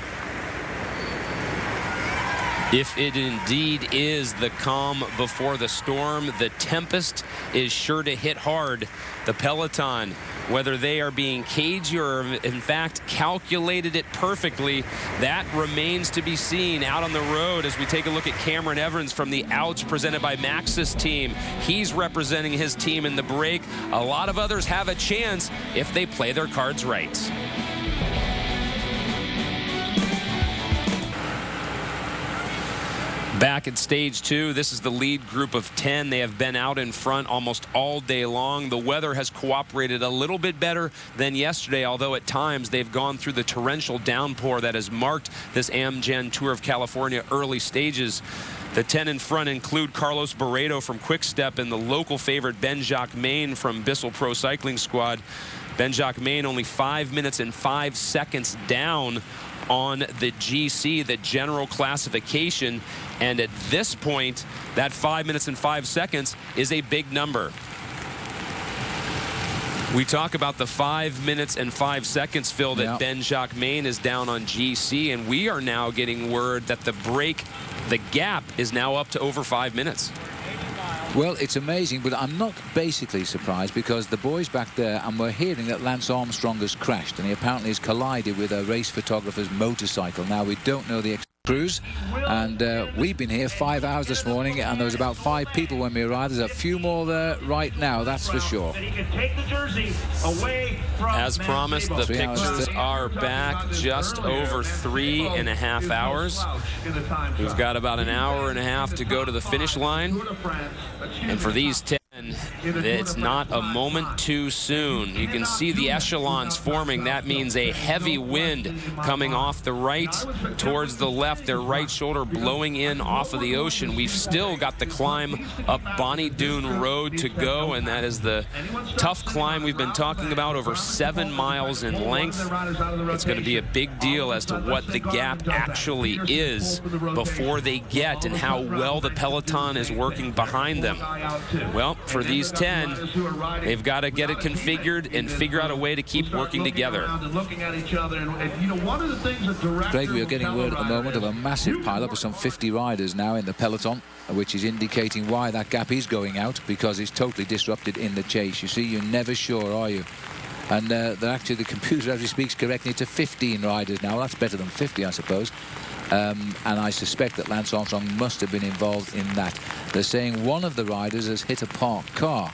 If it indeed is the calm before the storm, the tempest is sure to hit hard. The peloton, whether they are being cagey or in fact calculated it perfectly, that remains to be seen out on the road as we take a look at Cameron Evans from the Ouch presented by Maxxis team. He's representing his team in the break. A lot of others have a chance if they play their cards right. Back at stage 2, this is the lead group of 10. They have been out in front almost all day long. The weather has cooperated a little bit better than yesterday, although at times they've gone through the torrential downpour that has marked this Amgen Tour of California early stages. The 10 in front include Carlos Barreto from Quick Step and the local favorite Ben-Jacques Maine from Bissell Pro Cycling Squad. Ben-Jacques Maine only 5 minutes and 5 seconds down on the GC, the general classification, and at this point that 5 minutes and 5 seconds is a big number. We talk about the 5 minutes and 5 seconds, Phil, that Ben-Jacques Maine is down on GC, and we are now getting word that the gap is now up to over 5 minutes. Well, it's amazing, but I'm not basically surprised because the boys back there, and we're hearing that Lance Armstrong has crashed, and he apparently has collided with a race photographer's motorcycle. Now, we don't know the Cruz, and we've been here 5 hours this morning, and there was about 5 people when we arrived. There's a few more there right now, that's for sure. As promised, the pictures are back just over 3.5 hours. We've got about an hour and a half to go to the finish line, and for these 10, it's not a moment too soon. You can see the echelons forming. That means a heavy wind coming off the right towards the left, their right shoulder blowing in off of the ocean. We've still got the climb up Bonnie Doon Road to go, and that is the tough climb we've been talking about, over 7 miles in length. It's going to be a big deal as to what the gap actually is before they get, and how well the peloton is working behind them. Well, for these 10, they've got to get it configured and figure out a way to keep working together. Craig, we are getting word at the moment of a massive pileup of some 50 riders now in the peloton, which is indicating why that gap is going out, because it's totally disrupted in the chase. You see, you're never sure, are you? And actually the computer, as we speak, is correcting it to 15 riders now. That's better than 50, I suppose. And I suspect that Lance Armstrong must have been involved in that. They're saying one of the riders has hit a parked car.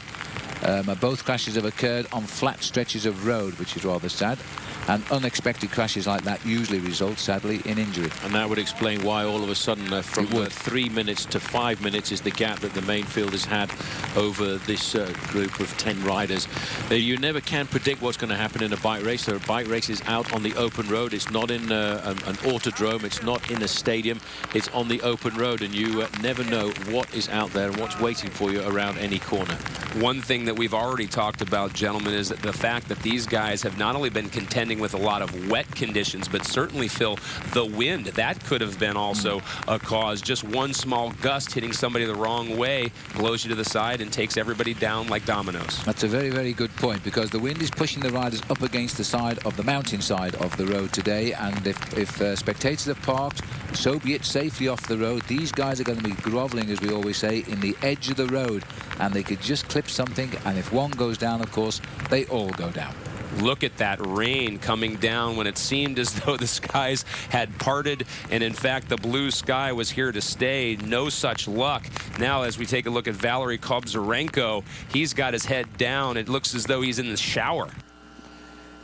Both crashes have occurred on flat stretches of road, which is rather sad. And unexpected crashes like that usually result, sadly, in injury. And that would explain why all of a sudden from 3 minutes to 5 minutes is the gap that the main field has had over this group of 10 riders. You never can predict what's going to happen in a bike race. There are bike races out on the open road. It's not in an autodrome. It's not in a stadium. It's on the open road, and you never know what is out there and what's waiting for you around any corner. One thing that we've already talked about, gentlemen, is that the fact that these guys have not only been contending with a lot of wet conditions, but certainly, Phil, the wind, that could have been also a cause. Just one small gust hitting somebody the wrong way blows you to the side and takes everybody down like dominoes. That's a very, very good point, because the wind is pushing the riders up against the side of the mountain side of the road today, and if spectators have parked, so be it, safely off the road. These guys are going to be groveling, as we always say, in the edge of the road, and they could just clip something, and if one goes down, of course, they all go down. Look at that rain coming down when it seemed as though the skies had parted, and in fact the blue sky was here to stay. No such luck. Now as we take a look at Valery Kobzarenko, he's got his head down. It looks as though he's in the shower.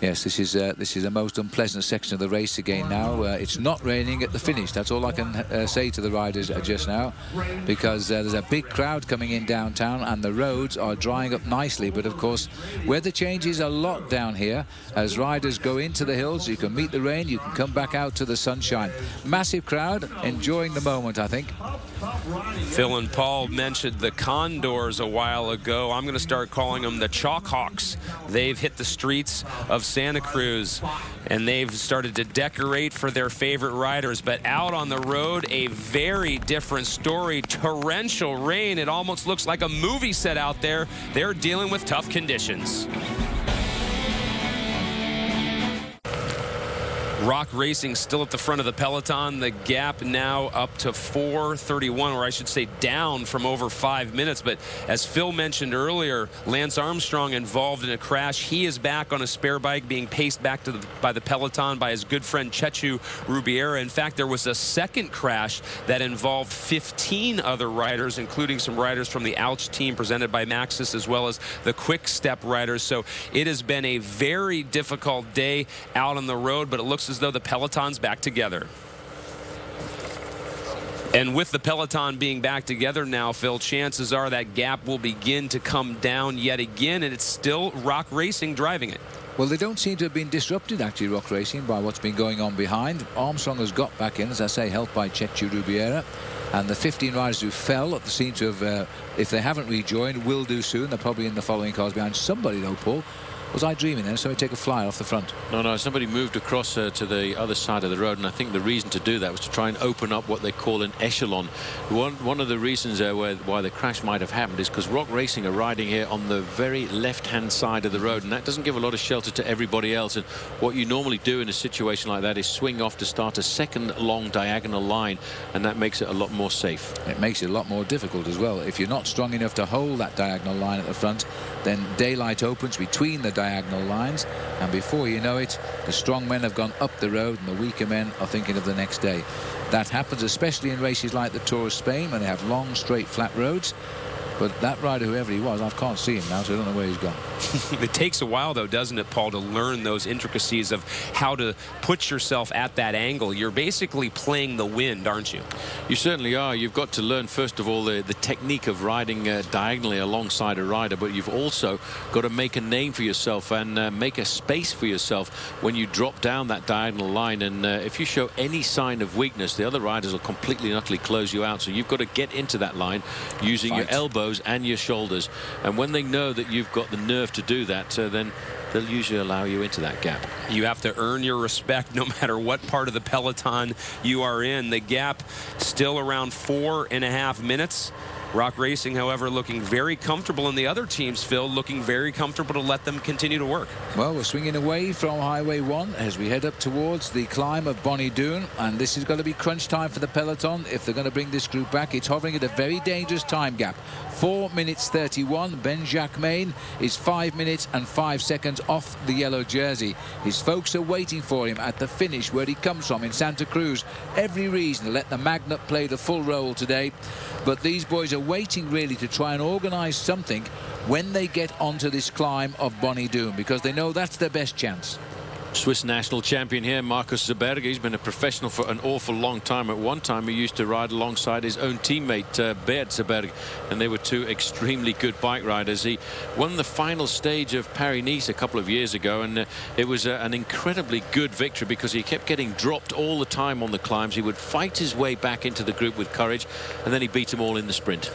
Yes, this is the most unpleasant section of the race again now. It's not raining at the finish. That's all I can say to the riders just now, because there's a big crowd coming in downtown and the roads are drying up nicely. But of course, weather changes a lot down here as riders go into the hills. You can meet the rain, you can come back out to the sunshine. Massive crowd enjoying the moment, I think. Phil and Paul mentioned the Condors a while ago. I'm going to start calling them the Chalkhawks. They've hit the streets of Santa Cruz and they've started to decorate for their favorite riders. But out on the road, a very different story. Torrential rain. It almost looks like a movie set out there. They're dealing with tough conditions. Rock Racing still at the front of the peloton. The gap now up to 4:31, or I should say down from over 5 minutes. But as Phil mentioned earlier, Lance Armstrong involved in a crash. He is back on a spare bike being paced back to by the peloton by his good friend Chechu Rubiera. In fact, there was a second crash that involved 15 other riders, including some riders from the Ouch team presented by Maxxis, as well as the Quick Step riders. So it has been a very difficult day out on the road, but it looks as though the peloton's back together. And with the peloton being back together now, Phil, chances are that gap will begin to come down yet again, and it's still Rock Racing driving it. Well, they don't seem to have been disrupted, actually, Rock Racing, by what's been going on behind. Armstrong has got back in, as I say, helped by Chechu Rubiera. And the 15 riders who fell seem to have, if they haven't rejoined, will do soon. They're probably in the following cars behind. Somebody, though, Paul. Was I dreaming then? Somebody take a flyer off the front? No, somebody moved across to the other side of the road, and I think the reason to do that was to try and open up what they call an echelon. One of the reasons why the crash might have happened is because Rock Racing are riding here on the very left-hand side of the road, and that doesn't give a lot of shelter to everybody else. And what you normally do in a situation like that is swing off to start a second long diagonal line, and that makes it a lot more safe. It makes it a lot more difficult as well. If you're not strong enough to hold that diagonal line at the front, then daylight opens between the diagonal lines, and before you know it, the strong men have gone up the road and the weaker men are thinking of the next day. That happens especially in races like the Tour of Spain, when they have long, straight, flat roads. But that rider, whoever he was, I can't see him now, so I don't know where he's gone. It takes a while, though, doesn't it, Paul, to learn those intricacies of how to put yourself at that angle. You're basically playing the wind, aren't you? You certainly are. You've got to learn, first of all, the technique of riding diagonally alongside a rider, but you've also got to make a name for yourself and make a space for yourself when you drop down that diagonal line. And if you show any sign of weakness, the other riders will completely and utterly close you out. So you've got to get into that line using your elbows and your shoulders, and when they know that you've got the nerve to do that, then they'll usually allow you into that gap. You have to earn your respect no matter what part of the peloton you are in. The gap still around 4.5 minutes. Rock Racing, however, looking very comfortable, and the other teams, Phil, looking very comfortable to let them continue to work. Well, we're swinging away from Highway 1 as we head up towards the climb of Bonnie Doon, and this is going to be crunch time for the peloton if they're going to bring this group back. It's hovering at a very dangerous time gap. 4 minutes 31. Ben-Jacques Main is 5 minutes and 5 seconds off the yellow jersey. His folks are waiting for him at the finish where he comes from in Santa Cruz. Every reason to let the Magnet play the full role today, but these boys are waiting really to try and organize something when they get onto this climb of Bonnie Doon, because they know that's their best chance. Swiss national champion here, Markus Zerberger. He's been a professional for an awful long time. At one time, he used to ride alongside his own teammate, Beat Zerberger, and they were two extremely good bike riders. He won the final stage of Paris-Nice a couple of years ago, and it was an incredibly good victory because he kept getting dropped all the time on the climbs. He would fight his way back into the group with courage, and then he beat them all in the sprint.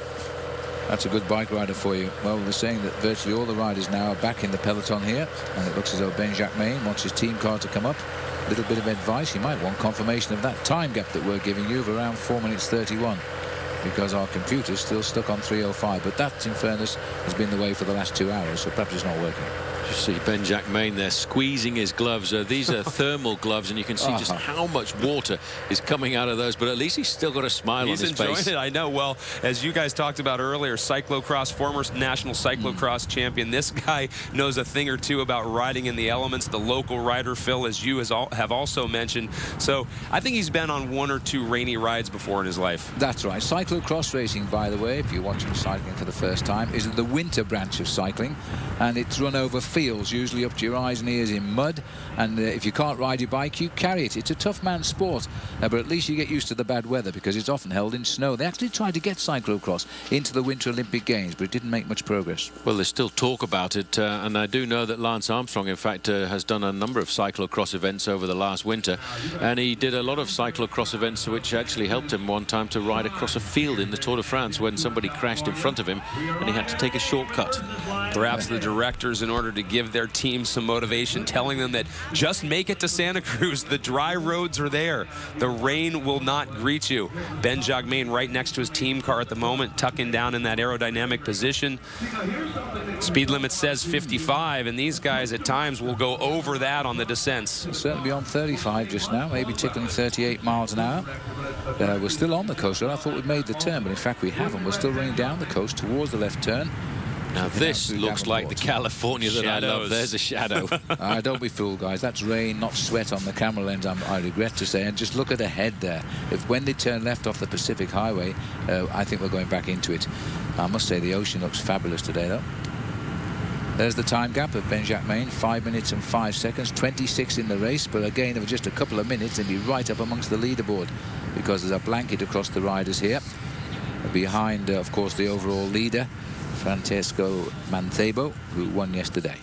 That's a good bike rider for you. Well, we're saying that virtually all the riders now are back in the peloton here, and it looks as though Ben-Jacques Main wants his team car to come up. A little bit of advice. You might want confirmation of that time gap that we're giving you of around 4 minutes 31, because our computer's still stuck on 3:05. But that, in fairness, has been the way for the last 2 hours, so perhaps it's not working. You see Ben-Jacques Main there squeezing his gloves. These are thermal gloves, and you can see just how much water is coming out of those, but at least he's still got a smile on his face. He's enjoying it, I know. Well, as you guys talked about earlier, cyclocross, former national cyclocross champion. This guy knows a thing or two about riding in the elements. The local rider, Phil, as you have also mentioned. So I think he's been on 1 or 2 rainy rides before in his life. That's right. Cyclocross racing, by the way, if you're watching cycling for the first time, is the winter branch of cycling, and it's run over fields, usually up to your eyes and ears in mud, and if you can't ride your bike, you carry it. It's a tough man's sport, but at least you get used to the bad weather because it's often held in snow. They actually tried to get cyclocross into the Winter Olympic Games, but it didn't make much progress. Well, there's still talk about it, and I do know that Lance Armstrong, in fact, has done a number of cyclocross events over the last winter, and he did a lot of cyclocross events which actually helped him one time to ride across a field in the Tour de France when somebody crashed in front of him and he had to take a shortcut. Perhaps the directors, in order to give their team some motivation, telling them that just make it to Santa Cruz. The dry roads are there. The rain will not greet you. Ben Jacquemain right next to his team car at the moment, tucking down in that aerodynamic position. Speed limit says 55, and these guys at times will go over that on the descents. Certainly on 35 just now, maybe tickling 38 miles an hour. We're still on the coast road. I thought we'd made the turn, but in fact we haven't. We're still running down the coast towards the left turn. Now this looks like the California that I love. There's a shadow. Don't be fooled, guys. That's rain, not sweat on the camera lens, I regret to say. And just look at ahead there. If when they turn left off the Pacific Highway, I think we're going back into it. I must say the ocean looks fabulous today, though. There's the time gap of Ben Jacquemain, 5 minutes and 5 seconds, 26 in the race, but a gain of just a couple of minutes and he's right up amongst the leaderboard because there's a blanket across the riders here. Behind, of course, the overall leader, Francesco Mancebo, who won yesterday.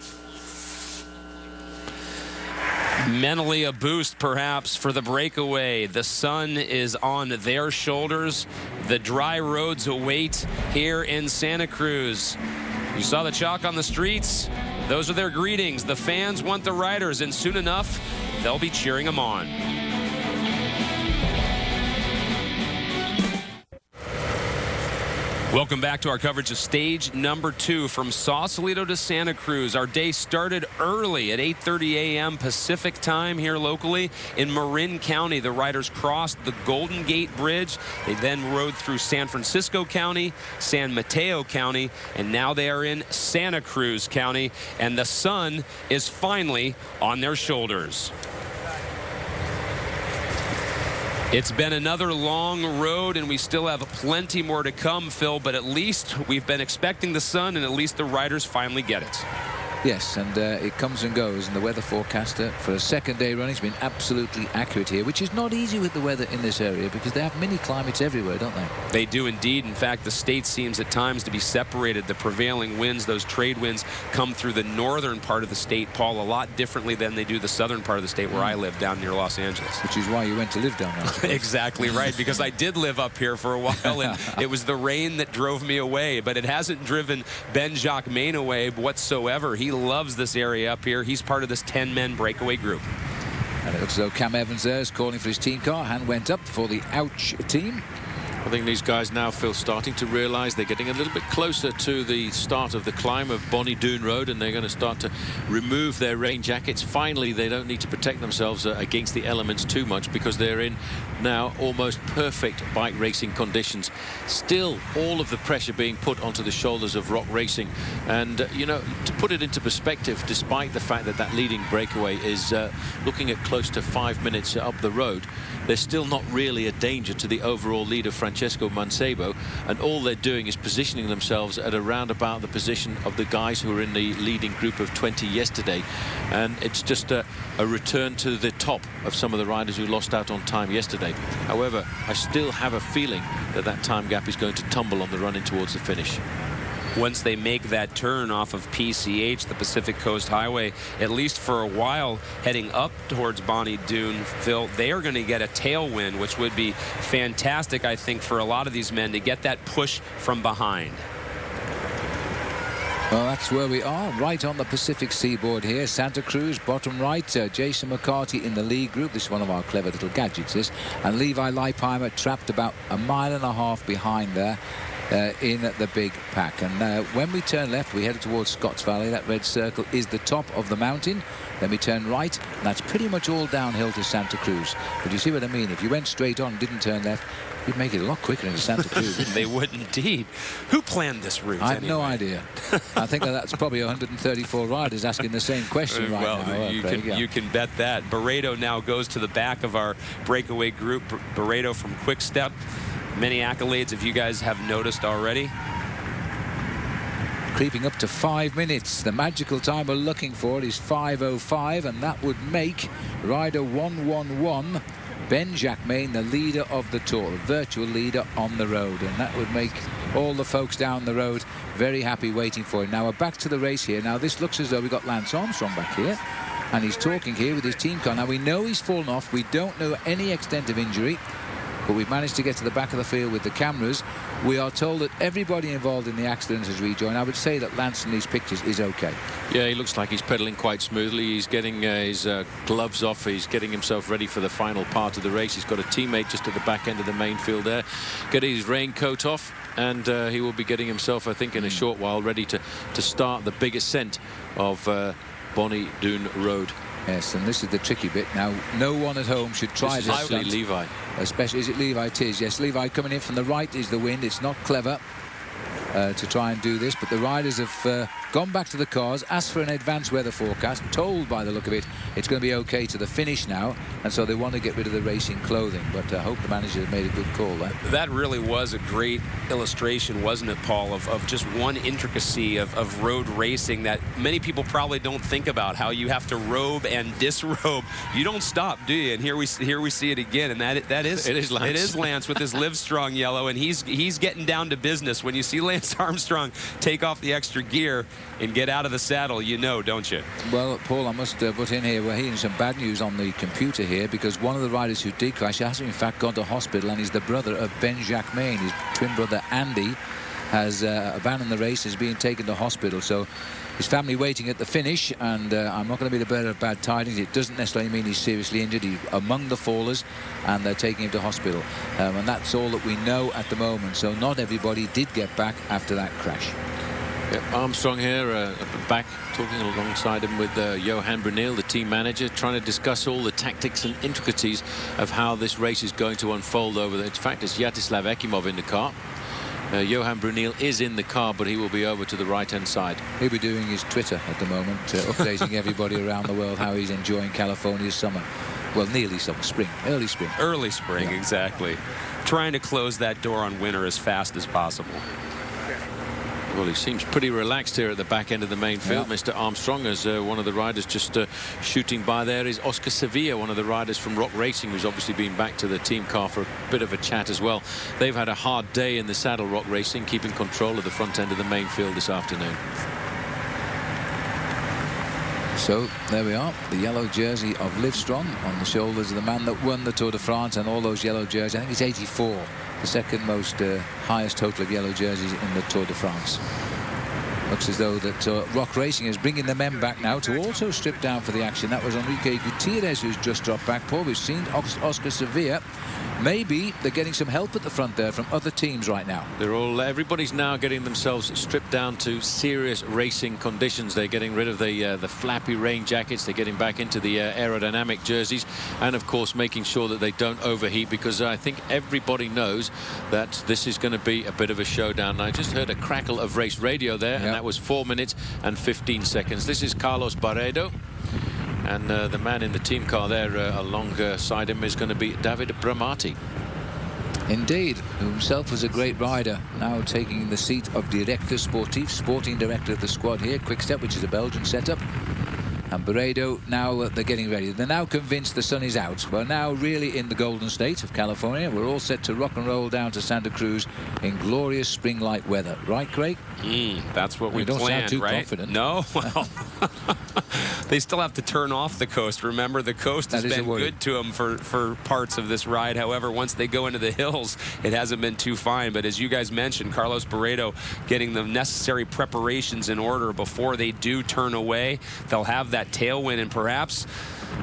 Mentally a boost, perhaps, for the breakaway. The sun is on their shoulders. The dry roads await here in Santa Cruz. You saw the chalk on the streets. Those are their greetings. The fans want the riders, and soon enough, they'll be cheering them on. Welcome back to our coverage of stage number 2 from Sausalito to Santa Cruz. Our day started early at 8:30 a.m. Pacific time here locally in Marin County. The riders crossed the Golden Gate Bridge. They then rode through San Francisco County, San Mateo County, and now they are in Santa Cruz County, and the sun is finally on their shoulders. It's been another long road, and we still have plenty more to come, Phil, but at least we've been expecting the sun, and at least the riders finally get it. Yes, and it comes and goes, and the weather forecaster for a second day running has been absolutely accurate here, which is not easy with the weather in this area because they have mini climates everywhere, don't they? They do indeed. In fact, the state seems at times to be separated. The prevailing winds, those trade winds, come through the northern part of the state, Paul, a lot differently than they do the southern part of the state where I live down near Los Angeles. Which is why you went to live down there. Exactly right, because I did live up here for a while, and it was the rain that drove me away, but it hasn't driven Ben Jacquemain away whatsoever. He loves this area up here. He's part of this 10-man breakaway group. And it looks as though Cam Evans there is calling for his team car. Hand went up for the Ouch team. I think these guys now feel starting to realize they're getting a little bit closer to the start of the climb of Bonnie Doon Road, and they're going to start to remove their rain jackets. Finally, they don't need to protect themselves against the elements too much because they're in now almost perfect bike racing conditions. Still, all of the pressure being put onto the shoulders of rock racing. And, you know, to put it into perspective, despite the fact that that leading breakaway is looking at close to 5 minutes up the road, there's still not really a danger to the overall leader, Francesco Mancebo, and all they're doing is positioning themselves at around about the position of the guys who were in the leading group of 20 yesterday. And it's just a return to the top of some of the riders who lost out on time yesterday. However, I still have a feeling that that time gap is going to tumble on the run in towards the finish. Once they make that turn off of PCH, the Pacific Coast Highway, at least for a while, heading up towards Bonnie Doon, Phil, they are going to get a tailwind, which would be fantastic, I think, for a lot of these men to get that push from behind. Well, that's where we are, right on the Pacific seaboard here. Santa Cruz, bottom right. Jason McCarty in the lead group. This is one of our clever little gadgets, this. And Levi Leipheimer trapped about a mile and a half behind there. In the big pack. And when we turn left, we head towards Scotts Valley. That red circle is the top of the mountain. Then we turn right, and that's pretty much all downhill to Santa Cruz. But you see what I mean? If you went straight on and didn't turn left, you'd make it a lot quicker into Santa Cruz. They would indeed. Who planned this route? I have no idea. I think that's probably 134 riders asking the same question right now. Well, you can bet that. Barreto now goes to the back of our breakaway group. Barreto from Quick Step. Many accolades, if you guys have noticed already. creeping up to 5 minutes. The magical time we're looking for is 5:05, and that would make rider 111 Ben Jacquemain the leader of the Tour, a virtual leader on the road, and that would make all the folks down the road very happy waiting for him. Now we're back to the race here. Now this looks as though we've got Lance Armstrong back here, and he's talking here with his team car. Now we know he's fallen off. We don't know any extent of injury, but we've managed to get to the back of the field with the cameras. We are told that everybody involved in the accident has rejoined. I would say that Lance in these pictures is okay. Yeah, he looks like he's pedaling quite smoothly. He's getting his gloves off. He's getting himself ready for the final part of the race. He's got a teammate just at the back end of the main field there, getting his raincoat off, and he will be getting himself, I think, in a short while ready to start the big ascent of Bonnie Doon Road. Yes, and this is the tricky bit. Now, no one at home should try this stunt. Levi. Especially, is it Levi? It is, yes. Levi coming in from the right is the wind. It's not clever to try and do this, but the riders have gone back to the cars, asked for an advanced weather forecast, told by the look of it it's going to be okay to the finish now, and so they want to get rid of the racing clothing. But I hope the manager made a good call there. That really was a great illustration, wasn't it, Paul, of just one intricacy of road racing that many people probably don't think about, how you have to robe and disrobe. You don't stop, do you? And here we see it again, and that is Lance. It is Lance with his Livestrong yellow, and he's getting down to business. When you see Lance Armstrong take off the extra gear and get out of the saddle, you know, don't you? Well, Paul, I must put in here, we're hearing some bad news on the computer here, because one of the riders who did crash has in fact gone to hospital, and he's the brother of Ben Jacquemain. His twin brother Andy has abandoned the race, is being taken to hospital. So his family waiting at the finish, and I'm not going to be the bearer of bad tidings. It doesn't necessarily mean he's seriously injured. He's among the fallers, and they're taking him to hospital. And that's all that we know at the moment. So not everybody did get back after that crash. Yeah, Armstrong here at the back, talking alongside him with Johan Brunel, the team manager, trying to discuss all the tactics and intricacies of how this race is going to unfold over there. In fact, it's Yaroslav Ekimov in the car. Johan Brunel is in the car, but he will be over to the right-hand side. He'll be doing his Twitter at the moment, updating everybody around the world how he's enjoying California's summer. Well, nearly summer, spring, early spring. Early spring, yeah. Exactly. Trying to close that door on winter as fast as possible. Well, he seems pretty relaxed here at the back end of the main field, yeah. Mr. Armstrong, as one of the riders just shooting by there is Oscar Sevilla, one of the riders from Rock Racing, who's obviously been back to the team car for a bit of a chat as well. They've had a hard day in the saddle, Rock Racing, keeping control of the front end of the main field this afternoon. So there we are, the yellow jersey of Livestrong on the shoulders of the man that won the Tour de France, and all those yellow jerseys. I think it's 84. The second most highest total of yellow jerseys in the Tour de France. Looks as though that Rock Racing is bringing the men back now to also strip down for the action. That was Enrique Gutierrez who's just dropped back. Paul, we've seen Oscar Sevilla. Maybe they're getting some help at the front there from other teams right now. Everybody's now getting themselves stripped down to serious racing conditions. They're getting rid of the flappy rain jackets. They're getting back into the aerodynamic jerseys, and of course making sure that they don't overheat, because I think everybody knows that this is going to be a bit of a showdown. I just heard a crackle of race radio there, and that was 4 minutes and 15 seconds. This is Carlos Barredo. And the man in the team car there alongside him is going to be David Bramati. Indeed, who himself was a great rider, now taking the seat of Director Sportif, sporting director of the squad here, Quickstep, which is a Belgian setup. And Barredo, now they're getting ready. They're now convinced the sun is out. We're now really in the golden state of California. We're all set to rock and roll down to Santa Cruz in glorious spring-like weather. Right, Craig? That's what we don't planned, sound too right? confident. No, well, they still have to turn off the coast. Remember, the coast has been good to them for parts of this ride. However, once they go into the hills, it hasn't been too fine. But as you guys mentioned, Carlos Barredo getting the necessary preparations in order before they do turn away. They'll have that tailwind, and perhaps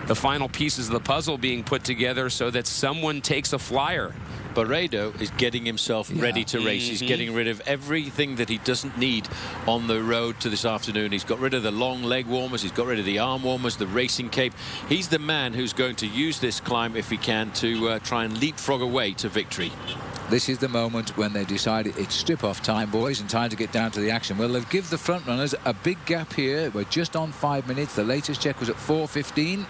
the final pieces of the puzzle being put together so that someone takes a flyer. Barredo is getting himself ready to race. He's getting rid of everything that he doesn't need on the road to this afternoon. He's got rid of the long leg warmers. He's got rid of the arm warmers, the racing cape. He's the man who's going to use this climb, if he can, to try and leapfrog away to victory. This is the moment when they decided it's strip-off time, boys, and time to get down to the action. Well, they've given the front runners a big gap here. We're just on 5 minutes. The latest check was at 4:15.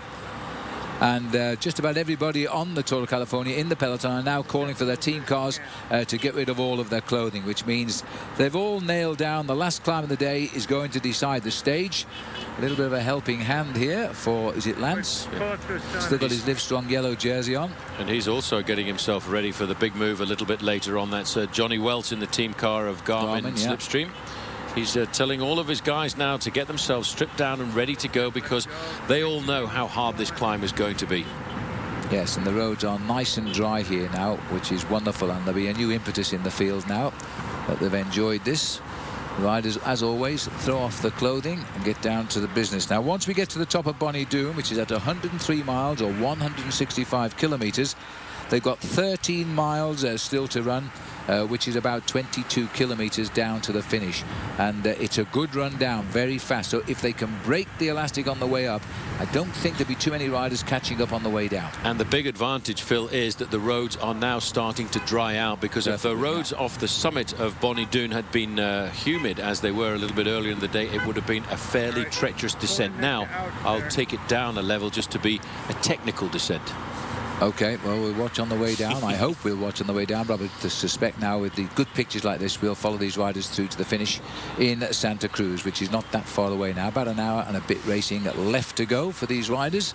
And just about everybody on the Tour of California in the peloton are now calling for their team cars to get rid of all of their clothing, which means they've all nailed down the last climb of the day is going to decide the stage. A little bit of a helping hand here for, is it Lance? Yeah. Still got his Livestrong yellow jersey on. And he's also getting himself ready for the big move a little bit later on. That's Johnny Welch in the team car of Garmin yeah. Slipstream. He's telling all of his guys now to get themselves stripped down and ready to go, because they all know how hard this climb is going to be. Yes, and the roads are nice and dry here now, which is wonderful, and there'll be a new impetus in the field now that they've enjoyed this. Riders, as always, throw off the clothing and get down to the business. Now, once we get to the top of Bonnie Doon, which is at 103 miles or 165 kilometers, they've got 13 miles still to run, which is about 22 kilometers down to the finish. And it's a good run down, very fast. So if they can break the elastic on the way up, I don't think there'll be too many riders catching up on the way down. And the big advantage, Phil, is that the roads are now starting to dry out, because if the roads off the summit of Bonnie Doon had been humid as they were a little bit earlier in the day, it would have been a fairly treacherous descent. Now I'll take it down a level just to be a technical descent. Okay, well, we'll watch on the way down. I hope we'll watch on the way down, but I would suspect now with the good pictures like this, we'll follow these riders through to the finish in Santa Cruz, which is not that far away now. About an hour and a bit racing left to go for these riders.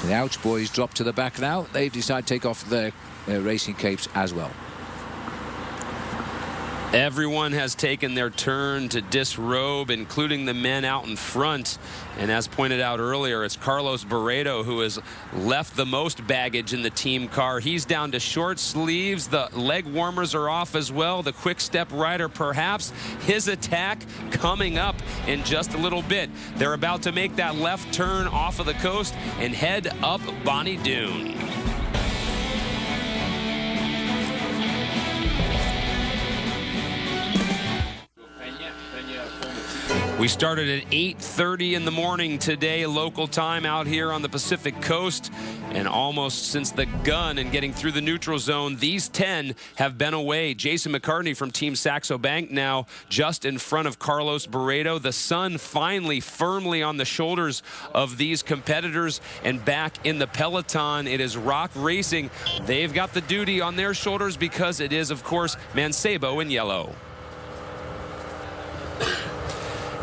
The Ouch boys drop to the back now. They've decided to take off their racing capes as well. Everyone has taken their turn to disrobe, including the men out in front. And as pointed out earlier, it's Carlos Barredo who has left the most baggage in the team car. He's down to short sleeves. The leg warmers are off as well. The quick step rider, perhaps his attack coming up in just a little bit. They're about to make that left turn off of the coast and head up Bonnie Doon. We started at 8:30 in the morning today, local time, out here on the Pacific Coast. And almost since the gun and getting through the neutral zone, these 10 have been away. Jason McCartney from Team Saxo Bank now just in front of Carlos Barredo. The sun finally firmly on the shoulders of these competitors, and back in the peloton, it is Rock Racing. They've got the duty on their shoulders because it is, of course, Mancebo in yellow.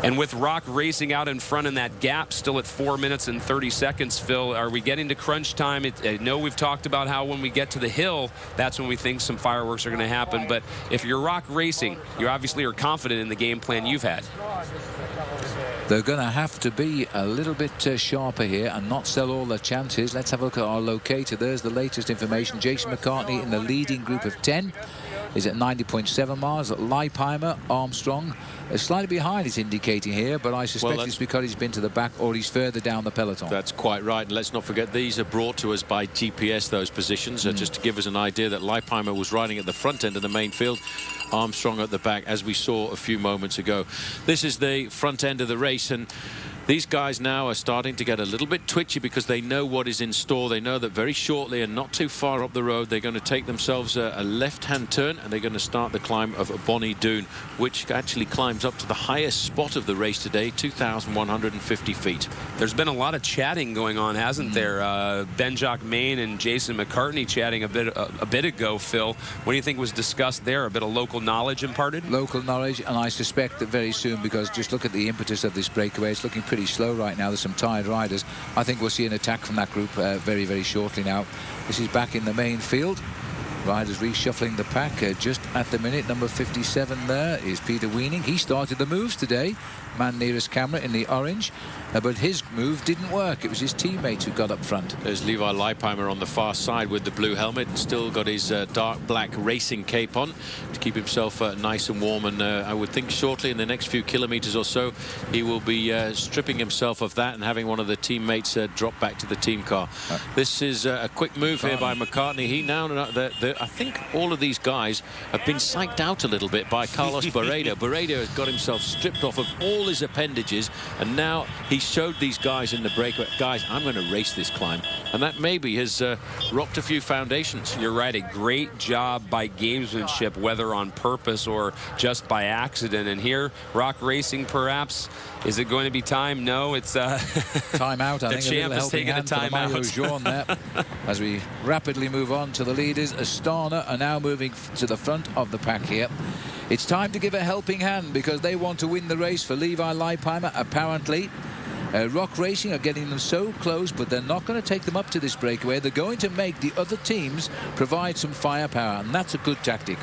And with Rock Racing out in front in that gap, still at 4 minutes and 30 seconds, Phil, are we getting to crunch time? I know we've talked about how when we get to the hill, that's when we think some fireworks are going to happen. But if you're Rock Racing, you obviously are confident in the game plan you've had. They're going to have to be a little bit sharper here and not sell all their chances. Let's have a look at our locator. There's the latest information. Jason McCartney in the leading group of 10 is at 90.7 miles. Leipheimer, Armstrong, slightly behind, it's indicating here, but I suspect it's because he's been to the back or he's further down the peloton. That's quite right. And let's not forget, these are brought to us by GPS, those positions, just to give us an idea that Leipheimer was riding at the front end of the main field, Armstrong at the back, as we saw a few moments ago. This is the front end of the race, and these guys now are starting to get a little bit twitchy because they know what is in store. They know that very shortly and not too far up the road, they're going to take themselves a left-hand turn, and they're going to start the climb of Bonnie Doon, which actually climbs up to the highest spot of the race today, 2,150 feet. There's been a lot of chatting going on, hasn't there? Ben-Jacques Main and Jason McCartney chatting a bit ago, Phil. What do you think was discussed there? A bit of local knowledge imparted? Local knowledge, and I suspect that very soon, because just look at the impetus of this breakaway, it's looking pretty slow right now. There's some tired riders. I think we'll see an attack from that group very, very shortly now. This is back in the main field. Riders reshuffling the pack just at the minute. Number 57 there is Peter Weening. He started the moves today. Man nearest camera in the orange. But his move didn't work. It was his teammates who got up front. There's Levi Leipheimer on the far side with the blue helmet. Still got his dark black racing cape on to keep himself nice and warm. And I would think shortly in the next few kilometers or so, he will be stripping himself of that and having one of the teammates drop back to the team car. This is a quick move here by McCartney. He now, but I think all of these guys have been psyched out a little bit by Carlos Barredo. Barredo has got himself stripped off of all his appendages, and now he showed these guys in the breakaway, guys, I'm going to race this climb, and that maybe has rocked a few foundations. You're right, a great job by gamesmanship, whether on purpose or just by accident. And here, Rock Racing, perhaps, is it going to be time? No, it's time out. I the think champ is taking a timeout there. As we rapidly move on to the leaders, Astana are now moving to the front of the pack here. It's time to give a helping hand because they want to win the race for Levi Leipheimer, apparently. Rock Racing are getting them so close, but they're not going to take them up to this breakaway. They're going to make the other teams provide some firepower, and that's a good tactic.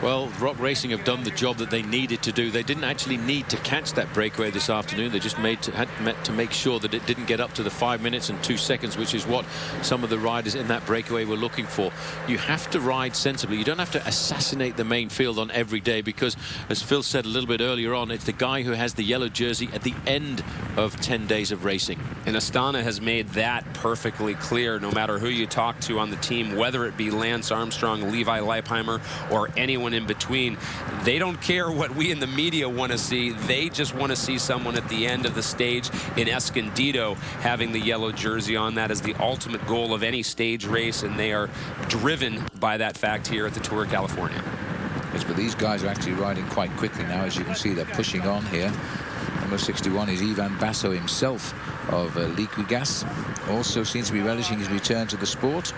Well, Rock Racing have done the job that they needed to do. They didn't actually need to catch that breakaway this afternoon. They just had to make sure that it didn't get up to the 5 minutes and 2 seconds, which is what some of the riders in that breakaway were looking for. You have to ride sensibly. You don't have to assassinate the main field on every day because, as Phil said a little bit earlier on, it's the guy who has the yellow jersey at the end of 10 days of racing. And Astana has made that perfectly clear, no matter who you talk to on the team, whether it be Lance Armstrong, Levi Leipheimer, or anyone in between. They don't care what we in the media want to see. They just want to see someone at the end of the stage in Escondido having the yellow jersey on. That is the ultimate goal of any stage race, and they are driven by that fact here at the Tour of California. Yes, but these guys are actually riding quite quickly now. As you can see, they're pushing on here. Number 61 is Ivan Basso himself of Liquigas. Also seems to be relishing his return to the sport.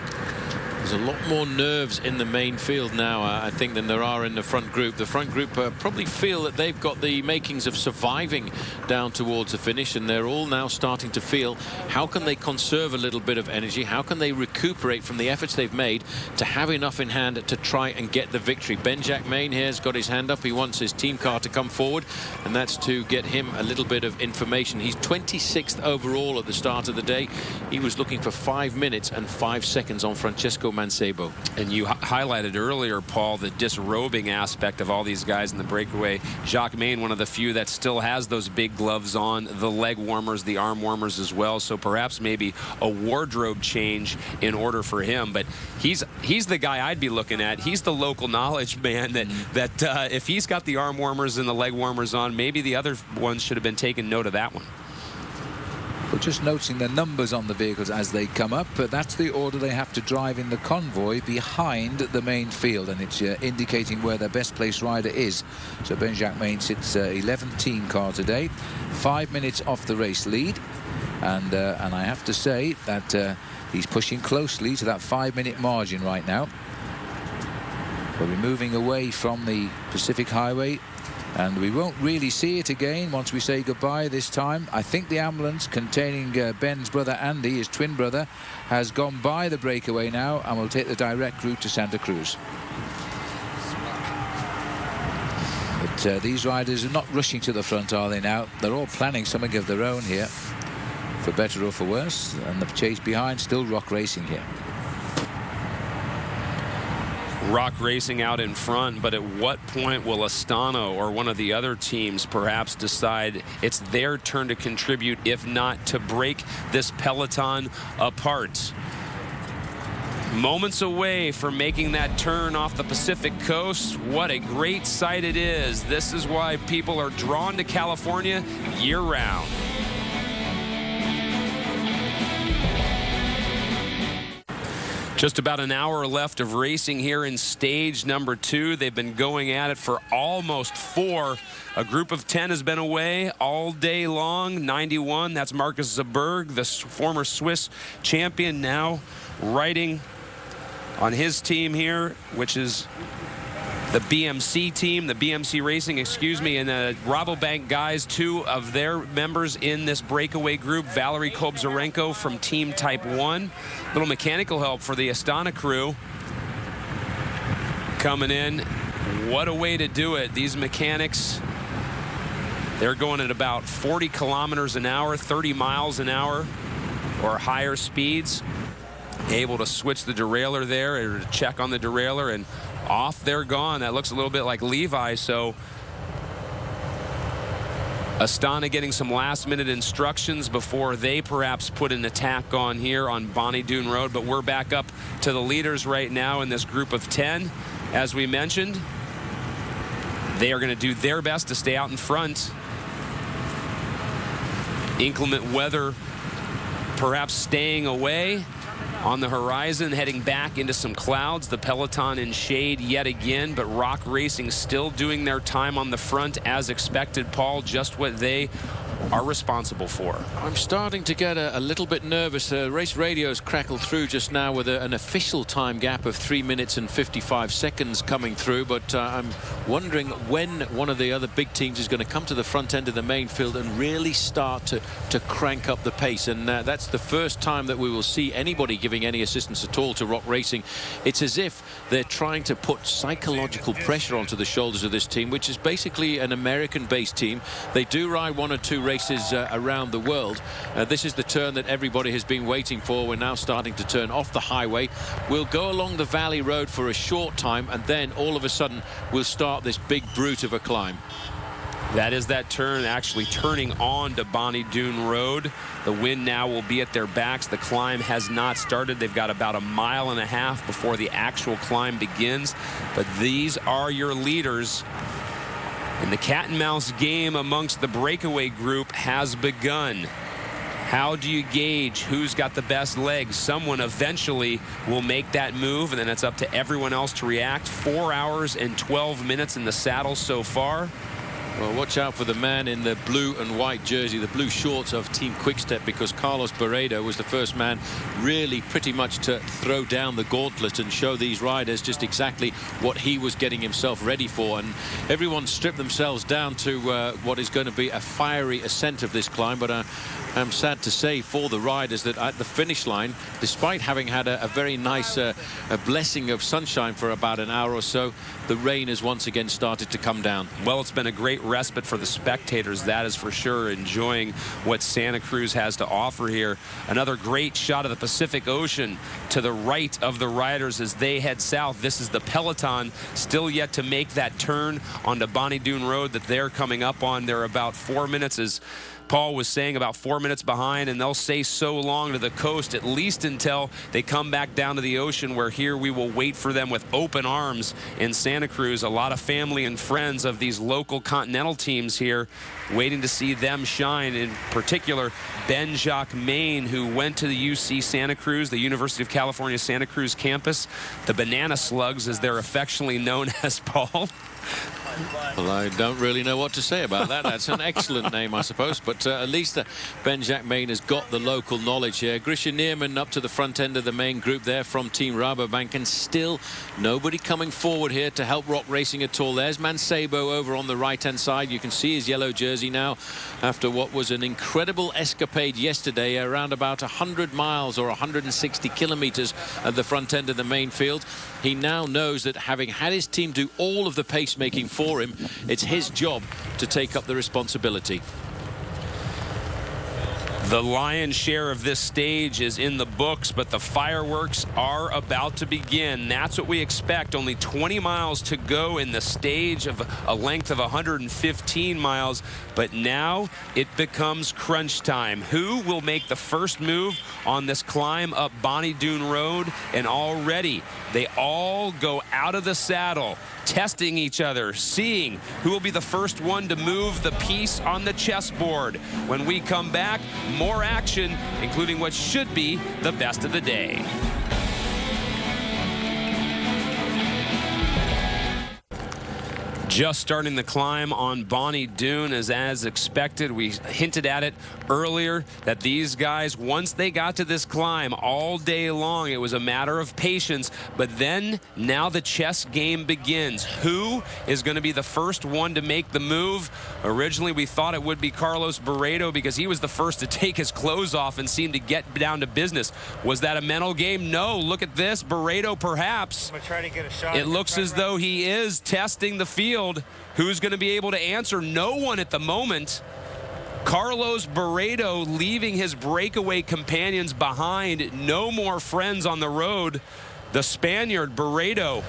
There's a lot more nerves in the main field now, I think, than there are in the front group. The front group probably feel that they've got the makings of surviving down towards the finish, and they're all now starting to feel how can they conserve a little bit of energy, how can they recuperate from the efforts they've made to have enough in hand to try and get the victory. Ben-Jack Main here has got his hand up. He wants his team car to come forward, and that's to get him a little bit of information. He's 26th overall at the start of the day. He was looking for 5 minutes and 5 seconds on Francesco Mancebo. And you highlighted earlier, Paul, the disrobing aspect of all these guys in the breakaway. Jacques Main, one of the few that still has those big gloves on, the leg warmers, the arm warmers as well. So perhaps maybe a wardrobe change in order for him. But he's the guy I'd be looking at. He's the local knowledge man that if he's got the arm warmers and the leg warmers on, maybe the other ones should have been taking note of that one. But just noticing the numbers on the vehicles as they come up, that's the order they have to drive in the convoy behind the main field, and it's indicating where their best placed rider is. So Ben-Jack Main sits 11th team car today, 5 minutes off the race lead, and I have to say that he's pushing closely to that 5-minute margin right now. We'll be moving away from the Pacific Highway, and we won't really see it again once we say goodbye this time. I think the ambulance containing Ben's brother Andy, his twin brother, has gone by the breakaway now and will take the direct route to Santa Cruz. But these riders are not rushing to the front, are they now? They're all planning something of their own here, for better or for worse, and the chase behind still Rock Racing here. Rock Racing out in front, but at what point will Astana or one of the other teams perhaps decide it's their turn to contribute, if not to break this peloton apart? Moments away from making that turn off the Pacific coast. What a great sight it is. This is why people are drawn to California year-round. Just about an hour left of racing here in stage number 2. They've been going at it for almost 4. A group of 10 has been away all day long. 91, that's Marcus Zaberg, the former Swiss champion, now riding on his team here, which is the BMC team, the BMC Racing, excuse me, and the Rabobank guys, 2 of their members in this breakaway group, Valery Kobzarenko from Team Type 1. Little mechanical help for the Astana crew coming in. What a way to do it. These mechanics, they're going at about 40 kilometers an hour, 30 miles an hour, or higher speeds. Able to switch the derailleur there, or to check on the derailleur, and off they're gone. That looks a little bit like Levi. So Astana getting some last-minute instructions before they perhaps put an attack on here on Bonnie Doon Road. But we're back up to the leaders right now in this group of 10. As we mentioned, they are going to do their best to stay out in front. Inclement weather perhaps staying away on the horizon, heading back into some clouds. The peloton in shade yet again, but Rock Racing still doing their time on the front as expected. Paul, just what they are responsible for. I'm starting to get a little bit nervous. Race radio's crackled through just now with an official time gap of 3 minutes and 55 seconds coming through, but I'm wondering when one of the other big teams is going to come to the front end of the main field and really start to crank up the pace. And that's the first time that we will see anybody giving any assistance at all to Rock Racing. It's as if they're trying to put psychological pressure onto the shoulders of this team, which is basically an American-based team. They do ride 1 or 2 races around the world. This is the turn that everybody has been waiting for. We're now starting to turn off the highway. We'll go along the valley road for a short time, and then all of a sudden we'll start this big brute of a climb. That is that turn, actually turning on to Bonnie Doon Road. The wind now will be at their backs. The climb has not started. They've got about 1.5 miles before the actual climb begins. But these are your leaders. And the cat and mouse game amongst the breakaway group has begun. How do you gauge who's got the best legs? Someone eventually will make that move, and then it's up to everyone else to react. 4 hours and 12 minutes in the saddle so far. Well, watch out for the man in the blue and white jersey, the blue shorts of Team Quickstep, because Carlos Barredo was the first man really pretty much to throw down the gauntlet and show these riders just exactly what he was getting himself ready for. And everyone stripped themselves down to what is going to be a fiery ascent of this climb. But I'm sad to say for the riders that at the finish line, despite having had a very nice a blessing of sunshine for about an hour or so, the rain has once again started to come down. Well, it's been a great respite for the spectators, that is for sure, enjoying what Santa Cruz has to offer here. Another great shot of the Pacific Ocean to the right of the riders as they head south. This is the peloton still yet to make that turn onto Bonnie Doon Road that they're coming up on. They're about 4 minutes, as Paul was saying, about 4 minutes behind, and they'll stay so long to the coast, at least until they come back down to the ocean, where here we will wait for them with open arms in Santa Cruz. A lot of family and friends of these local continental teams here waiting to see them shine, in particular Ben-Jacques Maine, who went to the UC Santa Cruz, the University of California Santa Cruz campus, the Banana Slugs as they're affectionately known as, Paul. Well, I don't really know what to say about that. That's an excellent name, I suppose. But at least Ben-Jacques Maine has got the local knowledge here. Grisha Neerman up to the front end of the main group there from Team Rabobank. And still nobody coming forward here to help Rock Racing at all. There's Mancebo over on the right-hand side. You can see his yellow jersey now after what was an incredible escapade yesterday, around about 100 miles or 160 kilometers at the front end of the main field. He now knows that having had his team do all of the pacemaking for him, it's his job to take up the responsibility. The lion's share of this stage is in the books, but the fireworks are about to begin. That's what we expect. Only 20 miles to go in the stage of a length of 115 miles. But now it becomes crunch time. Who will make the first move on this climb up Bonnie Doon Road? And already they all go out of the saddle, testing each other, seeing who will be the first one to move the piece on the chessboard. When we come back, more action, including what should be the best of the day. Just starting the climb on Bonnie Doon, as expected. We hinted at it earlier that these guys, once they got to this climb all day long, it was a matter of patience. But then now the chess game begins. Who is going to be the first one to make the move? Originally we thought it would be Carlos Barredo because he was the first to take his clothes off and seemed to get down to business. Was that a mental game? No. Look at this. Barredo perhaps. I'm gonna try to get a shot. It looks as though he is testing the field. Who's going to be able to answer? No one at the moment. Carlos Barredo leaving his breakaway companions behind. No more friends on the road. The Spaniard, Barredo,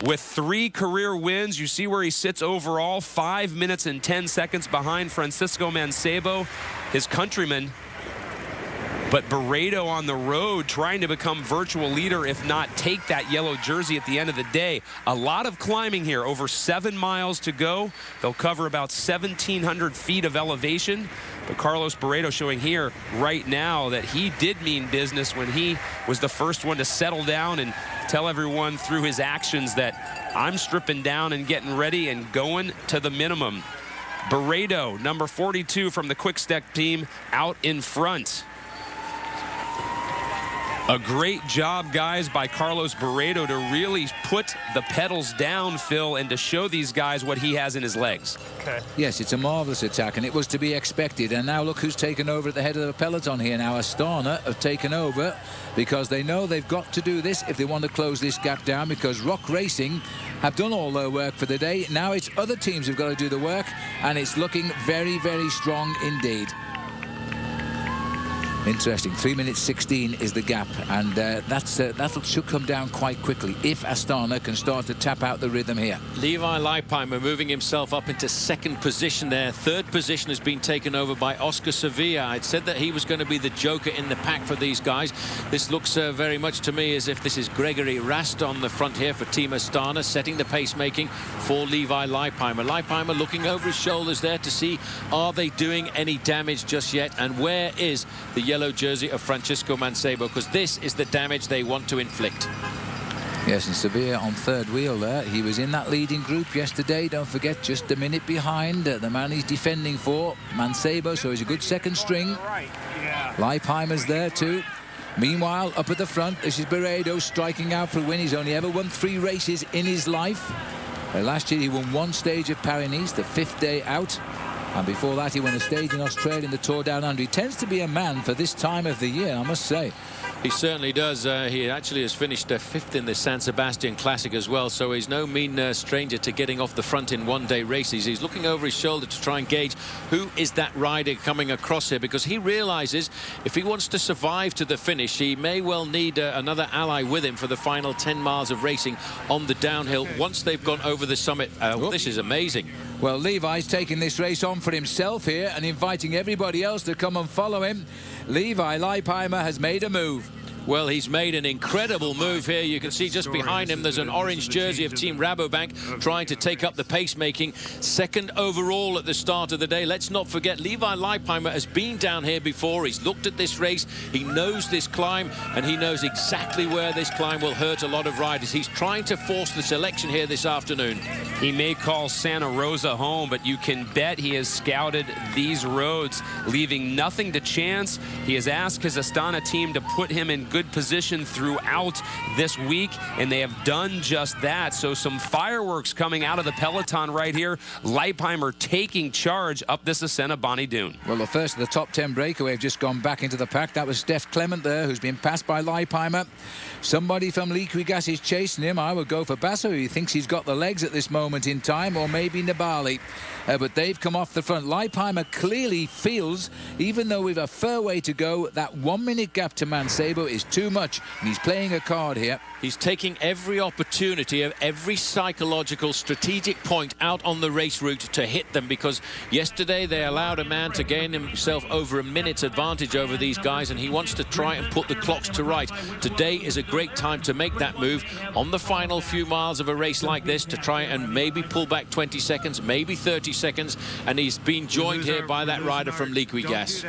with 3 career wins. You see where he sits overall, 5 minutes and 10 seconds behind Francisco Mancebo, his countryman. But Barreto on the road trying to become virtual leader, if not take that yellow jersey at the end of the day. A lot of climbing here, over 7 miles to go. They'll cover about 1,700 feet of elevation. But Carlos Barreto showing here right now that he did mean business when he was the first one to settle down and tell everyone through his actions that I'm stripping down and getting ready and going to the minimum. Barreto, number 42 from the Quick Step team, out in front. A great job, guys, by Carlos Barreto to really put the pedals down, Phil, and to show these guys what he has in his legs. Okay. Yes, it's a marvelous attack, and it was to be expected. And now look who's taken over at the head of the peloton here. Now Astana have taken over because they know they've got to do this if they want to close this gap down, because Rock Racing have done all their work for the day. Now it's other teams who've got to do the work, and it's looking very, very strong indeed. Interesting. 3 minutes 16 is the gap, and that should come down quite quickly if Astana can start to tap out the rhythm here. Levi Leipheimer moving himself up into 2nd position there. 3rd position has been taken over by Oscar Sevilla. I'd said that he was going to be the joker in the pack for these guys. This looks very much to me as if this is Gregory Rast on the front here for Team Astana, setting the pacemaking for Levi Leipheimer. Leipheimer looking over his shoulders there to see, are they doing any damage just yet, and where is the yellow jersey of Francisco Mancebo, because this is the damage they want to inflict. Yes, and Sevilla on 3rd wheel there. He was in that leading group yesterday. Don't forget, just a minute behind the man he's defending for, Mancebo, so he's a good 2nd string. Leipheimer's there too. Meanwhile, up at the front, this is Barreto striking out for a win. He's only ever won 3 races in his life. Last year he won 1 stage of Paris-Nice, the 5th day out. And before that, he won a stage in Australia in the Tour Down Under. He tends to be a man for this time of the year, I must say. He certainly does. He actually has finished 5th in the San Sebastian Classic as well, so he's no mean stranger to getting off the front in one-day races. He's looking over his shoulder to try and gauge who is that rider coming across here, because he realizes if he wants to survive to the finish, he may well need another ally with him for the final 10 miles of racing on the downhill once they've gone over the summit. This is amazing. Well, Levi's taking this race on for himself here and inviting everybody else to come and follow him. Levi Leipheimer has made a move. Well, he's made an incredible move here. You can see just behind him there's an orange jersey of Team Rabobank trying to take up the pacemaking. 2nd overall at the start of the day. Let's not forget, Levi Leipheimer has been down here before. He's looked at this race. He knows this climb, and he knows exactly where this climb will hurt a lot of riders. He's trying to force the selection here this afternoon. He may call Santa Rosa home, but you can bet he has scouted these roads, leaving nothing to chance. He has asked his Astana team to put him in good position throughout this week, and they have done just that. So some fireworks coming out of the peloton right here. Leipheimer taking charge up this ascent of Bonnie Doon. Well, the first of the top 10 breakaway have just gone back into the pack. That was Steph Clement there, who's been passed by Leipheimer. Somebody from Liquigas is chasing him. I would go for Basso. He thinks he's got the legs at this moment in time, or maybe Nibali. But they've come off the front. Leipheimer clearly feels, even though we've a fair way to go, that 1 minute gap to Mancebo is too much, and he's playing a card here. He's taking every opportunity of every psychological strategic point out on the race route to hit them, because yesterday they allowed a man to gain himself over a minute's advantage over these guys, and he wants to try and put the clocks to right. Today is a great time to make that move on the final few miles of a race like this, to try and maybe pull back 20 seconds, maybe 30 seconds, and he's been joined here by that rider from Liquigas.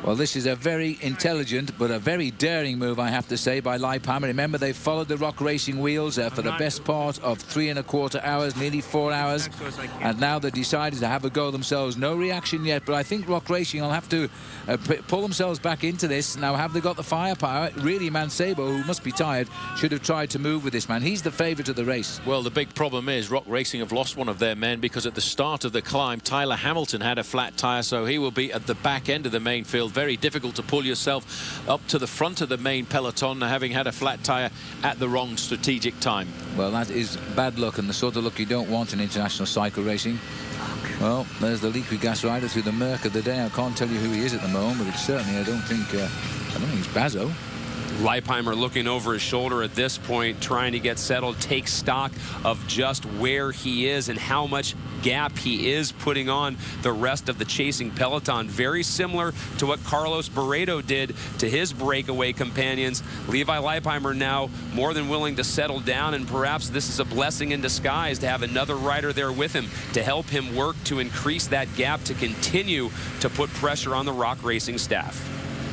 Well, this is a very intelligent but a very daring move, I have to say, by Leipheimer. Remember, they've followed the Rock Racing wheels for the best part of 3¼ hours, nearly 4 hours, and now they decided to have a go themselves. No reaction yet, but I think Rock Racing will have to pull themselves back into this. Now, have they got the firepower? Really, Mancebo, who must be tired, should have tried to move with this man. He's the favourite of the race. Well, the big problem is Rock Racing have lost one of their men, because at the start of the climb, Tyler Hamilton had a flat tyre, so he will be at the back end of the main field. Very difficult to pull yourself up to the front of the main peloton, having had a flat tyre at the wrong strategic time. Well, that is bad luck, and the sort of luck you don't want in international cycle racing. Well, there's the Liquigas rider through the murk of the day. I can't tell you who he is at the moment, but it's certainly, I don't think it's Basso. Leipheimer looking over his shoulder at this point, trying to get settled, take stock of just where he is and how much gap he is putting on the rest of the chasing peloton. Very similar to what Carlos Barredo did to his breakaway companions. Levi Leipheimer now more than willing to settle down, and perhaps this is a blessing in disguise to have another rider there with him to help him work to increase that gap, to continue to put pressure on the Rock Racing staff.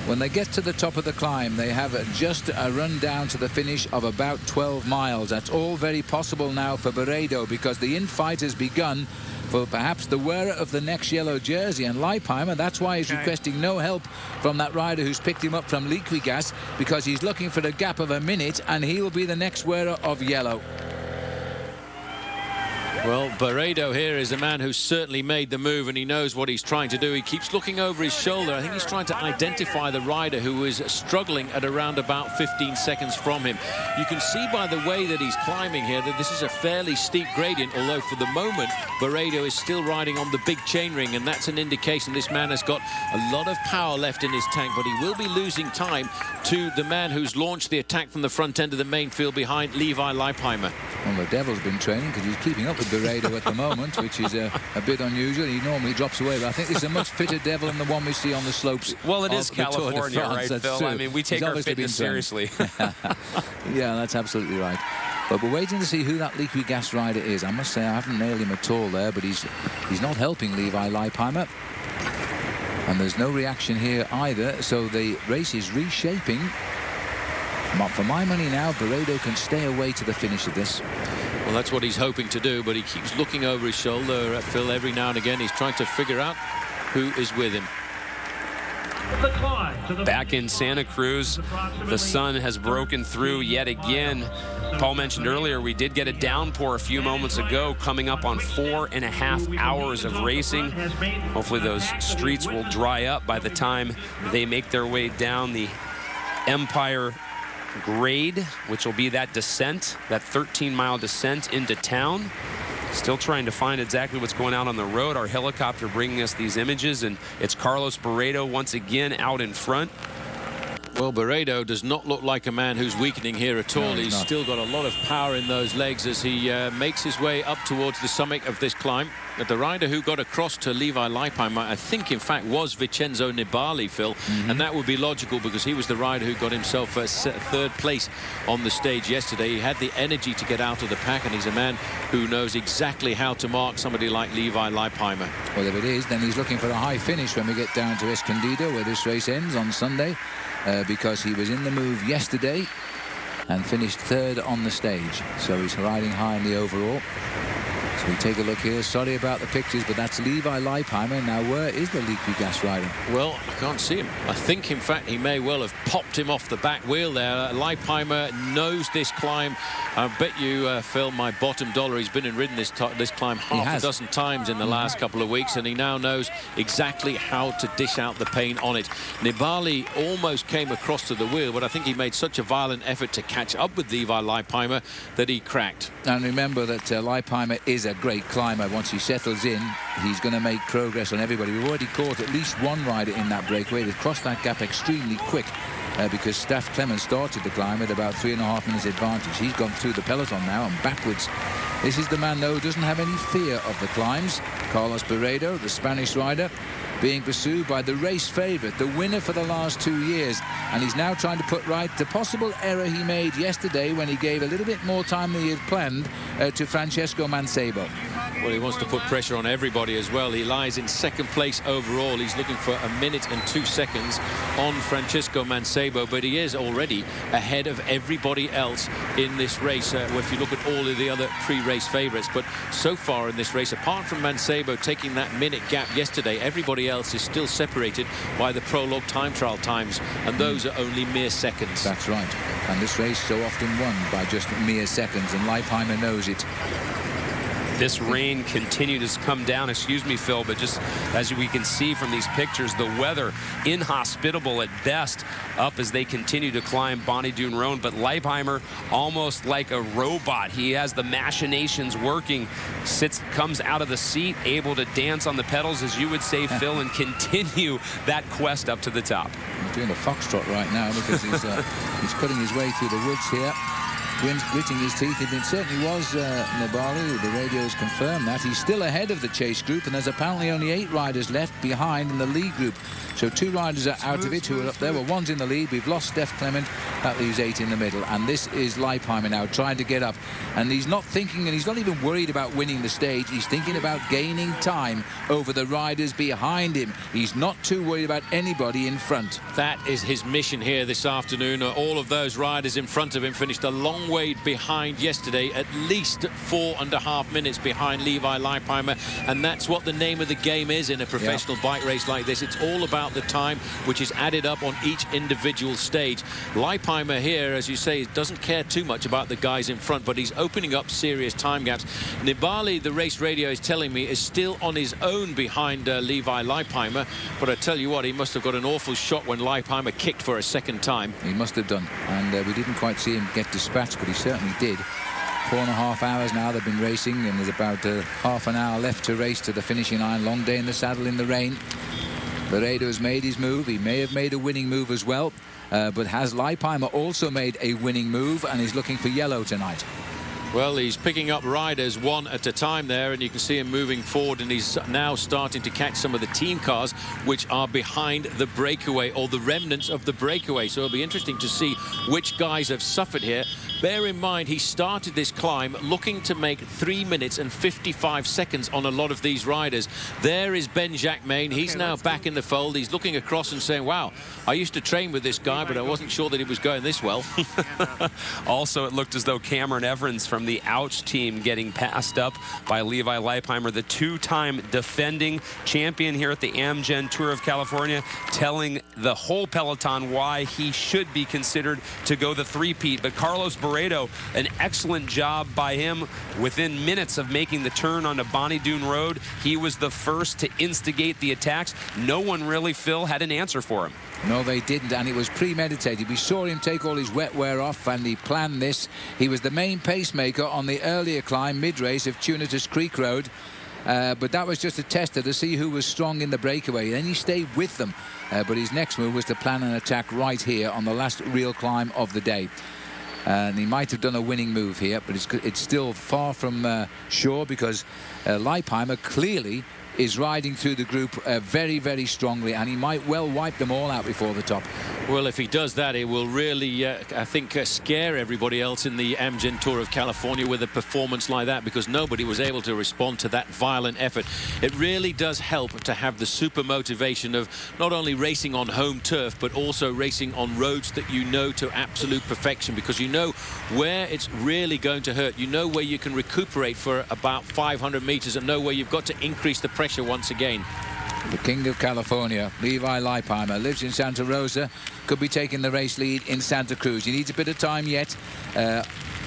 When they get to the top of the climb, they have just a run down to the finish of about 12 miles. That's all very possible now for Barredo, because the infight has begun for perhaps the wearer of the next yellow jersey. And Leipheimer, that's why he's requesting no help from that rider who's picked him up from Liquigas, because he's looking for a gap of a minute, and he will be the next wearer of yellow. Well, Barredo here is a man who's certainly made the move, and he knows what he's trying to do. He keeps looking over his shoulder. I think he's trying to identify the rider who is struggling at around about 15 seconds from him. You can see by the way that he's climbing here that this is a fairly steep gradient, although for the moment Barredo is still riding on the big chainring, and that's an indication this man has got a lot of power left in his tank, but he will be losing time to the man who's launched the attack from the front end of the main field behind Levi Leipheimer. Well, the Devil's been training because he's keeping up with Barredo at the moment, which is a bit unusual. He normally drops away, but I think this is a much fitter Devil than the one we see on the slopes. Well, it is California, right, Phil? True. I mean, we take our fitness seriously. Yeah, that's absolutely right. But we're waiting to see who that Liquigas rider is. I must say I haven't nailed him at all there, but he's not helping Levi Leipheimer. And there's no reaction here either, so the race is reshaping. For my money now, Barredo can stay away to the finish of this. Well, that's what he's hoping to do, but he keeps looking over his shoulder at Phil every now and again. He's trying to figure out who is with him. Back in Santa Cruz, the sun has broken through yet again. Paul mentioned earlier we did get a downpour a few moments ago, coming up on 4.5 hours of racing. Hopefully those streets will dry up by the time they make their way down the Empire grade, which will be that descent, that 13-mile descent into town. Still trying to find exactly what's going on the road. Our helicopter bringing us these images, and it's Carlos Barredo once again out in front. Well, Barredo does not look like a man who's weakening here at all. No, he's still got a lot of power in those legs as he makes his way up towards the summit of this climb. But the rider who got across to Levi Leipheimer, I think, in fact, was Vincenzo Nibali, Phil. And that would be logical because he was the rider who got himself third place on the stage yesterday. He had the energy to get out of the pack, and he's a man who knows exactly how to mark somebody like Levi Leipheimer. Well, if it is, then he's looking for a high finish when we get down to Escondido, where this race ends on Sunday. Because he was in the move yesterday and finished third on the stage. So he's riding high in the overall. So we take a look here. Sorry about the pictures, but that's Levi Leipheimer. Now, where is the Liquigas rider? Well, I can't see him. I think, in fact, he may well have popped him off the back wheel there. Leipheimer knows this climb. I bet you, Phil, my bottom dollar, he's been and ridden this climb half a dozen times in the last couple of weeks, and he now knows exactly how to dish out the pain on it. Nibali almost came across to the wheel, but I think he made such a violent effort to catch up with Levi Leipheimer that he cracked. And remember that Leipheimer is a great climber. Once he settles in, he's going to make progress on everybody. We've already caught at least one rider in that breakaway. They've crossed that gap extremely quick because Staff Clemens started the climb at about 3.5 minutes advantage. He's gone through the peloton now and backwards. This is the man, though, who doesn't have any fear of the climbs. Carlos Barredo, the Spanish rider, being pursued by the race favorite, the winner for the last 2 years, and he's now trying to put right the possible error he made yesterday when he gave a little bit more time than he had planned to Francesco Mancebo. Well, he wants to put pressure on everybody as well. He lies in second place overall. He's looking for 1 minute and 2 seconds on Francesco Mancebo, but he is already ahead of everybody else in this race if you look at all of the other pre-race favorites. But so far in this race, apart from Mancebo taking that minute gap yesterday, everybody else is still separated by the prologue time trial times, and those are only mere seconds. That's right. And this race so often won by just mere seconds, and Leipheimer knows it. This rain continued to come down, excuse me, Phil, but just as we can see from these pictures, the weather inhospitable at best up as they continue to climb Bonnie Doon Road. But Leipheimer almost like a robot. He has the machinations working, comes out of the seat, able to dance on the pedals, as you would say, Phil, and continue that quest up to the top. doing a foxtrot right now because he's cutting his way through the woods here. Gritting his teeth. It certainly was Nibali. The radios confirm that. He's still ahead of the chase group, and there's apparently only 8 riders left behind in the lead group. So 2 riders are out of it who are up there. Well, one's in the lead. We've lost Steph Clement. That leaves 8 in the middle. And this is Leipheimer now trying to get up. And he's not thinking, and he's not even worried about winning the stage. He's thinking about gaining time over the riders behind him. He's not too worried about anybody in front. That is his mission here this afternoon. All of those riders in front of him finished a long way behind yesterday, at least 4.5 minutes behind Levi Leipheimer, and that's what the name of the game is in a professional bike race like this. It's all about the time which is added up on each individual stage. Leipheimer here, as you say, doesn't care too much about the guys in front, but he's opening up serious time gaps. Nibali, the race radio is telling me, is still on his own behind Levi Leipheimer, but I tell you what, he must have got an awful shot when Leipheimer kicked for a second time. He must have done, and we didn't quite see him get dispatched, but he certainly did. 4.5 hours now they've been racing, and there's about half an hour left to race to the finishing line. Long day in the saddle in the rain. Barredo's made his move. He may have made a winning move as well, but has Leipheimer also made a winning move and is looking for yellow tonight? Well, he's picking up riders one at a time there, and you can see him moving forward, and he's now starting to catch some of the team cars which are behind the breakaway, or the remnants of the breakaway. So it'll be interesting to see which guys have suffered here. Bear in mind, he started this climb looking to make 3 minutes and 55 seconds on a lot of these riders. There is Ben Jacquemain. He's now back in the fold. He's looking across and saying, wow, I used to train with this guy, but I wasn't sure that he was going this well. Also, it looked as though Cameron Evans from the Ouch team getting passed up by Levi Leipheimer, the 2-time defending champion here at the Amgen Tour of California, telling the whole peloton why he should be considered to go the 3-peat. But Carlos Barredo, an excellent job by him within minutes of making the turn onto Bonnie Doon Road. He was the first to instigate the attacks. No one really, Phil, had an answer for him. No, they didn't, and it was premeditated. We saw him take all his wet wear off, and he planned this. He was the main pacemaker on the earlier climb mid-race of Tunitus Creek Road, but that was just a tester to see who was strong in the breakaway. Then he stayed with them, but his next move was to plan an attack right here on the last real climb of the day. And he might have done a winning move here, but it's still far from sure, because Leipheimer clearly is riding through the group very, very strongly, and he might well wipe them all out before the top. Well, if he does that, it will really, I think, scare everybody else in the Amgen Tour of California with a performance like that, because nobody was able to respond to that violent effort. It really does help to have the super motivation of not only racing on home turf, but also racing on roads that you know to absolute perfection, because you know where it's really going to hurt. You know where you can recuperate for about 500 meters, and know where you've got to increase the pressure once again. The King of California, Levi Leipheimer, lives in Santa Rosa, could be taking the race lead in Santa Cruz. He needs a bit of time yet.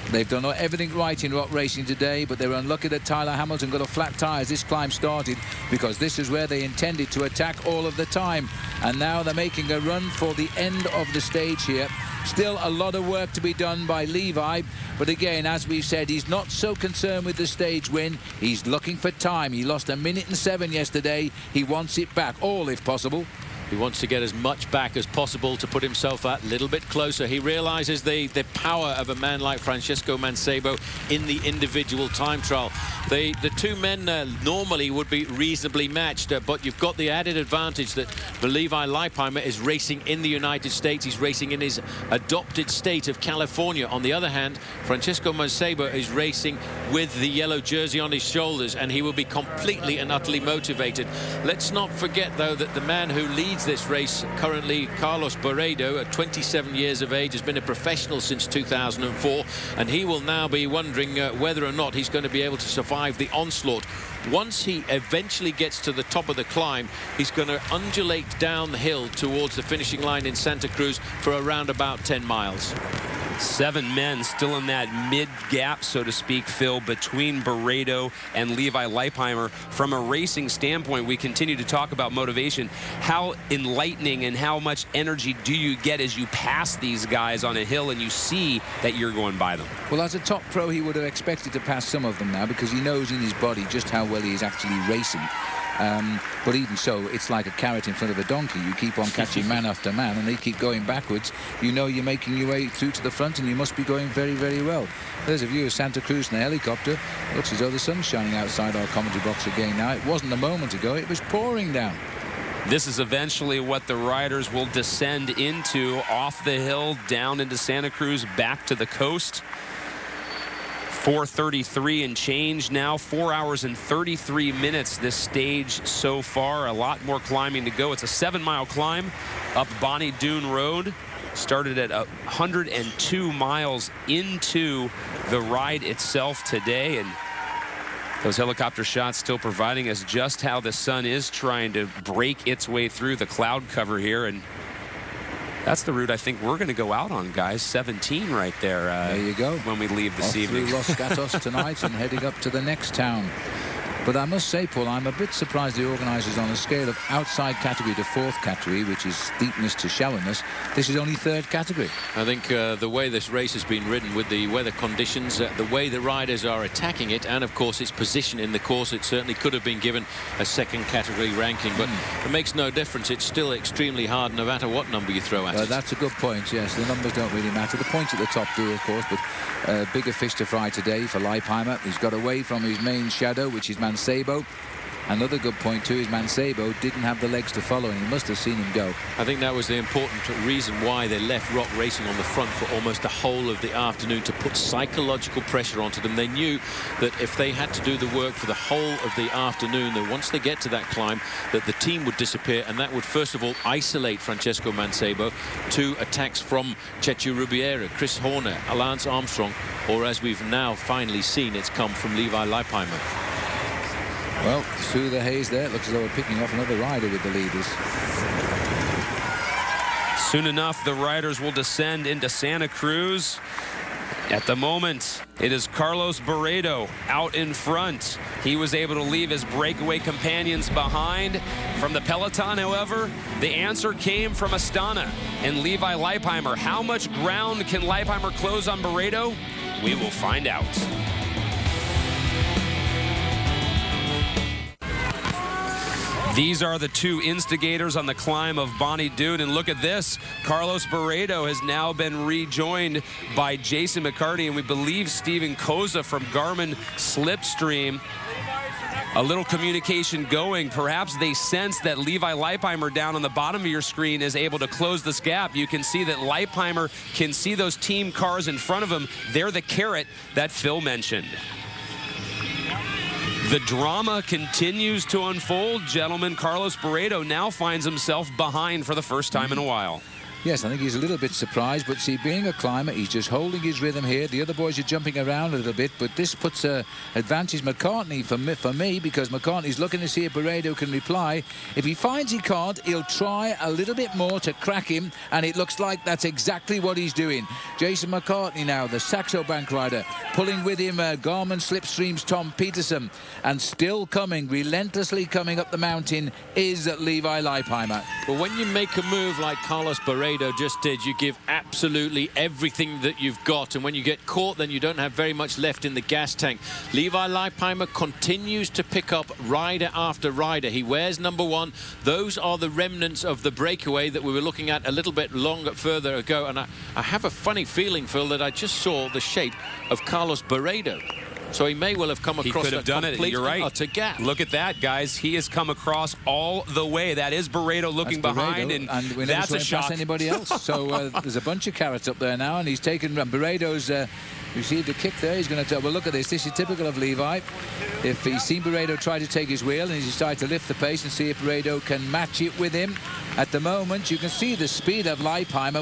They've done everything right in rock racing today, but they were unlucky that Tyler Hamilton got a flat tire as this climb started, because this is where they intended to attack all of the time. And now they're making a run for the end of the stage here. Still a lot of work to be done by Levi, but again, as we've said, he's not so concerned with the stage win. He's looking for time. He lost 1 minute and 7 yesterday. He wants it back, all if possible. He wants to get as much back as possible to put himself a little bit closer. He realizes the power of a man like Francisco Mancebo in the individual time trial. The two men normally would be reasonably matched, but you've got the added advantage that Levi Leipheimer is racing in the United States. He's racing in his adopted state of California. On the other hand, Francisco Mancebo is racing with the yellow jersey on his shoulders, and he will be completely and utterly motivated. Let's not forget, though, that the man who leads this race currently, Carlos Barredo, at 27 years of age, has been a professional since 2004, and he will now be wondering whether or not he's going to be able to survive the onslaught. Once he eventually gets to the top of the climb, he's going to undulate down the hill towards the finishing line in Santa Cruz for around about 10 miles. 7 men still in that mid-gap, so to speak, Phil, between Barredo and Levi Leipheimer. From a racing standpoint, we continue to talk about motivation. How enlightening and how much energy do you get as you pass these guys on a hill and you see that you're going by them? Well, as a top pro, he would have expected to pass some of them now, because he knows in his body just how well he is actually racing. But even so, it's like a carrot in front of a donkey. You keep on catching man after man, and they keep going backwards. You know you're making your way through to the front, and you must be going very, very well. There's a view of Santa Cruz in the helicopter. Looks as though the sun's shining outside our commentary box again now. It wasn't a moment ago. It was pouring down. This is eventually what the riders will descend into, off the hill, down into Santa Cruz, back to the coast. 4:33 and change now. 4 hours and 33 minutes this stage so far. A lot more climbing to go. It's a 7-mile climb up Bonnie Doon Road. Started at 102 miles into the ride itself today, and those helicopter shots still providing us just how the sun is trying to break its way through the cloud cover here. And that's the route I think we're going to go out on, guys. 17 right there. There you go. When we leave this Off evening. through Los Gatos tonight and heading up to the next town. But I must say, Paul, I'm a bit surprised the organisers, on a scale of outside category to 4th category, which is steepness to shallowness, this is only 3rd category. I think the way this race has been ridden with the weather conditions, the way the riders are attacking it, and of course its position in the course, it certainly could have been given a 2nd category ranking, but it makes no difference. It's still extremely hard no matter what number you throw at it. That's a good point, yes. The numbers don't really matter. The points at the top do, of course, but bigger fish to fry today for Leipheimer. He's got away from his main shadow, which is Mancebo. Another good point too is Mancebo didn't have the legs to follow, and he must have seen him go. I think that was the important reason why they left Rock Racing on the front for almost the whole of the afternoon, to put psychological pressure onto them. They knew that if they had to do the work for the whole of the afternoon, that once they get to that climb, that the team would disappear, and that would first of all isolate Francesco Mancebo to attacks from Chechu Rubiera, Chris Horner, Lance Armstrong, or as we've now finally seen, it's come from Levi Leipheimer. Well, through the haze there, it looks as though we're picking off another rider with the leaders. Soon enough, the riders will descend into Santa Cruz. At the moment, it is Carlos Barredo out in front. He was able to leave his breakaway companions behind. From the peloton, however, the answer came from Astana and Levi Leipheimer. How much ground can Leipheimer close on Barredo? We will find out. These are the two instigators on the climb of Bonnie Doon, and look at this. Carlos Barredo has now been rejoined by Jason McCarty, and we believe Steven Koza from Garmin Slipstream. A little communication going. Perhaps they sense that Levi Leipheimer down on the bottom of your screen is able to close this gap. You can see that Leipheimer can see those team cars in front of him. They're the carrot that Phil mentioned. The drama continues to unfold, gentlemen. Carlos Barredo now finds himself behind for the first time in a while. Yes, I think he's a little bit surprised, but see, being a climber, he's just holding his rhythm here. The other boys are jumping around a little bit, but this puts advantage McCartney for me, because McCartney's looking to see if Barredo can reply. If he finds he can't, he'll try a little bit more to crack him, and it looks like that's exactly what he's doing. Jason McCartney now, the Saxo Bank rider, pulling with him Garmin Slipstream's Tom Peterson, and still coming, relentlessly coming up the mountain, is Levi Leipheimer. Well, when you make a move like Carlos Barredo just did, you give absolutely everything that you've got, and when you get caught, then you don't have very much left in the gas tank. Levi Leipheimer continues to pick up rider after rider. He wears number 1. Those are the remnants of the breakaway that we were looking at a little bit further ago, and I have a funny feeling, Phil, that I just saw the shape of Carlos Barredo. So he may well have come across He could have done it. You're right. Utter gap. Look at that, guys. He has come across all the way. That is Barredo looking behind, and we never that's saw a him shock. pass anybody else. So there's a bunch of carrots up there now, and he's taken Barredo's received a kick there. He's going to well, look at this. This is typical of Levi. If he's seen Barredo try to take his wheel, and he's decided to lift the pace and see if Barredo can match it with him. At the moment, you can see the speed of Leipheimer.